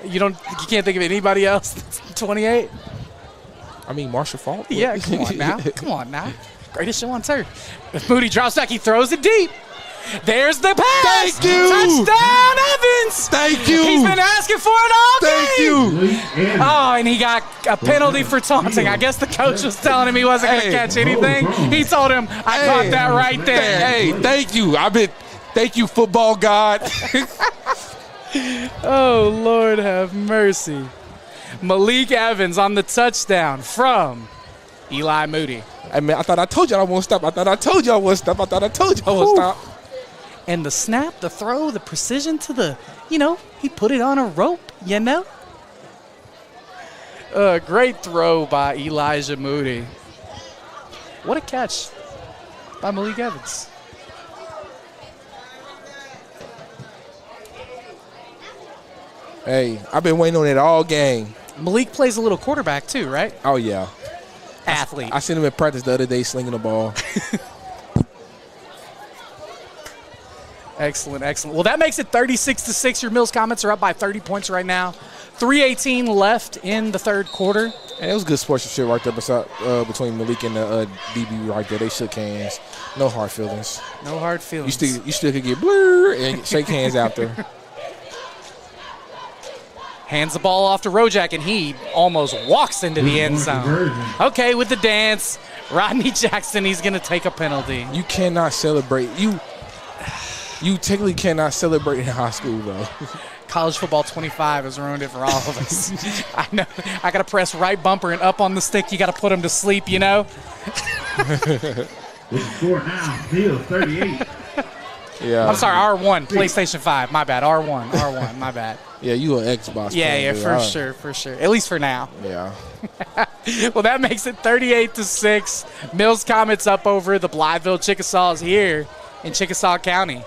You can't think of anybody else that's 28? I mean, Marshall Faulk. Yeah, come on now. Come on now. Greatest show on turf. Moody drops back. He throws it deep. There's the pass. Thank you. Touchdown, Evans. Thank you. He's been asking for it all game. Thank you. Oh, and he got a penalty for taunting. I guess the coach was telling him he wasn't going to catch anything. He told him, I caught that right there. Hey, thank you. Thank you, football God. Oh, Lord have mercy. Malik Evans on the touchdown from Eli Moody. Hey, man, I thought I told y'all I won't stop. I thought I told y'all I won't stop. And the snap, the throw, the precision to the, he put it on a rope, Great throw by Elijah Moody. What a catch by Malik Evans. Hey, I've been waiting on it all game. Malik plays a little quarterback too, right? Oh, yeah. Athlete. I seen him in practice the other day slinging the ball. Excellent, excellent. Well, that makes it 36-6. Your Mills Comets are up by 30 points right now. 3:18 left in the third quarter. And it was good sportsmanship right there between Malik and the DB right there. They shook hands. No hard feelings. No hard feelings. You still could get blur and shake hands after. Hands the ball off to Rojak, and he almost walks into the end zone. Okay, with the dance, Rodney Jackson, he's going to take a penalty. You cannot celebrate. You technically cannot celebrate in high school, though. College football 25 has ruined it for all of us. I know. I got to press right bumper and up on the stick. You got to put him to sleep, With the score now, Mills 38. Yeah. I'm sorry, R1, PlayStation 5. My bad. R1, my bad. Yeah, you an Xbox player. Yeah, for sure. At least for now. Yeah. Well, that makes it 38-6. Mills Comets up over the Blytheville Chickasaws here in Chickasaw County.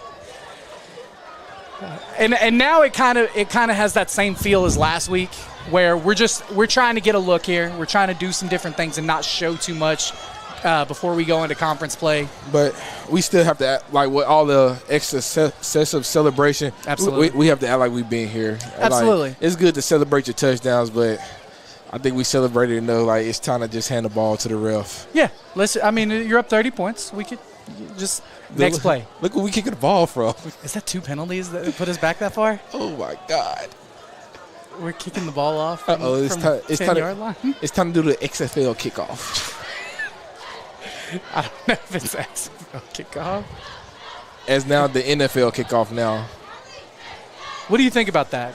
And now it kind of has that same feel as last week, where we're trying to get a look here. We're trying to do some different things and not show too much before we go into conference play. But we still have to act like with all the excessive celebration. Absolutely, we have to act like we've been here. Absolutely, like, it's good to celebrate your touchdowns, but I think we celebrated enough. Like, it's time to just hand the ball to the ref. Yeah, you're up 30 points. We could just next play. Look where we kicking the ball from. Is that 2 penalties that put us back that far? Oh my God. We're kicking the ball off. It's time. It's 10-yard line. It's time to do the XFL kickoff. I don't know if it's XFL kickoff. As now the NFL kickoff now. What do you think about that?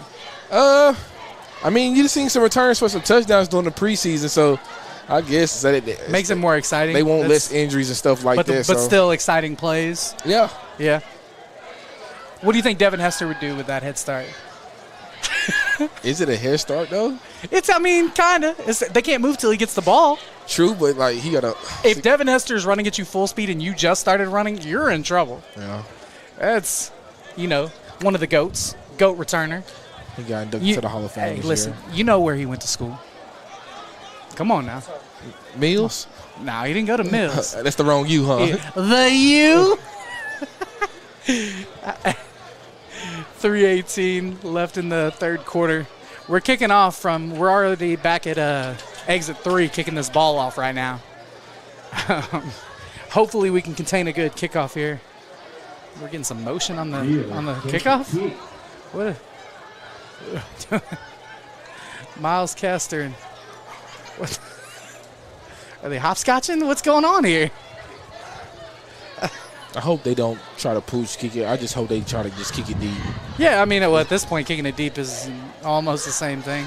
I mean, you've seen some returns for some touchdowns during the preseason, so I guess that it makes it more exciting. They want less injuries and stuff like that. But still exciting plays. Yeah. Yeah. What do you think Devin Hester would do with that head start? Is it a head start, though? Kind of. They can't move till he gets the ball. True, but, like, he got to – If Devin Hester is running at you full speed and you just started running, you're in trouble. Yeah. That's, one of the GOATs, GOAT returner. He got inducted to the Hall of Fame listen, year. you know where he went to school. Come on now. Mills? No, he didn't go to Mills. That's the wrong U, huh? The U? 3:18 left in the third quarter. We're kicking off we're already back at exit 3, kicking this ball off right now. Hopefully we can contain a good kickoff here. We're getting some motion on the kickoff. What? Miles Castor and what? Are they hopscotching? What's going on here? I hope they don't try to pooch kick it. I just hope they try to just kick it deep. Yeah, at this point, kicking it deep is almost the same thing.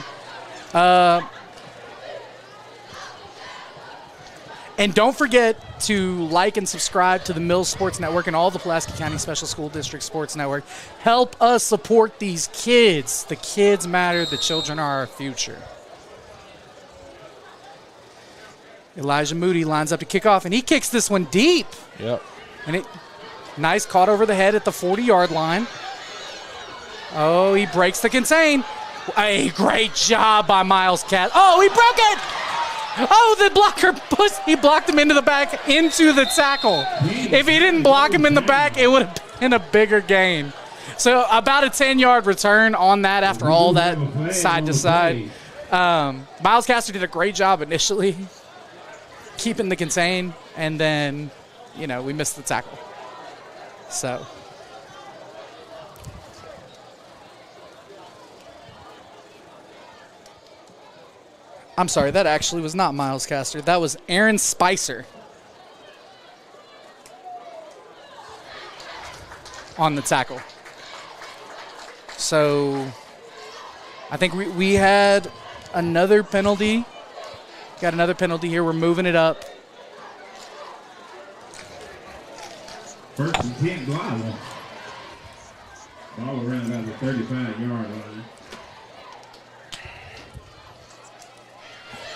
And don't forget to like and subscribe to the Mills Sports Network and all the Pulaski County Special School District Sports Network. Help us support these kids. The kids matter. The children are our future. Elijah Moody lines up to kick off, and he kicks this one deep. Yep. And nice caught over the head at the 40-yard line. Oh, he breaks the contain. A great job by Miles Cass. Oh, he broke it. Oh, the blocker he blocked him into the back, into the tackle. If he didn't block him in the back, it would have been a bigger gain. So about a 10-yard return on that after all that side to side. Miles Castor did a great job initially keeping the contain, and then, we missed the tackle. So. I'm sorry, that actually was not Miles Castor. That was Aaron Spicer on the tackle. So I think we had another penalty. Got another penalty here. We're moving it up. First and 10, Blytheville. Ball around about the 35-yard line.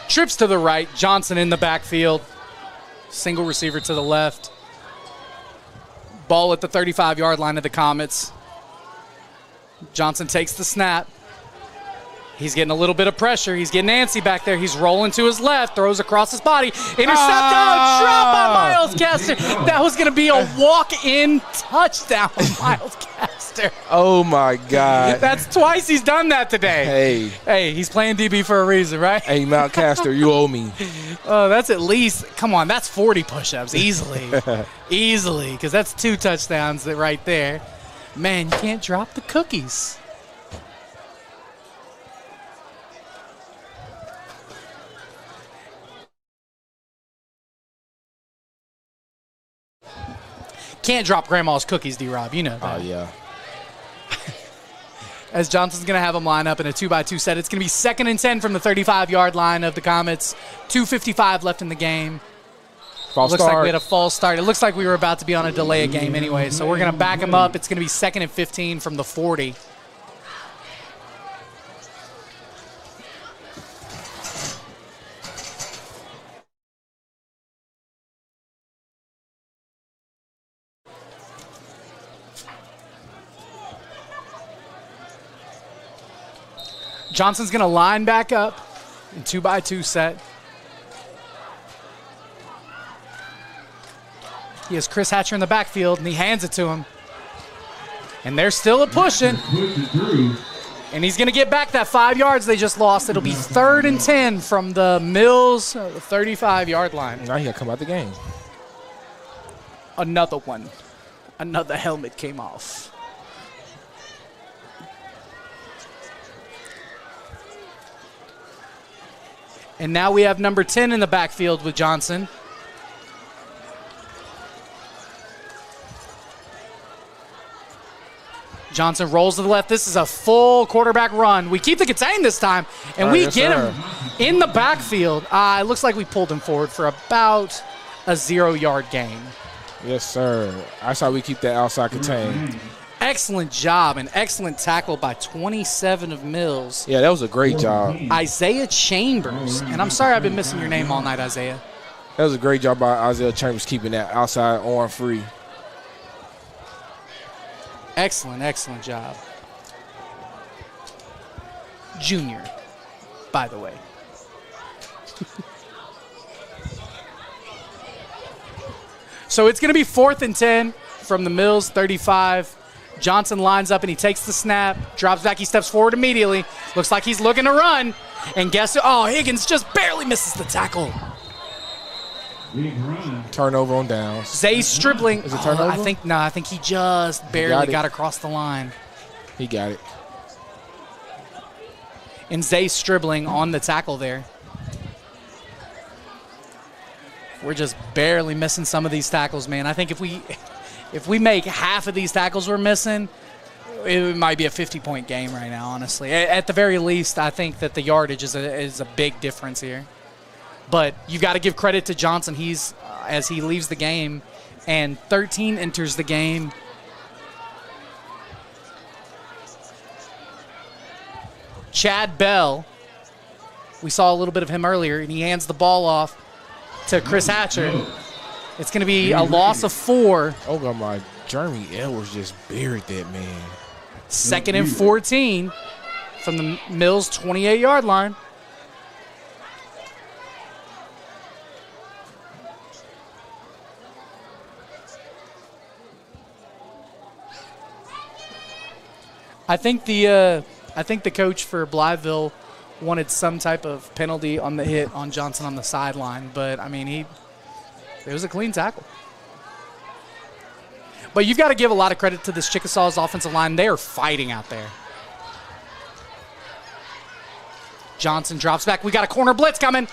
Trips to the right. Johnson in the backfield. Single receiver to the left. Ball at the 35-yard line of the Comets. Johnson takes the snap. He's getting a little bit of pressure. He's getting antsy back there. He's rolling to his left, throws across his body. Intercepted. Oh, dropped by Miles Castor. That was going to be a walk-in touchdown, Miles Castor. Oh, my God. That's twice he's done that today. Hey, he's playing DB for a reason, right? Hey, Mount Castor, you owe me. Oh, that's at least, come on, that's 40 push-ups easily. Easily, because that's 2 touchdowns right there. Man, you can't drop the cookies. Can't drop grandma's cookies, D-Rob. You know that. Oh, yeah. As Johnson's going to have them line up in a 2x2 set. It's going to be 2nd and 10 from the 35-yard line of the Comets. 2:55 left in the game. Looks like we had a false start. It looks like we were about to be on a delay of game anyway, so we're going to back him up. It's going to be 2nd and 15 from the 40. Johnson's going to line back up in 2x2 set. He has Chris Hatcher in the backfield, and he hands it to him. And they're still pushing. And he's going to get back that 5 yards they just lost. It'll be 3rd and 10 from the Mills 35-yard line. Now he'll come out the game. Another one. Another helmet came off. And now we have number 10 in the backfield with Johnson. Johnson rolls to the left. This is a full quarterback run. We keep the contain this time, and we get him in the backfield. It looks like we pulled him forward for about a 0-yard gain. Yes, sir. That's how we keep that outside contained. Excellent job and excellent tackle by 27 of Mills. Yeah, that was a great job. Isaiah Chambers. And I'm sorry I've been missing your name all night, Isaiah. That was a great job by Isaiah Chambers keeping that outside arm free. Excellent, excellent job. Junior, by the way. So it's going to be 4th and 10 from the Mills 35. Johnson lines up and he takes the snap, drops back, he steps forward immediately. Looks like he's looking to run. And guess who? Oh, Higgins just barely misses the tackle. Turnover on downs. Zay Stribling. Is it turnover? I think he just barely got across the line. He got it. And Zay Stribling on the tackle there. We're just barely missing some of these tackles, man. I think if we make half of these tackles we're missing, it might be a 50-point game right now, honestly. At the very least, I think that the yardage is a big difference here. But you've got to give credit to Johnson. He's as he leaves the game, and 13 enters the game. Chad Bell, we saw a little bit of him earlier, and he hands the ball off to Chris Hatcher. It's going to be a loss of 4. Oh, God, my Jeremy Edwards just buried that man. 2nd and 14 from the Mills 28-yard line. I think the coach for Blytheville wanted some type of penalty on the hit on Johnson on the sideline, but I mean it was a clean tackle. But you've got to give a lot of credit to this Chickasaws offensive line. They are fighting out there. Johnson drops back. We got a corner blitz coming.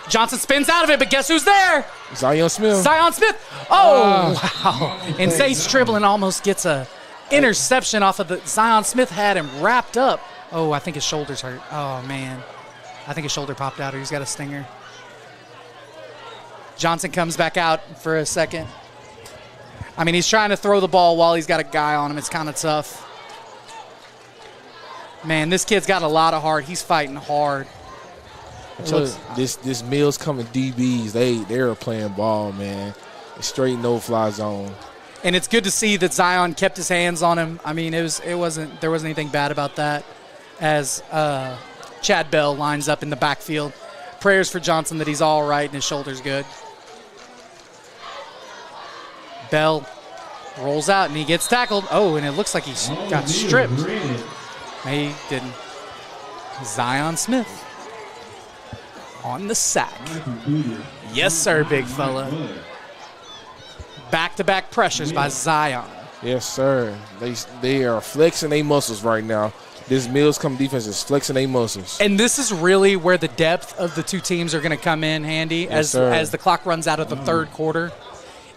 Johnson spins out of it, but guess who's there? Zion Smith. Zion Smith. Oh, wow. And Zay Stribling almost gets a interception off of the Zion Smith had him wrapped up. Oh, I think his shoulder's hurt. Oh, man. I think his shoulder popped out or he's got a stinger. Johnson comes back out for a second. I mean, he's trying to throw the ball while he's got a guy on him. It's kind of tough. Man, this kid's got a lot of heart. He's fighting hard. This Mills coming DBs, they are playing ball, man. Straight no-fly zone. And it's good to see that Zion kept his hands on him. I mean, there wasn't anything bad about that. As Chad Bell lines up in the backfield, prayers for Johnson that he's all right and his shoulder's good. Bell rolls out and he gets tackled. Oh, and it looks like he got stripped. He didn't. Zion Smith on the sack. Yes, sir, big fella. Back-to-back pressures by Zion. Yes, sir. They are flexing their muscles right now. This Mills come defense is flexing their muscles. And this is really where the depth of the two teams are going to come in handy as the clock runs out of the third quarter.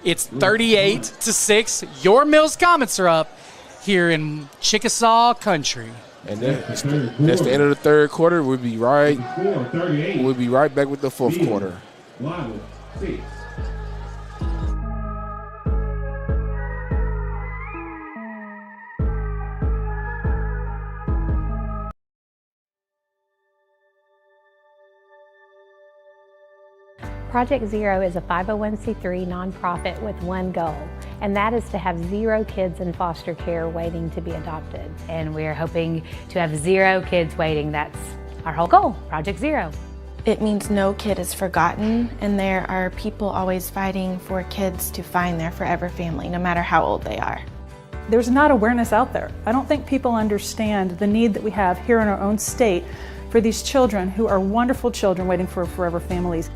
It's 38-6. Your Mills Comets are up here in Chickasaw country. And that's the end of the third quarter. We'll be right back with the fourth quarter. Project Zero is a 501c3 nonprofit with one goal, and that is to have 0 kids in foster care waiting to be adopted. And we're hoping to have 0 kids waiting. That's our whole goal, Project Zero. It means no kid is forgotten, and there are people always fighting for kids to find their forever family, no matter how old they are. There's not awareness out there. I don't think people understand the need that we have here in our own state for these children who are wonderful children waiting for forever families.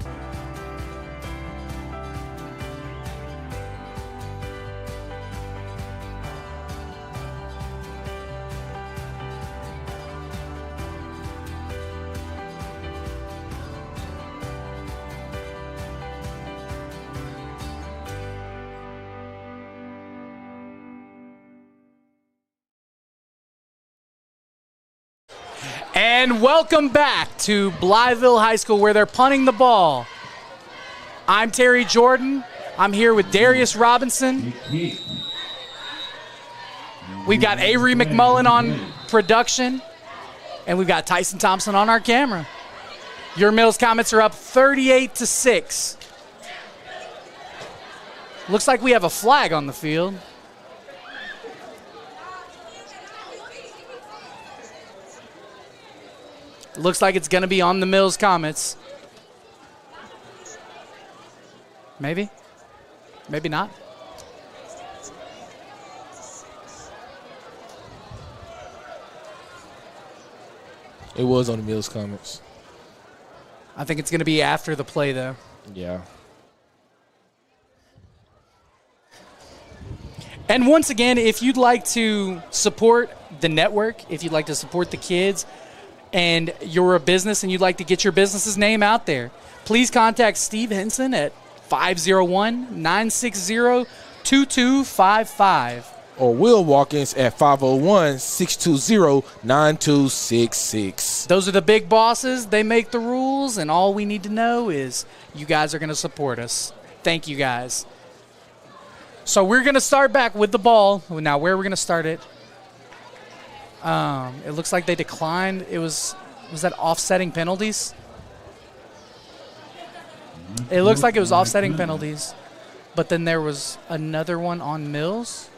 And welcome back to Blytheville High School, where they're punting the ball. I'm Terry Jordan. I'm here with Darius Robinson. We've got Avery McMullen on production, and we've got Tyson Thompson on our camera. Your Mills Comets are up 38-6. Looks like we have a flag on the field. Looks like it's going to be on the Mills Comets. Maybe. Maybe not. It was on the Mills Comets. I think it's going to be after the play, though. Yeah. And once again, if you'd like to support the network, if you'd like to support the kids, and you're a business and you'd like to get your business's name out there, please contact Steve Henson at 501-960-2255. Or Will Watkins at 501-620-9266. Those are the big bosses. They make the rules, and all we need to know is you guys are going to support us. Thank you, guys. So we're going to start back with the ball. Now, where are we going to start it? It looks like they declined. Was that offsetting penalties? It looks like it was offsetting penalties, but then there was another one on Mills.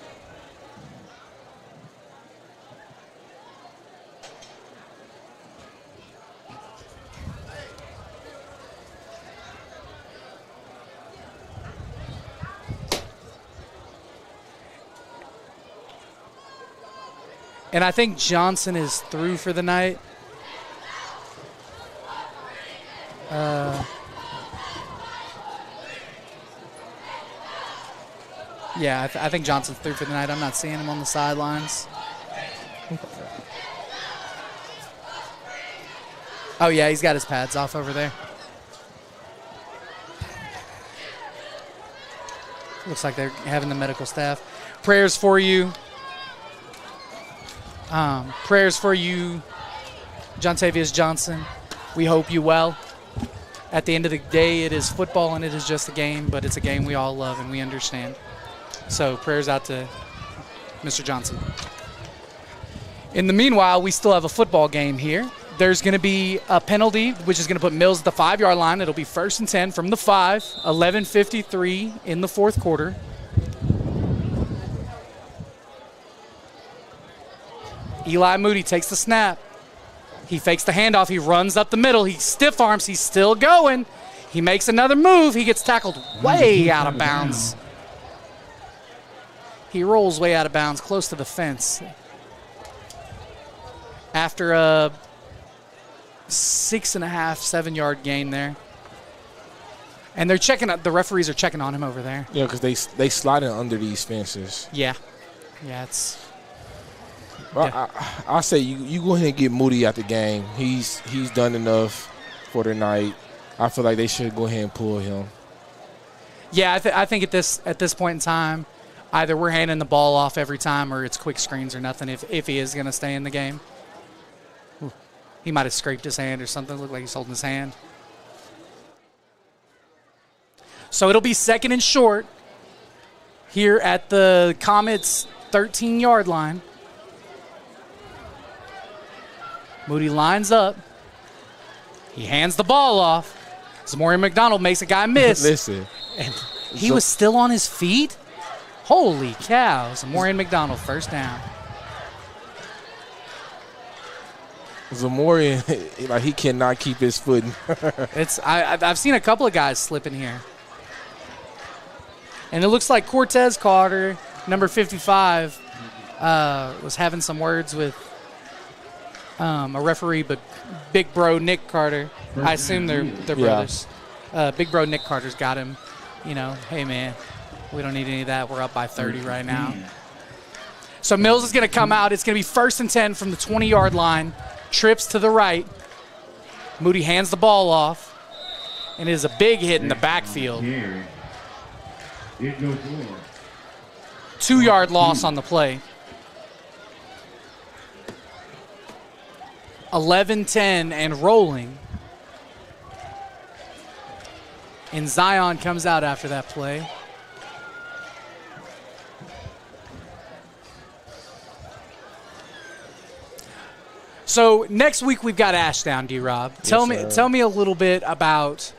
And I think Johnson is through for the night. Yeah, I think Johnson's through for the night. I'm not seeing him on the sidelines. Oh, yeah, he's got his pads off over there. Looks like they're having the medical staff. Prayers for you. Prayers for you, Jontavius Johnson. We hope you well. At the end of the day, it is football and it is just a game, but it's a game we all love and we understand. So prayers out to Mr. Johnson. In the meanwhile, we still have a football game here. There's going to be a penalty, which is going to put Mills at the 5-yard line. It'll be 1st and 10 from the 5, 11:53 in the fourth quarter. Eli Moody takes the snap. He fakes the handoff. He runs up the middle. He stiff arms. He's still going. He makes another move. He gets tackled way out of bounds. He rolls way out of bounds, close to the fence. After a 6.5, 7-yard gain there. And they're checking. The referees are checking on him over there. Yeah, because they slide in under these fences. Yeah. Yeah, it's... Well, yeah. I say you go ahead and get Moody out the game. He's done enough for tonight. I feel like they should go ahead and pull him. Yeah, I think at this point in time, either we're handing the ball off every time or it's quick screens or nothing if he is going to stay in the game. Ooh, he might have scraped his hand or something. Looked like he's holding his hand. So it'll be 2nd and short here at the Comets' 13-yard line. Moody lines up. He hands the ball off. Zamorian McDonald makes a guy miss. Listen. And he was still on his feet? Holy cow. Zamorian McDonald, first down. Zamorian, like, he cannot keep his footing. I've seen a couple of guys slipping here. And it looks like Cortez Carter, number 55, was having some words with a referee, but big bro Nick Carter. I assume they're brothers. Big bro Nick Carter's got him, hey, man, we don't need any of that. We're up by 30 right now. So Mills is going to come out. It's going to be 1st and 10 from the 20-yard line. Trips to the right. Moody hands the ball off. And it is a big hit in the backfield. 2-yard loss on the play. 11-10 and rolling. And Zion comes out after that play. So next week we've got Ashdown, D-Rob. Tell me a little bit about.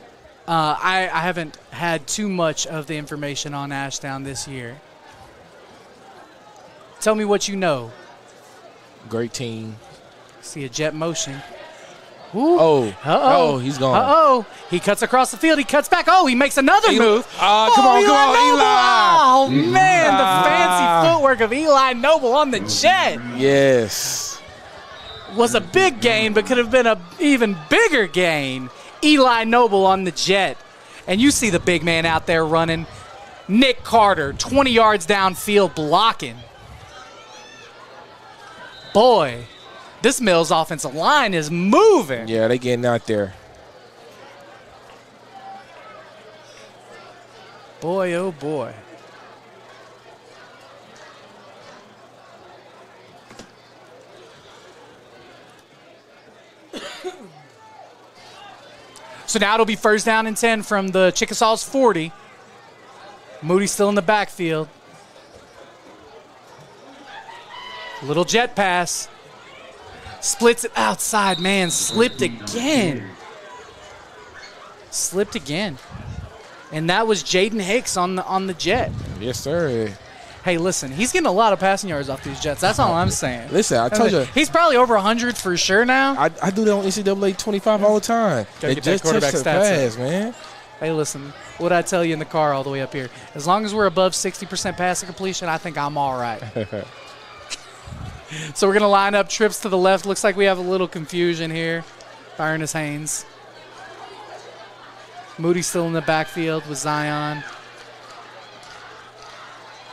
I haven't had too much of the information on Ashdown this year. Tell me what you know. Great team. See a jet motion. Ooh. Oh, he's gone. He cuts across the field. He cuts back. Oh, he makes another move. Come on, Eli. Oh, man, the fancy footwork of Eli Noble on the jet. Yes. Was a big gain, but could have been an even bigger gain. Eli Noble on the jet. And you see the big man out there running. Nick Carter, 20 yards downfield blocking. Boy, this Mills offensive line is moving. Yeah, they getting out there. Boy, oh boy. So now it'll be 1st down and 10 from the Chickasaws 40. Moody still in the backfield. Little jet pass. Splits it outside. Man, slipped again. Slipped again. And that was Jaden Hicks on the jet. Yes, sir. Hey, listen, he's getting a lot of passing yards off these jets. That's all I'm saying. Listen, I told you. He's probably over 100 for sure now. I do that on NCAA 25 all the time. Gotta get that quarterback stats pass, man. Hey, listen, what I tell you in the car all the way up here, as long as we're above 60% passing completion, I think I'm all right. So we're going to line up trips to the left. Looks like we have a little confusion here. Ernest Haynes. Moody still in the backfield with Zion.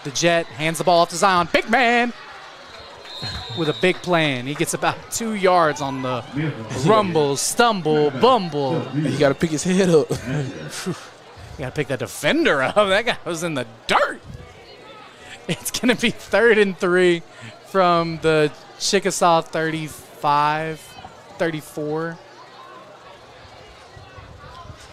The jet hands the ball off to Zion. Big man with a big plan. He gets about 2 yards on the rumble, stumble, bumble. You got to pick his head up. You got to pick that defender up. That guy was in the dirt. It's going to be 3rd and 3 from the Chickasaw 35, 34.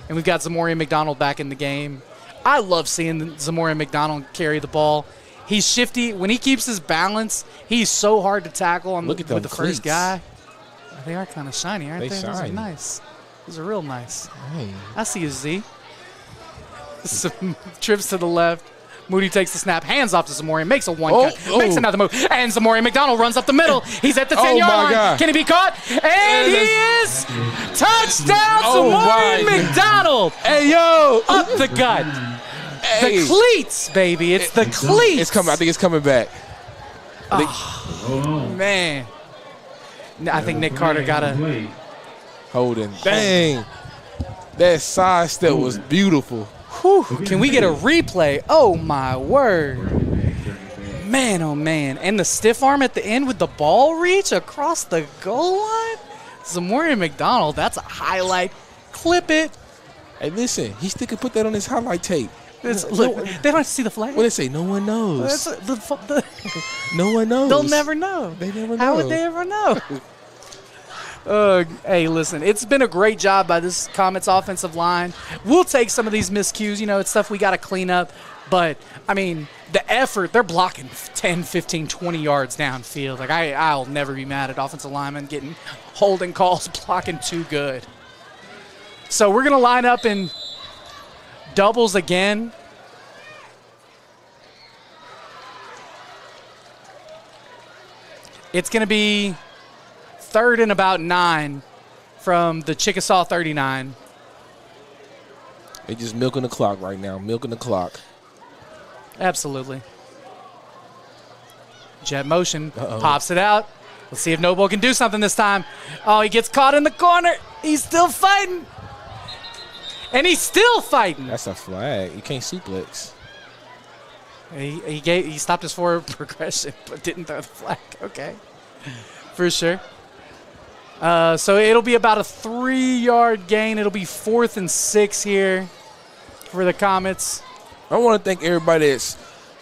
And we've got Zamorian McDonald back in the game. I love seeing Zamorian McDonald carry the ball. He's shifty. When he keeps his balance, he's so hard to tackle with the cleats. first guy. They are kind of shiny, aren't they? Shine. Those are nice. Those are real nice. Hey. I see you, Z. Some trips to the left. Moody takes the snap, hands off to Zamorian, makes a one cut, makes another move, and Zamorian McDonald runs up the middle. He's at the 10-yard line. God. Can he be caught? And he is! Touchdown, Zamorian McDonald! Hey, yo! Up the gut. Hey. The cleats, baby. It's the cleats. It's coming. I think it's coming back. Man. I think Nick Carter got a holding. Dang. That side step was beautiful. Whew. Can we get a replay? Oh, my word. Man, oh, man. And the stiff arm at the end with the ball reach across the goal line? Zamorian McDonald, that's a highlight. Clip it. Hey, listen. He still could put that on his highlight tape. Look, they don't have to see the flag. What they say? No one knows. No one knows. They'll never know. They never know. How would they ever know? Hey, listen, it's been a great job by this Comets offensive line. We'll take some of these miscues. It's stuff we got to clean up. But, I mean, the effort, they're blocking 10, 15, 20 yards downfield. Like, I'll never be mad at offensive linemen getting holding calls, blocking too good. So we're going to line up in doubles again. It's going to be 3rd and about 9 from the Chickasaw 39. They're just milking the clock right now, milking the clock. Absolutely. Jet motion, pops it out. Let's see if Noble can do something this time. Oh, he gets caught in the corner. He's still fighting. And he's still fighting. That's a flag. You can't suplex. He stopped his forward progression, but didn't throw the flag. Okay, for sure. So it'll be about a 3-yard gain. It'll be 4th and 6 here for the Comets. I want to thank everybody that's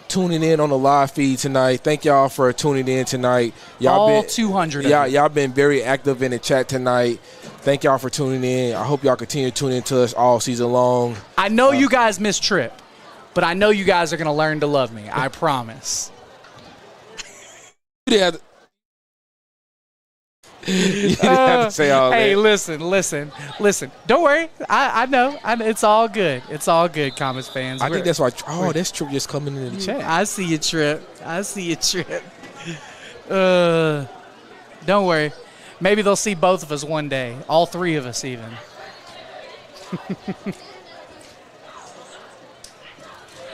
tuning in on the live feed tonight. Thank y'all for tuning in tonight. All 200 of you. Y'all been very active in the chat tonight. Thank y'all for tuning in. I hope y'all continue to tune in to us all season long. I know you guys miss Trip, but I know you guys are going to learn to love me. I promise. You didn't have to say all that. Hey, listen. Don't worry. I know. It's all good. It's all good, Comets fans. I think that's why. Oh, that's Trip just coming in the chat. I see you, Trip. Don't worry. Maybe they'll see both of us one day. All 3 of us even.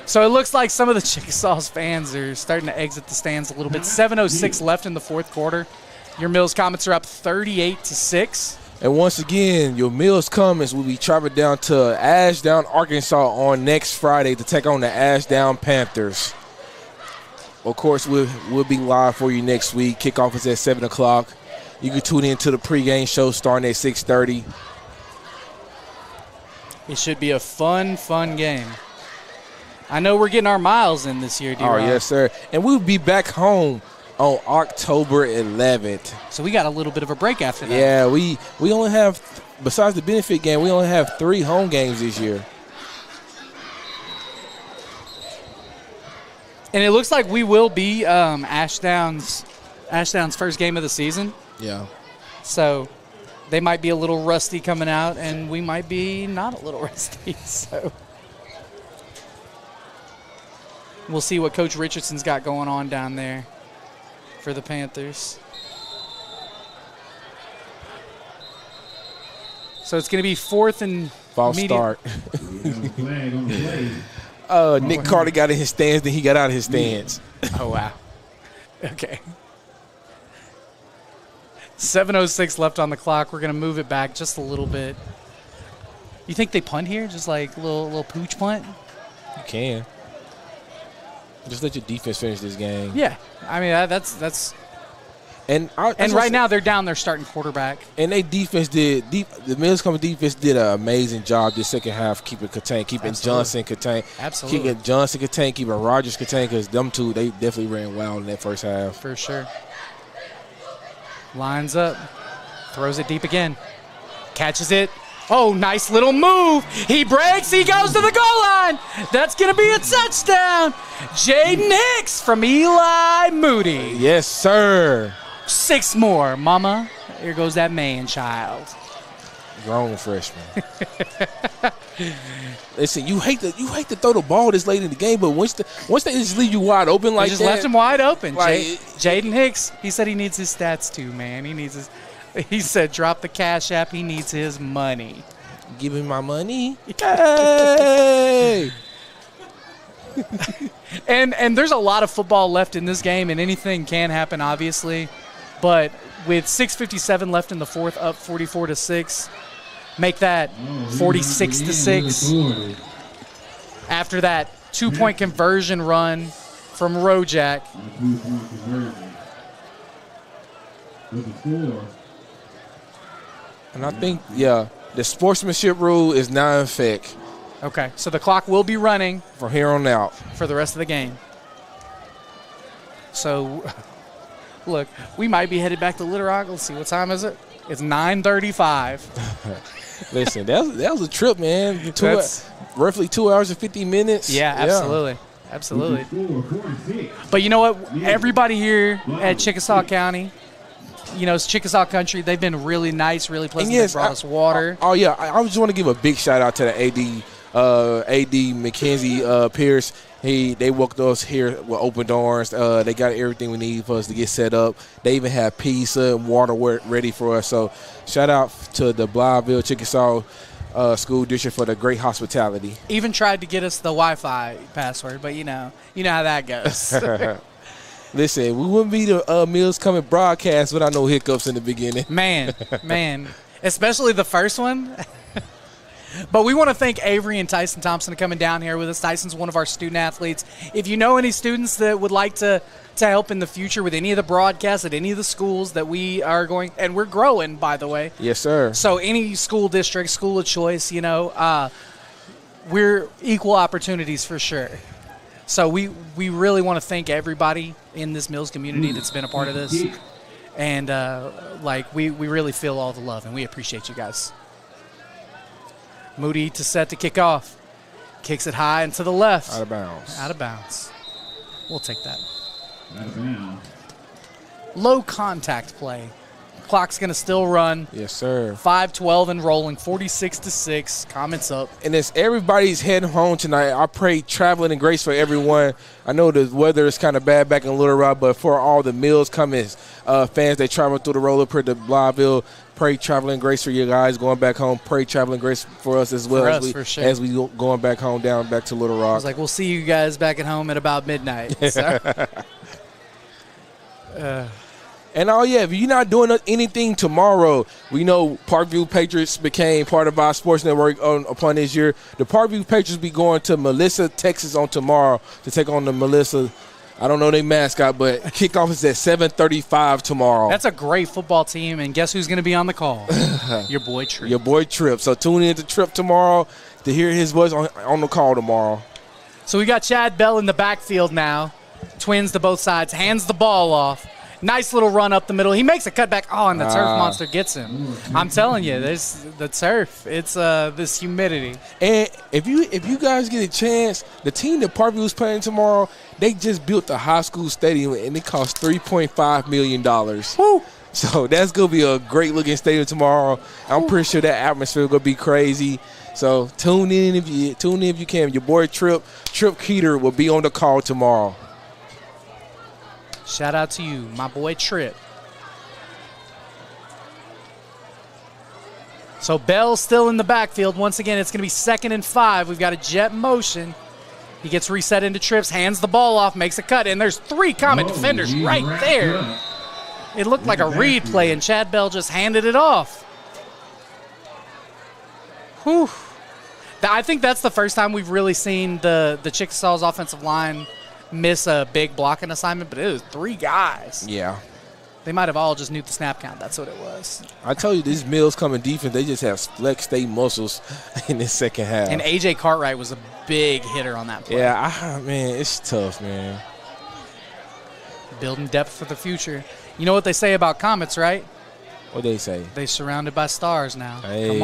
So it looks like some of the Chickasaws fans are starting to exit the stands a little bit. 7:06 left in the 4th quarter. Your Mills Comets are up 38-6. And once again, your Mills Comets will be traveling down to Ashdown, Arkansas on next Friday to take on the Ashdown Panthers. Of course, we'll be live for you next week. Kickoff is at 7 o'clock. You can tune in to the pregame show starting at 6:30. It should be a fun game. I know we're getting our miles in this year, D-Rob. Oh, yes, sir. And we'll be back home on October 11th. So we got a little bit of a break after that. Yeah, we only have, besides the benefit game, we only have 3 home games this year. And it looks like we will be Ashdown's first game of the season. Yeah. So they might be a little rusty coming out, and we might be not a little rusty. So we'll see what Coach Richardson's got going on down there for the Panthers. So it's going to be 4th and false start. Nick Carter got in his stance, then he got out of his stance. Oh, wow. Okay. 7:06 left on the clock. We're going to move it back just a little bit. You think they punt here? Just like a little pooch punt? You can. Just let your defense finish this game. Yeah. I mean, that's And right now they're down their starting quarterback. And they defense the Mills Comets defense did an amazing job this second half, keeping contained, keeping Johnson contained. Absolutely. Keeping Johnson contained, keeping Rogers contained, because them two, they definitely ran well in that first half. For sure. Lines up. Throws it deep again. Catches it. Oh, nice little move. He breaks. He goes to the goal line. That's going to be a touchdown. Jaden Hicks from Eli Moody. Yes, sir. 6 more, mama. Here goes that man-child. Grown freshman. Listen, you hate to throw the ball this late in the game, but once they just leave you wide open like that. They just left him wide open. Like, Jaden Hicks, he said he needs his stats too, man. He said drop the cash app. He needs his money. Give him my money. Hey! And there's a lot of football left in this game, and anything can happen, obviously. But with 6:57 left in the 4th, up 44-6, make that 46-6. After that 2-point conversion run from Rojak. And I think, the sportsmanship rule is now in effect. Okay, so the clock will be running from here on out for the rest of the game. So, look, we might be headed back to Little Rock. Let's see, what time is it? It's 9:35. Listen, that was a trip, man. Roughly 2 hours and 50 minutes. Yeah, absolutely. Absolutely. But you know what? Everybody here at Chickasaw County, it's Chickasaw country. They've been really nice, really pleasant. Yes, they brought us water. I just want to give a big shout out to the AD Mackenzie Pierce. They welcomed us here with open doors. They got everything we need for us to get set up. They even have pizza and water ready for us. So shout out to the Blytheville Chickasaw School District for the great hospitality. Even tried to get us the Wi-Fi password, but you know how that goes. Listen, we wouldn't be the Meals Coming broadcast without no hiccups in the beginning. Man, especially the first one. But we want to thank Avery and Tyson Thompson for coming down here with us. Tyson's one of our student athletes. If you know any students that would like to help in the future with any of the broadcasts at any of the schools that we are going, and we're growing, by the way. Yes, sir. So any school district, school of choice, we're equal opportunities for sure. So we really want to thank everybody in this Mills community that's been a part of this. And, we really feel all the love, and we appreciate you guys. Moody to set to kick off. Kicks it high and to the left. Out of bounds. We'll take that. Out of bounds. Low contact play. Clock's going to still run. Yes, sir. 5:12 and rolling, 46-6. Comets up. And as everybody's heading home tonight, I pray traveling and grace for everyone. I know the weather is kind of bad back in Little Rock, but for all the Mills Comets fans that travel through the roller to Blytheville, pray traveling grace for you guys going back home. Pray traveling grace for us as well as we going back home back to Little Rock. I was like, we'll see you guys back at home at about midnight. So. And if you're not doing anything tomorrow, we know Parkview Patriots became part of our sports network upon this year. The Parkview Patriots be going to Melissa, Texas on tomorrow to take on the Melissa. I don't know their mascot, but kickoff is at 7:35 tomorrow. That's a great football team, and guess who's going to be on the call? Your boy Tripp. Your boy Tripp. So tune in to Tripp tomorrow to hear his voice on the call tomorrow. So we got Chad Bell in the backfield now. Twins to both sides. Hands the ball off. Nice little run up the middle. He makes a cutback. Oh, and the turf monster gets him. I'm telling you, there's the turf. It's this humidity. And if you guys get a chance, the team that Parkview is playing tomorrow, they just built the high school stadium, and it cost $3.5 million. Woo! So that's going to be a great-looking stadium tomorrow. I'm pretty sure that atmosphere is going to be crazy. So tune in if you can. Your boy Tripp Keeter will be on the call tomorrow. Shout out to you, my boy Tripp. So Bell's still in the backfield. Once again, it's going to be 2nd and 5. We've got a jet motion. He gets reset into trips, hands the ball off, makes a cut, and there's 3 Comet defenders right there. It looked like a read play, and Chad Bell just handed it off. Whew. I think that's the first time we've really seen the Chickasaws offensive line miss a big blocking assignment, but it was 3 guys. Yeah. They might have all just knew the snap count. That's what it was. I tell you, these Mills coming defense, they just have flex their muscles in the second half. And A.J. Cartwright was a big hitter on that play. Yeah, man, it's tough, man. Building depth for the future. You know what they say about Comets, right? What they say? They're surrounded by stars now. Hey.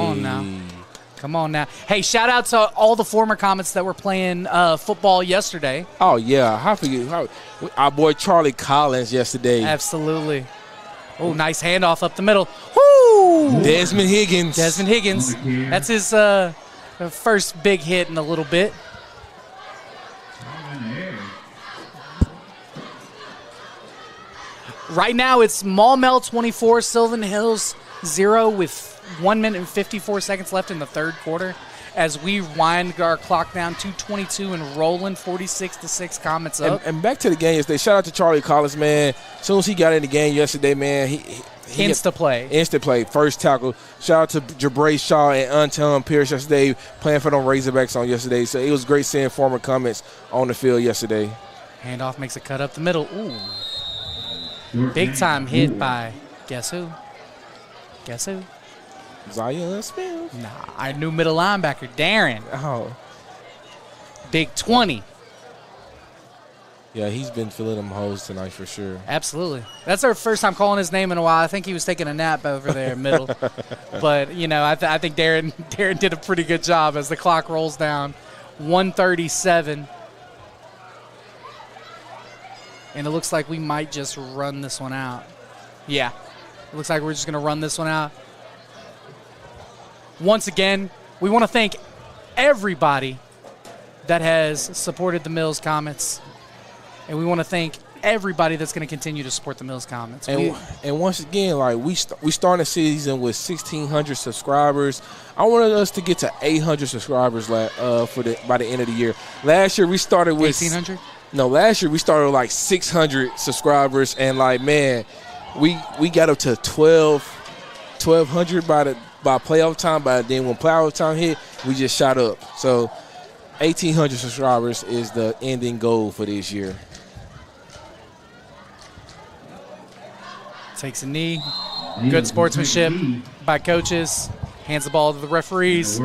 Come on now. Hey, shout out to all the former Comets that were playing football yesterday. Oh, yeah. How forget our boy Charlie Collins yesterday. Absolutely. Oh, nice handoff up the middle. Woo! Desmond Higgins. That's his first big hit in a little bit. Right now, it's Maumelle 24, Sylvan Hills 0 with 1 minute and 54 seconds left in the third quarter as we wind our clock down, 2:22 and rolling, 46-6 Comets up. And back to the game yesterday. Shout out to Charlie Collins, man. As soon as he got in the game yesterday, man, he Instant play. First tackle. Shout out to Jabrae Shaw and Anton Pierce yesterday playing for them Razorbacks on yesterday. So it was great seeing former Comets on the field yesterday. Handoff makes a cut up the middle. Ooh. Big time hit by guess who? Zion Smith. Nah, our new middle linebacker, Darren. Oh. Big 20. Yeah, he's been filling them holes tonight for sure. Absolutely. That's our first time calling his name in a while. I think he was taking a nap over there in middle. But, I think Darren did a pretty good job as the clock rolls down. 1:37. And it looks like we might just run this one out. Yeah. It looks like we're just going to run this one out. Once again, we want to thank everybody that has supported the Mills Comets, and we want to thank everybody that's going to continue to support the Mills Comets. And once again, like we started the season with 1,600 subscribers. I wanted us to get to 800 subscribers by the end of the year. Last year we started with 1,800. No, last year we started with like 600 subscribers, and like man, we got up to 1,200 by playoff time. But then when playoff time hit, we just shot up. So 1,800 subscribers is the ending goal for this year. Takes a knee. Good sportsmanship by coaches. Hands the ball to the referees.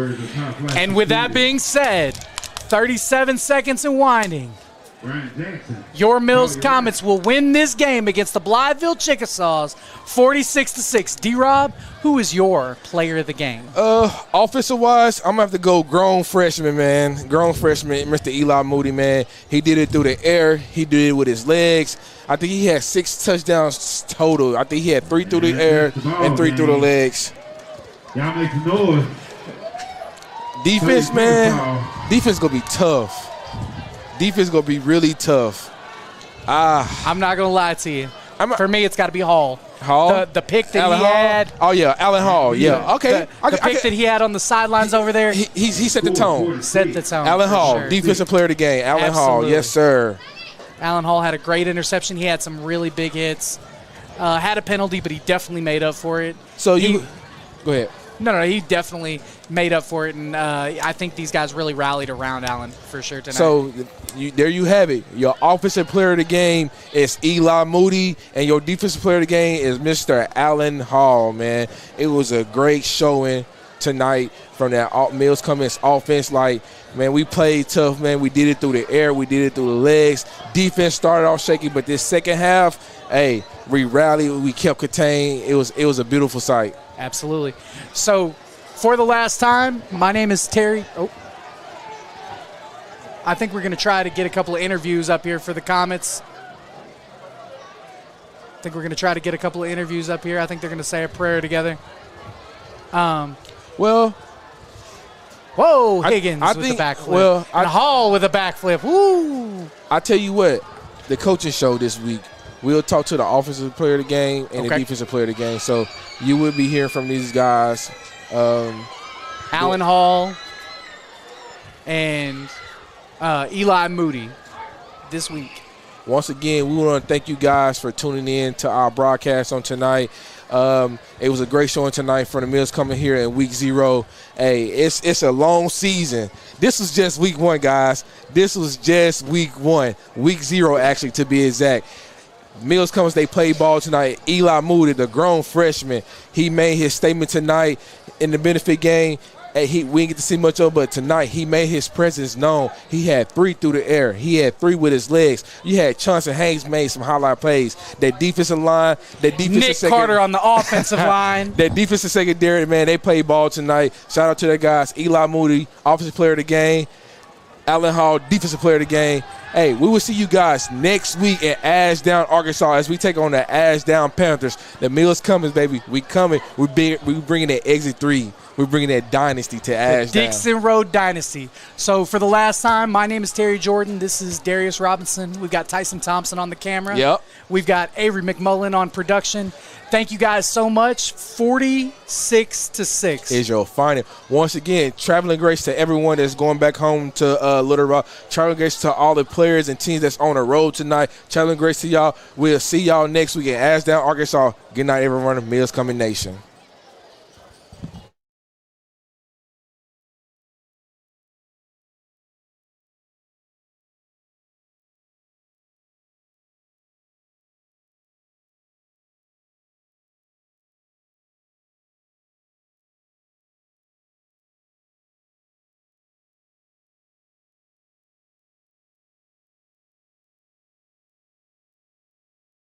And with that being said, 37 seconds and winding. Your Mills Comets will win this game against the Blytheville Chickasaws 46-6. D-Rob, who is your player of the game? Offensive-wise, I'm going to have to go grown freshman, man. Grown freshman, Mr. Eli Moody, man. He did it through the air. He did it with his legs. I think he had 6 touchdowns total. I think he had 3 through the air and 3 through the legs. Y'all make some noise. Defense, man. Defense going to be tough. Defense going to be really tough. I'm not going to lie to you. For me, it's got to be Hall. Hall? The pick that Alan he had. Oh, yeah, Alan Hall. Yeah, okay. The pick that he had on the sidelines over there. He set the tone. Set the tone. Alan Hall, sure. defensive player of the game. Alan Absolutely. Hall, yes, sir. Alan Hall had a great interception. He had some really big hits. Had a penalty, but he definitely made up for it. So go ahead. No, he definitely made up for it, and I think these guys really rallied around Allen for sure tonight. So there you have it. Your offensive player of the game is Eli Moody, and your defensive player of the game is Mr. Alan Hall, man. It was a great showing tonight from that Mills Comets offense. Like, man, we played tough, man. We did it through the air. We did it through the legs. Defense started off shaky, but this second half, hey, we rallied. We kept contained. It was a beautiful sight. Absolutely. So, for the last time, my name is Terry. I think we're going to try to get a couple of interviews up here for the Comets. I think they're going to say a prayer together. Well, whoa, Higgins with the backflip. And Hall with a backflip. Woo! I tell you what, the coaching show this week, we'll talk to the offensive player of the game and the defensive player of the game. So you will be hearing from these guys. Alan Hall and Eli Moody this week. Once again, we want to thank you guys for tuning in to our broadcast on tonight. It was a great showing tonight for the Mills coming here in week 0. Hey, it's a long season. This was just week 1, guys. This was just week 1. Week 0, actually, to be exact. Mills Comets, they played ball tonight. Eli Moody, the grown freshman, he made his statement tonight in the benefit game. We didn't get to see much of it, but tonight he made his presence known. He had 3 through the air. He had 3 with his legs. You had Chauncey Haynes made some highlight plays. That defensive line, Nick Carter on the offensive line. That defensive secondary, man, they played ball tonight. Shout out to their guys. Eli Moody, offensive player of the game. Alan Hall, defensive player of the game. Hey, we will see you guys next week in Ashdown, Arkansas, as we take on the Ashdown Panthers. The Mills Comets, baby. We coming. We bringing that exit 3. We're bringing that dynasty to Ashdown. The Dixon Road Dynasty. So for the last time, my name is Terry Jordan. This is Darius Robinson. We've got Tyson Thompson on the camera. Yep. We've got Avery McMullen on production. Thank you guys so much. 46-6 is your final. Once again, traveling grace to everyone that's going back home to Little Rock. Traveling grace to all the players and teams that's on the road tonight. Traveling grace to y'all. We'll see y'all next week in Ashdown, Arkansas. Good night, everyone. Mills Coming Nation.